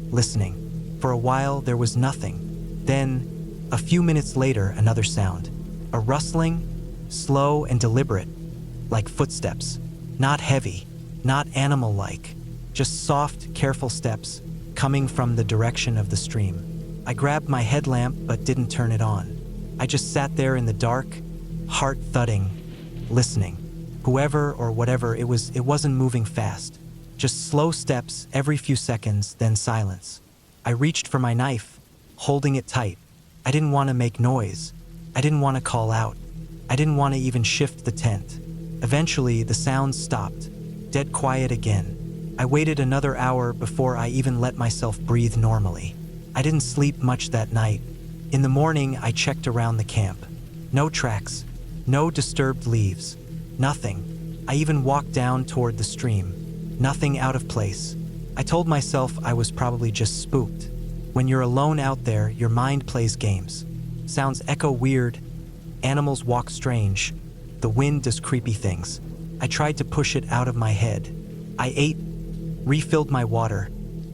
listening. For a while, there was nothing. Then, a few minutes later, another sound. A rustling, slow and deliberate, like footsteps. Not heavy, not animal-like, just soft, careful steps coming from the direction of the stream. I grabbed my headlamp but didn't turn it on. I just sat there in the dark, heart thudding, listening. Whoever or whatever it wasn't moving fast. Just slow steps every few seconds, then silence. I reached for my knife, holding it tight. I didn't want to make noise. I didn't want to call out. I didn't want to even shift the tent. Eventually, the sounds stopped, dead quiet again. I waited another hour before I even let myself breathe normally. I didn't sleep much that night. In the morning, I checked around the camp. No tracks, no disturbed leaves, nothing. I even walked down toward the stream. Nothing out of place. I told myself I was probably just spooked. When you're alone out there, your mind plays games. Sounds echo weird. Animals walk strange. The wind does creepy things. I tried to push it out of my head. I ate, refilled my water,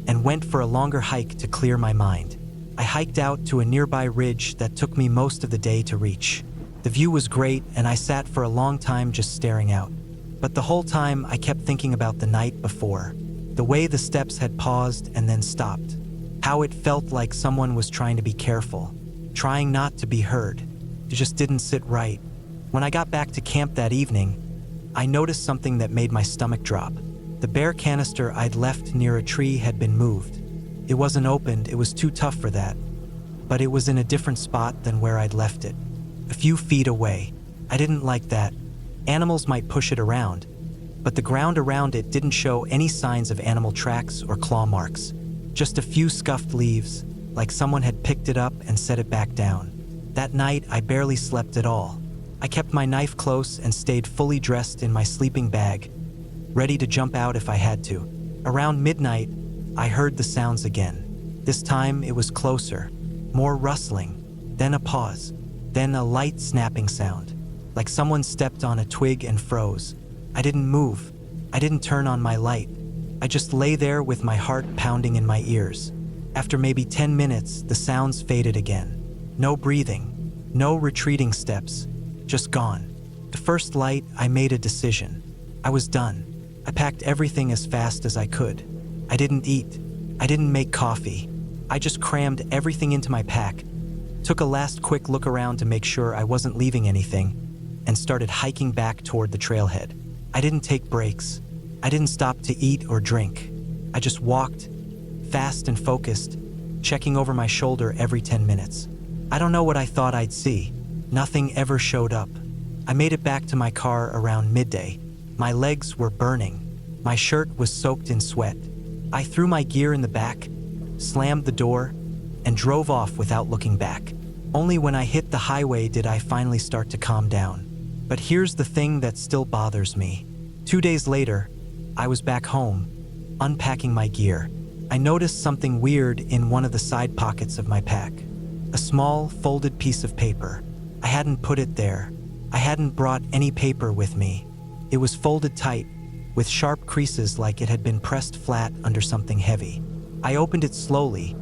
and went for a longer hike to clear my mind. I hiked out to a nearby ridge that took me most of the day to reach. The view was great, and I sat for a long time just staring out. But the whole time, I kept thinking about the night before. The way the steps had paused and then stopped. How it felt like someone was trying to be careful, trying not to be heard. It just didn't sit right. When I got back to camp that evening, I noticed something that made my stomach drop. The bare canister I'd left near a tree had been moved. It wasn't opened, it was too tough for that. But it was in a different spot than where I'd left it. A few feet away. I didn't like that. Animals might push it around, but the ground around it didn't show any signs of animal tracks or claw marks. Just a few scuffed leaves, like someone had picked it up and set it back down. That night, I barely slept at all. I kept my knife close and stayed fully dressed in my sleeping bag, ready to jump out if I had to. Around midnight, I heard the sounds again. This time it was closer, more rustling, then a pause, then a light snapping sound, like someone stepped on a twig and froze. I didn't move. I didn't turn on my light. I just lay there with my heart pounding in my ears. After maybe 10 minutes, the sounds faded again. No breathing, no retreating steps, just gone. The first light, I made a decision. I was done. I packed everything as fast as I could. I didn't eat. I didn't make coffee. I just crammed everything into my pack, took a last quick look around to make sure I wasn't leaving anything, and started hiking back toward the trailhead. I didn't take breaks. I didn't stop to eat or drink. I just walked, fast and focused, checking over my shoulder every 10 minutes. I don't know what I thought I'd see. Nothing ever showed up. I made it back to my car around midday. My legs were burning. My shirt was soaked in sweat. I threw my gear in the back, slammed the door, and drove off without looking back. Only when I hit the highway did I finally start to calm down. But here's the thing that still bothers me. 2 days later, I was back home, unpacking my gear. I noticed something weird in one of the side pockets of my pack. A small, folded piece of paper. I hadn't put it there. I hadn't brought any paper with me. It was folded tight, with sharp creases like it had been pressed flat under something heavy. I opened it slowly,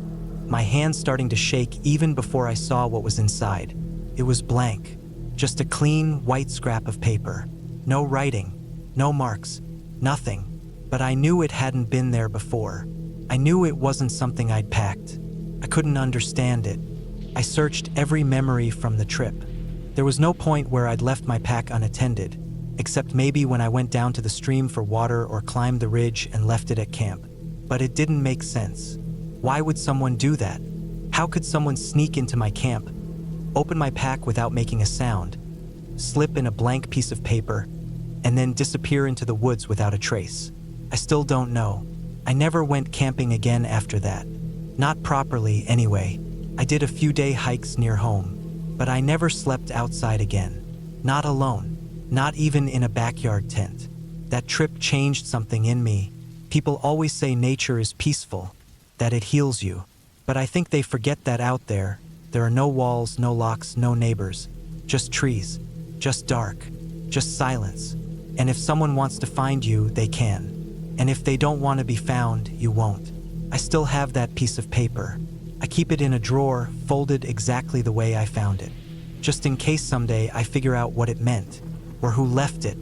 my hands starting to shake even before I saw what was inside. It was blank, just a clean, white scrap of paper. No writing, no marks, nothing. But I knew it hadn't been there before. I knew it wasn't something I'd packed. I couldn't understand it. I searched every memory from the trip. There was no point where I'd left my pack unattended, except maybe when I went down to the stream for water or climbed the ridge and left it at camp. But it didn't make sense. Why would someone do that? How could someone sneak into my camp, open my pack without making a sound, slip in a blank piece of paper, and then disappear into the woods without a trace? I still don't know. I never went camping again after that. Not properly, anyway. I did a few day hikes near home, but I never slept outside again. Not alone. Not even in a backyard tent. That trip changed something in me. People always say nature is peaceful, that it heals you. But I think they forget that out there are no walls, no locks, no neighbors. Just trees. Just dark. Just silence. And if someone wants to find you, they can. And if they don't want to be found, you won't. I still have that piece of paper. I keep it in a drawer, folded exactly the way I found it. Just in case someday I figure out what it meant, or who left it.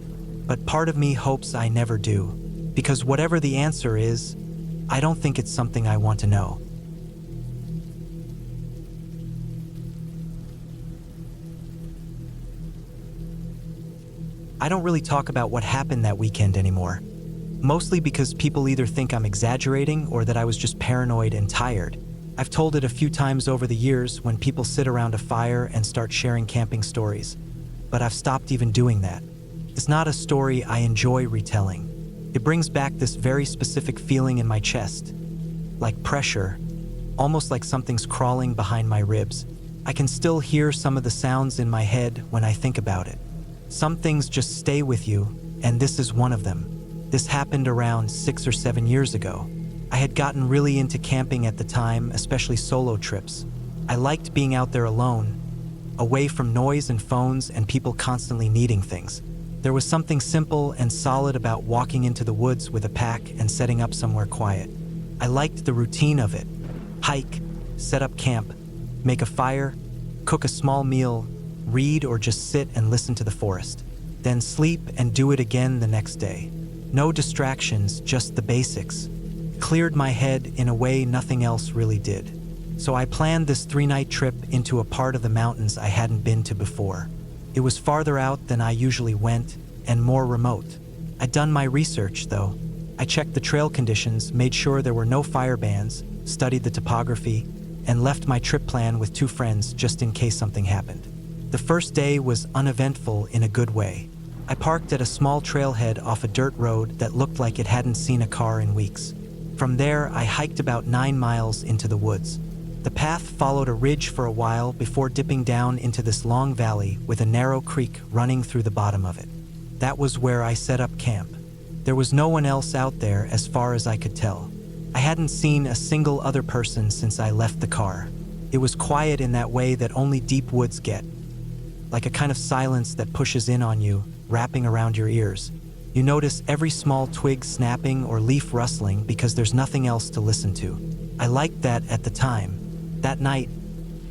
But part of me hopes I never do. Because whatever the answer is, I don't think it's something I want to know. I don't really talk about what happened that weekend anymore. Mostly because people either think I'm exaggerating or that I was just paranoid and tired. I've told it a few times over the years when people sit around a fire and start sharing camping stories. But I've stopped even doing that. It's not a story I enjoy retelling. It brings back this very specific feeling in my chest. Like pressure, almost like something's crawling behind my ribs. I can still hear some of the sounds in my head when I think about it. Some things just stay with you, and this is one of them. This happened around 6 or 7 years ago. I had gotten really into camping at the time, especially solo trips. I liked being out there alone, away from noise and phones and people constantly needing things. There was something simple and solid about walking into the woods with a pack and setting up somewhere quiet. I liked the routine of it. Hike, set up camp, make a fire, cook a small meal, read or just sit and listen to the forest. Then sleep and do it again the next day. No distractions, just the basics. Cleared my head in a way nothing else really did. So I planned this 3-night trip into a part of the mountains I hadn't been to before. It was farther out than I usually went and more remote. I'd done my research, though. I checked the trail conditions, made sure there were no fire bans, studied the topography, and left my trip plan with 2 friends just in case something happened. The first day was uneventful in a good way. I parked at a small trailhead off a dirt road that looked like it hadn't seen a car in weeks. From there, I hiked about 9 miles into the woods. The The path followed a ridge for a while before dipping down into this long valley with a narrow creek running through the bottom of it. That was where I set up camp. There was no one else out there as far as I could tell. I hadn't seen a single other person since I left the car. It was quiet in that way that only deep woods get. Like a kind of silence that pushes in on you, wrapping around your ears. You notice every small twig snapping or leaf rustling because there's nothing else to listen to. I liked that at the time. That night,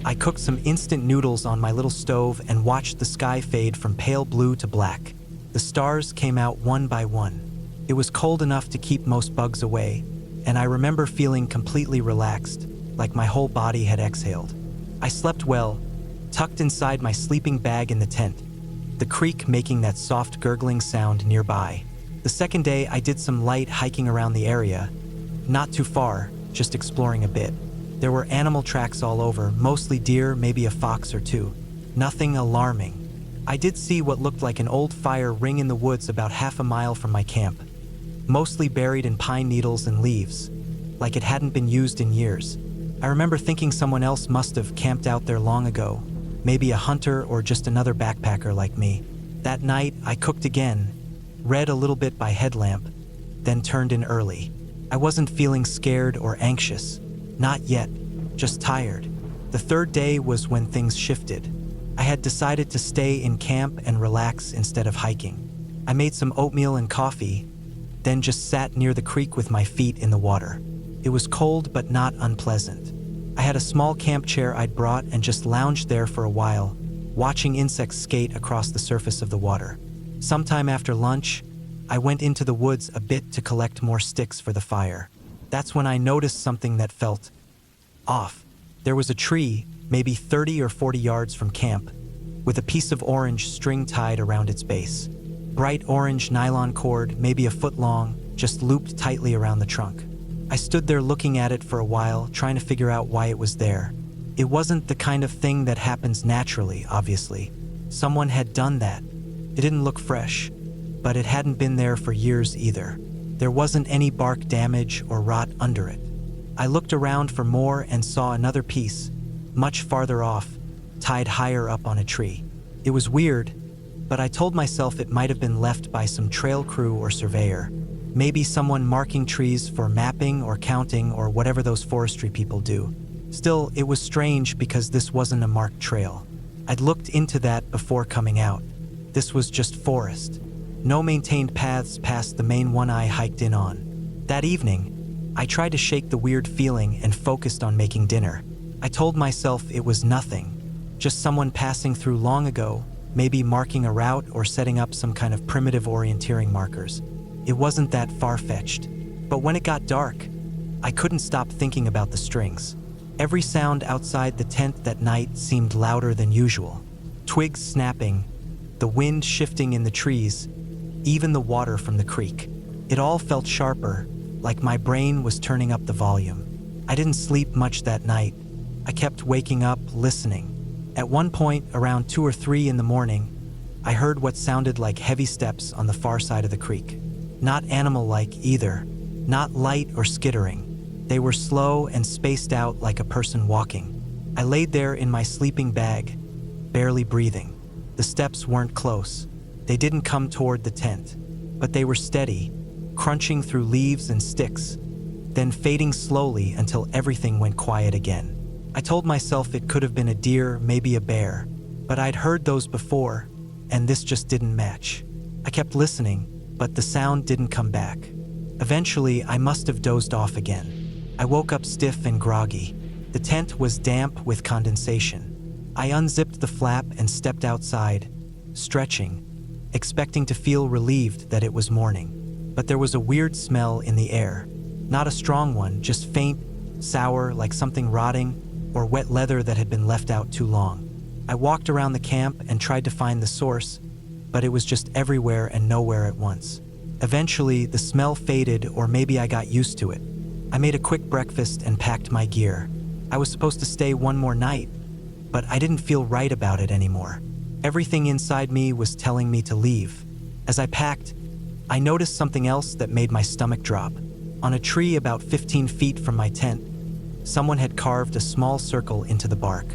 I cooked some instant noodles on my little stove and watched the sky fade from pale blue to black. The stars came out one by one. It was cold enough to keep most bugs away, and I remember feeling completely relaxed, like my whole body had exhaled. I slept well, tucked inside my sleeping bag in the tent, the creek making that soft gurgling sound nearby. The second day, I did some light hiking around the area, not too far, just exploring a bit. There were animal tracks all over, mostly deer, maybe a fox or two. Nothing alarming. I did see what looked like an old fire ring in the woods about half a mile from my camp, mostly buried in pine needles and leaves, like it hadn't been used in years. I remember thinking someone else must have camped out there long ago, maybe a hunter or just another backpacker like me. That night, I cooked again, read a little bit by headlamp, then turned in early. I wasn't feeling scared or anxious. Not yet, just tired. The third day was when things shifted. I had decided to stay in camp and relax instead of hiking. I made some oatmeal and coffee, then just sat near the creek with my feet in the water. It was cold but not unpleasant. I had a small camp chair I'd brought and just lounged there for a while, watching insects skate across the surface of the water. Sometime after lunch, I went into the woods a bit to collect more sticks for the fire. That's when I noticed something that felt off. There was a tree, maybe 30 or 40 yards from camp, with a piece of orange string tied around its base. Bright orange nylon cord, maybe a foot long, just looped tightly around the trunk. I stood there looking at it for a while, trying to figure out why it was there. It wasn't the kind of thing that happens naturally, obviously. Someone had done that. It didn't look fresh, but it hadn't been there for years either. There wasn't any bark damage or rot under it. I looked around for more and saw another piece, much farther off, tied higher up on a tree. It was weird, but I told myself it might have been left by some trail crew or surveyor. Maybe someone marking trees for mapping or counting or whatever those forestry people do. Still, it was strange because this wasn't a marked trail. I'd looked into that before coming out. This was just forest. No maintained paths past the main one I hiked in on. That evening, I tried to shake the weird feeling and focused on making dinner. I told myself it was nothing, just someone passing through long ago, maybe marking a route or setting up some kind of primitive orienteering markers. It wasn't that far-fetched. But when it got dark, I couldn't stop thinking about the strings. Every sound outside the tent that night seemed louder than usual. Twigs snapping, the wind shifting in the trees, even the water from the creek. It all felt sharper, like my brain was turning up the volume. I didn't sleep much that night. I kept waking up, listening. At one point, around 2 or 3 in the morning, I heard what sounded like heavy steps on the far side of the creek. Not animal-like either, not light or skittering. They were slow and spaced out like a person walking. I laid there in my sleeping bag, barely breathing. The steps weren't close. They didn't come toward the tent, but they were steady, crunching through leaves and sticks, then fading slowly until everything went quiet again. I told myself it could have been a deer, maybe a bear, but I'd heard those before, and this just didn't match. I kept listening, but the sound didn't come back. Eventually, I must have dozed off again. I woke up stiff and groggy. The tent was damp with condensation. I unzipped the flap and stepped outside, stretching, expecting to feel relieved that it was morning. But there was a weird smell in the air. Not a strong one, just faint, sour, like something rotting, or wet leather that had been left out too long. I walked around the camp and tried to find the source, but it was just everywhere and nowhere at once. Eventually, the smell faded, or maybe I got used to it. I made a quick breakfast and packed my gear. I was supposed to stay one more night, but I didn't feel right about it anymore. Everything inside me was telling me to leave. As I packed, I noticed something else that made my stomach drop. On a tree about 15 feet from my tent, Someone had carved a small circle into the bark.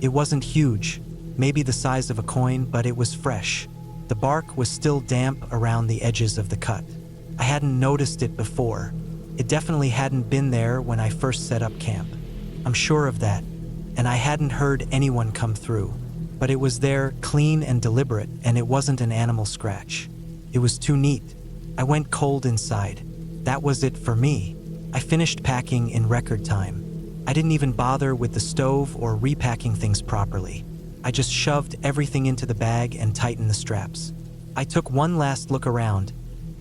It wasn't huge, maybe the size of a coin, but it was fresh. The bark was still damp around the edges of the cut. I hadn't noticed it before. It definitely hadn't been there when I first set up camp. I'm sure of that, and I hadn't heard anyone come through. But it was there, clean and deliberate, and it wasn't an animal scratch. It was too neat. I went cold inside. That was it for me. I finished packing in record time. I didn't even bother with the stove or repacking things properly. I just shoved everything into the bag and tightened the straps. I took one last look around,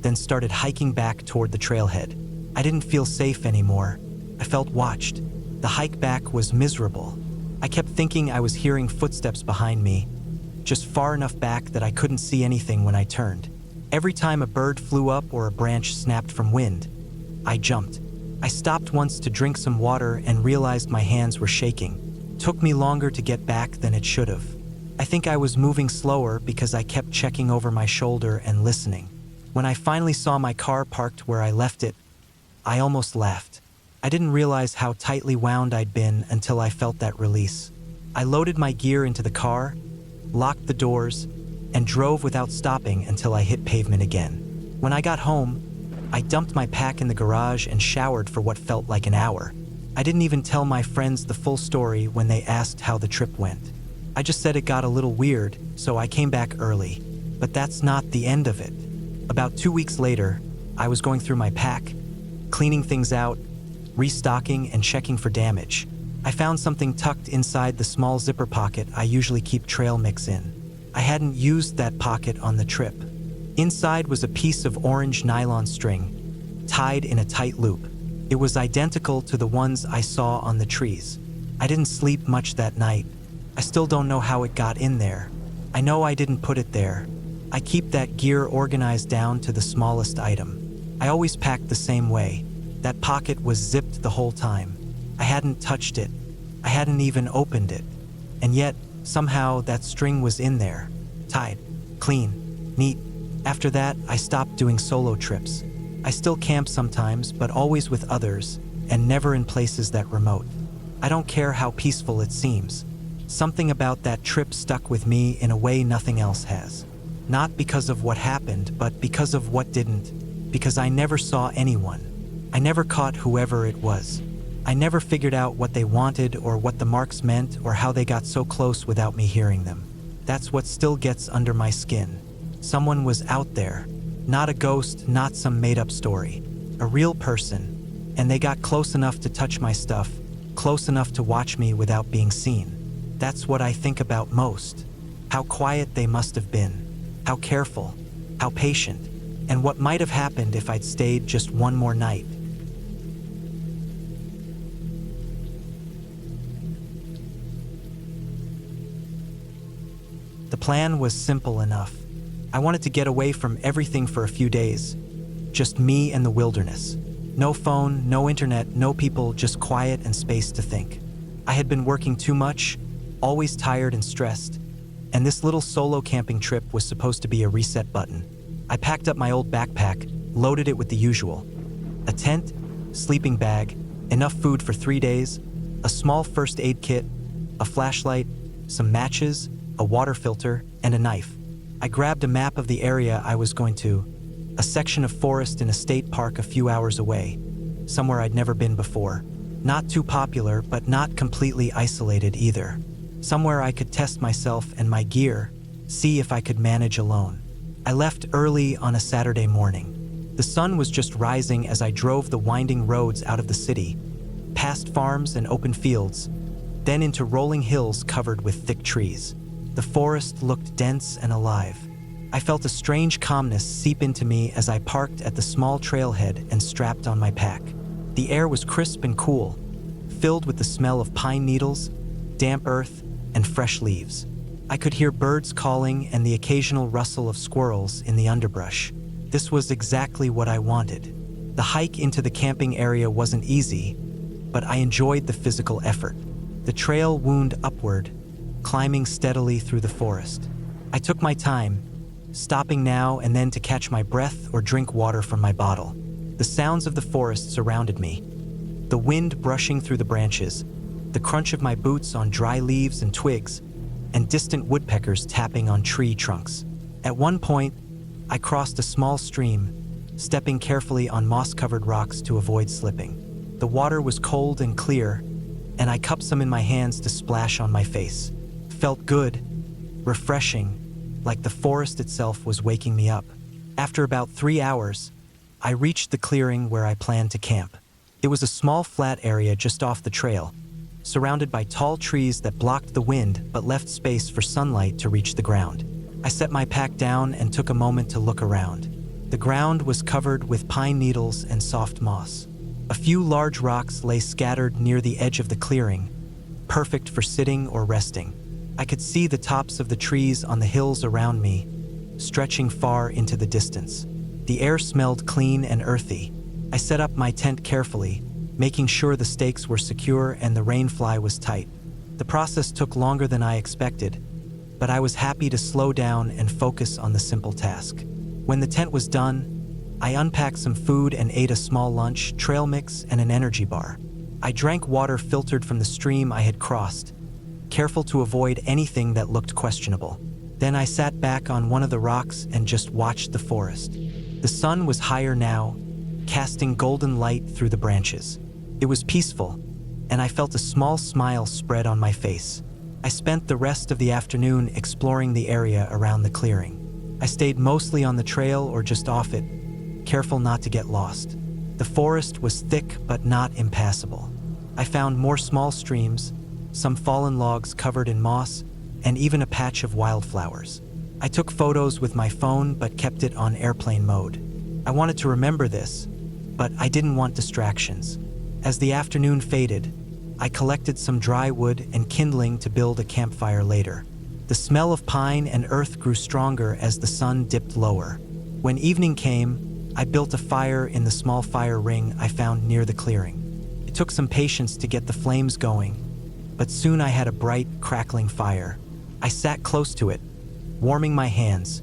then started hiking back toward the trailhead. I didn't feel safe anymore. I felt watched. The hike back was miserable. I kept thinking I was hearing footsteps behind me, just far enough back that I couldn't see anything when I turned. Every time a bird flew up or a branch snapped from wind, I jumped. I stopped once to drink some water and realized my hands were shaking. Took me longer to get back than it should have. I think I was moving slower because I kept checking over my shoulder and listening. When I finally saw my car parked where I left it, I almost laughed. I didn't realize how tightly wound I'd been until I felt that release. I loaded my gear into the car, locked the doors, and drove without stopping until I hit pavement again. When I got home, I dumped my pack in the garage and showered for what felt like an hour. I didn't even tell my friends the full story when they asked how the trip went. I just said it got a little weird, so I came back early. But that's not the end of it. About 2 weeks later, I was going through my pack, cleaning things out, restocking and checking for damage. I found something tucked inside the small zipper pocket I usually keep trail mix in. I hadn't used that pocket on the trip. Inside was a piece of orange nylon string, tied in a tight loop. It was identical to the ones I saw on the trees. I didn't sleep much that night. I still don't know how it got in there. I know I didn't put it there. I keep that gear organized down to the smallest item. I always pack the same way. That pocket was zipped the whole time. I hadn't touched it. I hadn't even opened it. And yet, somehow that string was in there, tied, clean, neat. After that, I stopped doing solo trips. I still camp sometimes, but always with others, and never in places that remote. I don't care how peaceful it seems. Something about that trip stuck with me in a way nothing else has. Not because of what happened, but because of what didn't. Because I never saw anyone. I never caught whoever it was. I never figured out what they wanted or what the marks meant or how they got so close without me hearing them. That's what still gets under my skin. Someone was out there. Not a ghost, not some made-up story. A real person. And they got close enough to touch my stuff, close enough to watch me without being seen. That's what I think about most. How quiet they must have been. How careful. How patient. And what might have happened if I'd stayed just one more night. The plan was simple enough. I wanted to get away from everything for a few days. Just me and the wilderness. No phone, no internet, no people, just quiet and space to think. I had been working too much, always tired and stressed, and this little solo camping trip was supposed to be a reset button. I packed up my old backpack, loaded it with the usual. A tent, sleeping bag, enough food for 3 days, a small first aid kit, a flashlight, some matches, a water filter, and a knife. I grabbed a map of the area I was going to, a section of forest in a state park a few hours away, somewhere I'd never been before. Not too popular, but not completely isolated either. Somewhere I could test myself and my gear, see if I could manage alone. I left early on a Saturday morning. The sun was just rising as I drove the winding roads out of the city, past farms and open fields, then into rolling hills covered with thick trees. The forest looked dense and alive. I felt a strange calmness seep into me as I parked at the small trailhead and strapped on my pack. The air was crisp and cool, filled with the smell of pine needles, damp earth, and fresh leaves. I could hear birds calling and the occasional rustle of squirrels in the underbrush. This was exactly what I wanted. The hike into the camping area wasn't easy, but I enjoyed the physical effort. The trail wound upward, climbing steadily through the forest. I took my time, stopping now and then to catch my breath or drink water from my bottle. The sounds of the forest surrounded me. the wind brushing through the branches, the crunch of my boots on dry leaves and twigs, and distant woodpeckers tapping on tree trunks. At one point, I crossed a small stream, stepping carefully on moss-covered rocks to avoid slipping. The water was cold and clear, and I cupped some in my hands to splash on my face. Felt good, refreshing, like the forest itself was waking me up. After about 3 hours, I reached the clearing where I planned to camp. It was a small flat area just off the trail, surrounded by tall trees that blocked the wind but left space for sunlight to reach the ground. I set my pack down and took a moment to look around. The ground was covered with pine needles and soft moss. A few large rocks lay scattered near the edge of the clearing, perfect for sitting or resting. I could see the tops of the trees on the hills around me, stretching far into the distance. The air smelled clean and earthy. I set up my tent carefully, making sure the stakes were secure and the rainfly was tight. The process took longer than I expected, but I was happy to slow down and focus on the simple task. When the tent was done, I unpacked some food and ate a small lunch, trail mix, and an energy bar. I drank water filtered from the stream I had crossed, careful to avoid anything that looked questionable. Then I sat back on one of the rocks and just watched the forest. The sun was higher now, casting golden light through the branches. It was peaceful, and I felt a small smile spread on my face. I spent the rest of the afternoon exploring the area around the clearing. I stayed mostly on the trail or just off it, careful not to get lost. The forest was thick but not impassable. I found more small streams, some fallen logs covered in moss, and even a patch of wildflowers. I took photos with my phone but kept it on airplane mode. I wanted to remember this, but I didn't want distractions. As the afternoon faded, I collected some dry wood and kindling to build a campfire later. The smell of pine and earth grew stronger as the sun dipped lower. When evening came, I built a fire in the small fire ring I found near the clearing. It took some patience to get the flames going, but soon I had a bright, crackling fire. I sat close to it, warming my hands,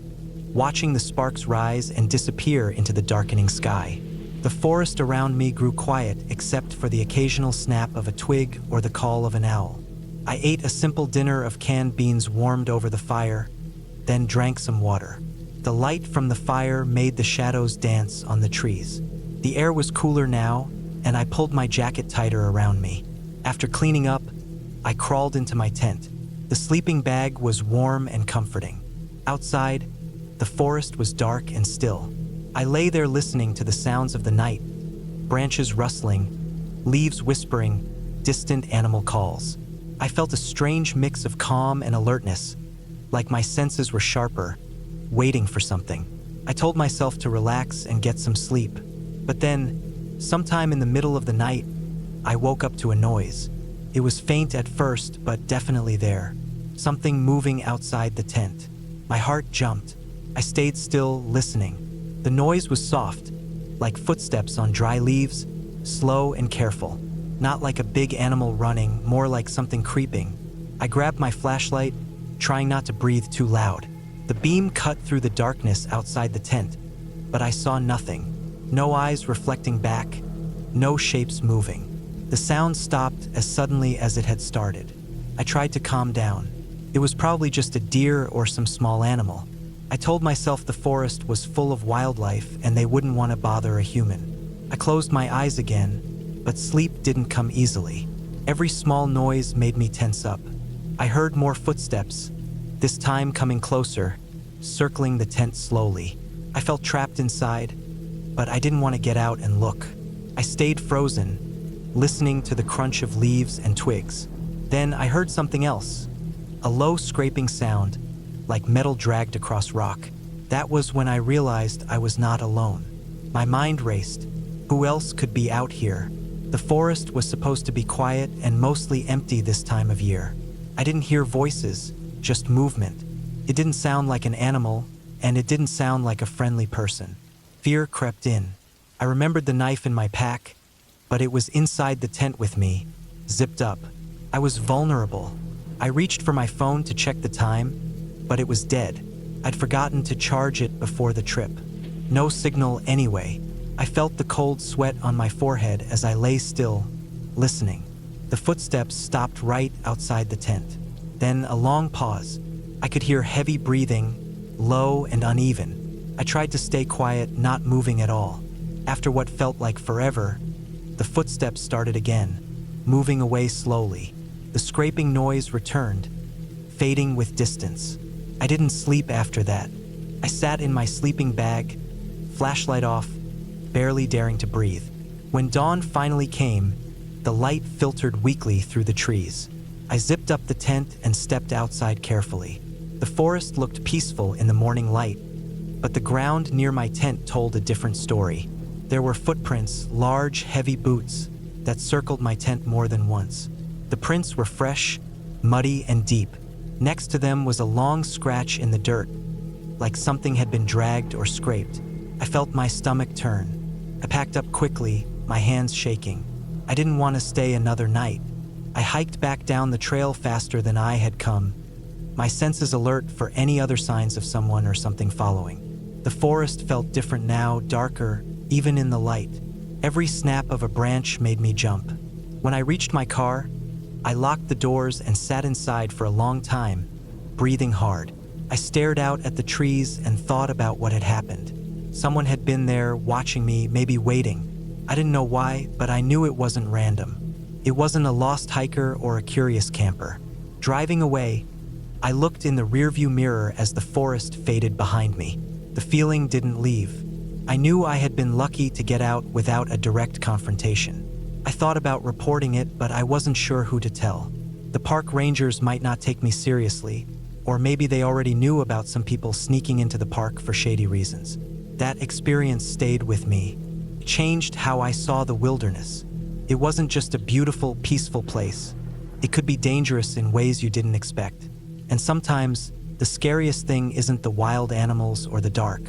watching the sparks rise and disappear into the darkening sky. The forest around me grew quiet except for the occasional snap of a twig or the call of an owl. I ate a simple dinner of canned beans warmed over the fire, then drank some water. The light from the fire made the shadows dance on the trees. The air was cooler now, and I pulled my jacket tighter around me. After cleaning up, I crawled into my tent. The sleeping bag was warm and comforting. Outside, the forest was dark and still. I lay there listening to the sounds of the night, branches rustling, leaves whispering, distant animal calls. I felt a strange mix of calm and alertness, like my senses were sharper, waiting for something. I told myself to relax and get some sleep. But then, sometime in the middle of the night, I woke up to a noise. It was faint at first, but definitely there. Something moving outside the tent. My heart jumped. I stayed still, listening. The noise was soft, like footsteps on dry leaves, slow and careful. Not like a big animal running, more like something creeping. I grabbed my flashlight, trying not to breathe too loud. The beam cut through the darkness outside the tent, but I saw nothing. No eyes reflecting back, no shapes moving. The sound stopped as suddenly as it had started. I tried to calm down. It was probably just a deer or some small animal. I told myself the forest was full of wildlife and they wouldn't want to bother a human. I closed my eyes again, but sleep didn't come easily. Every small noise made me tense up. I heard more footsteps, this time coming closer, circling the tent slowly. I felt trapped inside, but I didn't want to get out and look. I stayed frozen, listening to the crunch of leaves and twigs. Then I heard something else, a low scraping sound, like metal dragged across rock. That was when I realized I was not alone. My mind raced. Who else could be out here? The forest was supposed to be quiet and mostly empty this time of year. I didn't hear voices, just movement. It didn't sound like an animal, and it didn't sound like a friendly person. Fear crept in. I remembered the knife in my pack, but it was inside the tent with me, zipped up. I was vulnerable. I reached for my phone to check the time, but it was dead. I'd forgotten to charge it before the trip. No signal anyway. I felt the cold sweat on my forehead as I lay still, listening. The footsteps stopped right outside the tent. Then a long pause. I could hear heavy breathing, low and uneven. I tried to stay quiet, not moving at all. After what felt like forever, the footsteps started again, moving away slowly. The scraping noise returned, fading with distance. I didn't sleep after that. I sat in my sleeping bag, flashlight off, barely daring to breathe. When dawn finally came, the light filtered weakly through the trees. I zipped up the tent and stepped outside carefully. The forest looked peaceful in the morning light, but the ground near my tent told a different story. There were footprints, large, heavy boots, that circled my tent more than once. The prints were fresh, muddy, and deep. Next to them was a long scratch in the dirt, like something had been dragged or scraped. I felt my stomach turn. I packed up quickly, my hands shaking. I didn't want to stay another night. I hiked back down the trail faster than I had come, my senses alert for any other signs of someone or something following. The forest felt different now, darker, even in the light. Every snap of a branch made me jump. When I reached my car, I locked the doors and sat inside for a long time, breathing hard. I stared out at the trees and thought about what had happened. Someone had been there, watching me, maybe waiting. I didn't know why, but I knew it wasn't random. It wasn't a lost hiker or a curious camper. Driving away, I looked in the rearview mirror as the forest faded behind me. The feeling didn't leave. I knew I had been lucky to get out without a direct confrontation. I thought about reporting it, but I wasn't sure who to tell. The park rangers might not take me seriously, or maybe they already knew about some people sneaking into the park for shady reasons. That experience stayed with me. It changed how I saw the wilderness. It wasn't just a beautiful, peaceful place. It could be dangerous in ways you didn't expect. And sometimes, the scariest thing isn't the wild animals or the dark.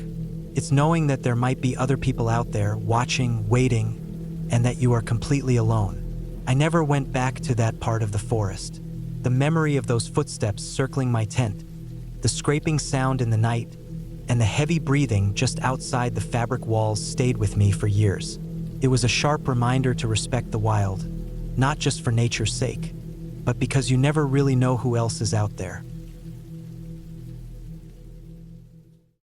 It's knowing that there might be other people out there watching, waiting, and that you are completely alone. I never went back to that part of the forest. The memory of those footsteps circling my tent, the scraping sound in the night, and the heavy breathing just outside the fabric walls stayed with me for years. It was a sharp reminder to respect the wild, not just for nature's sake, but because you never really know who else is out there.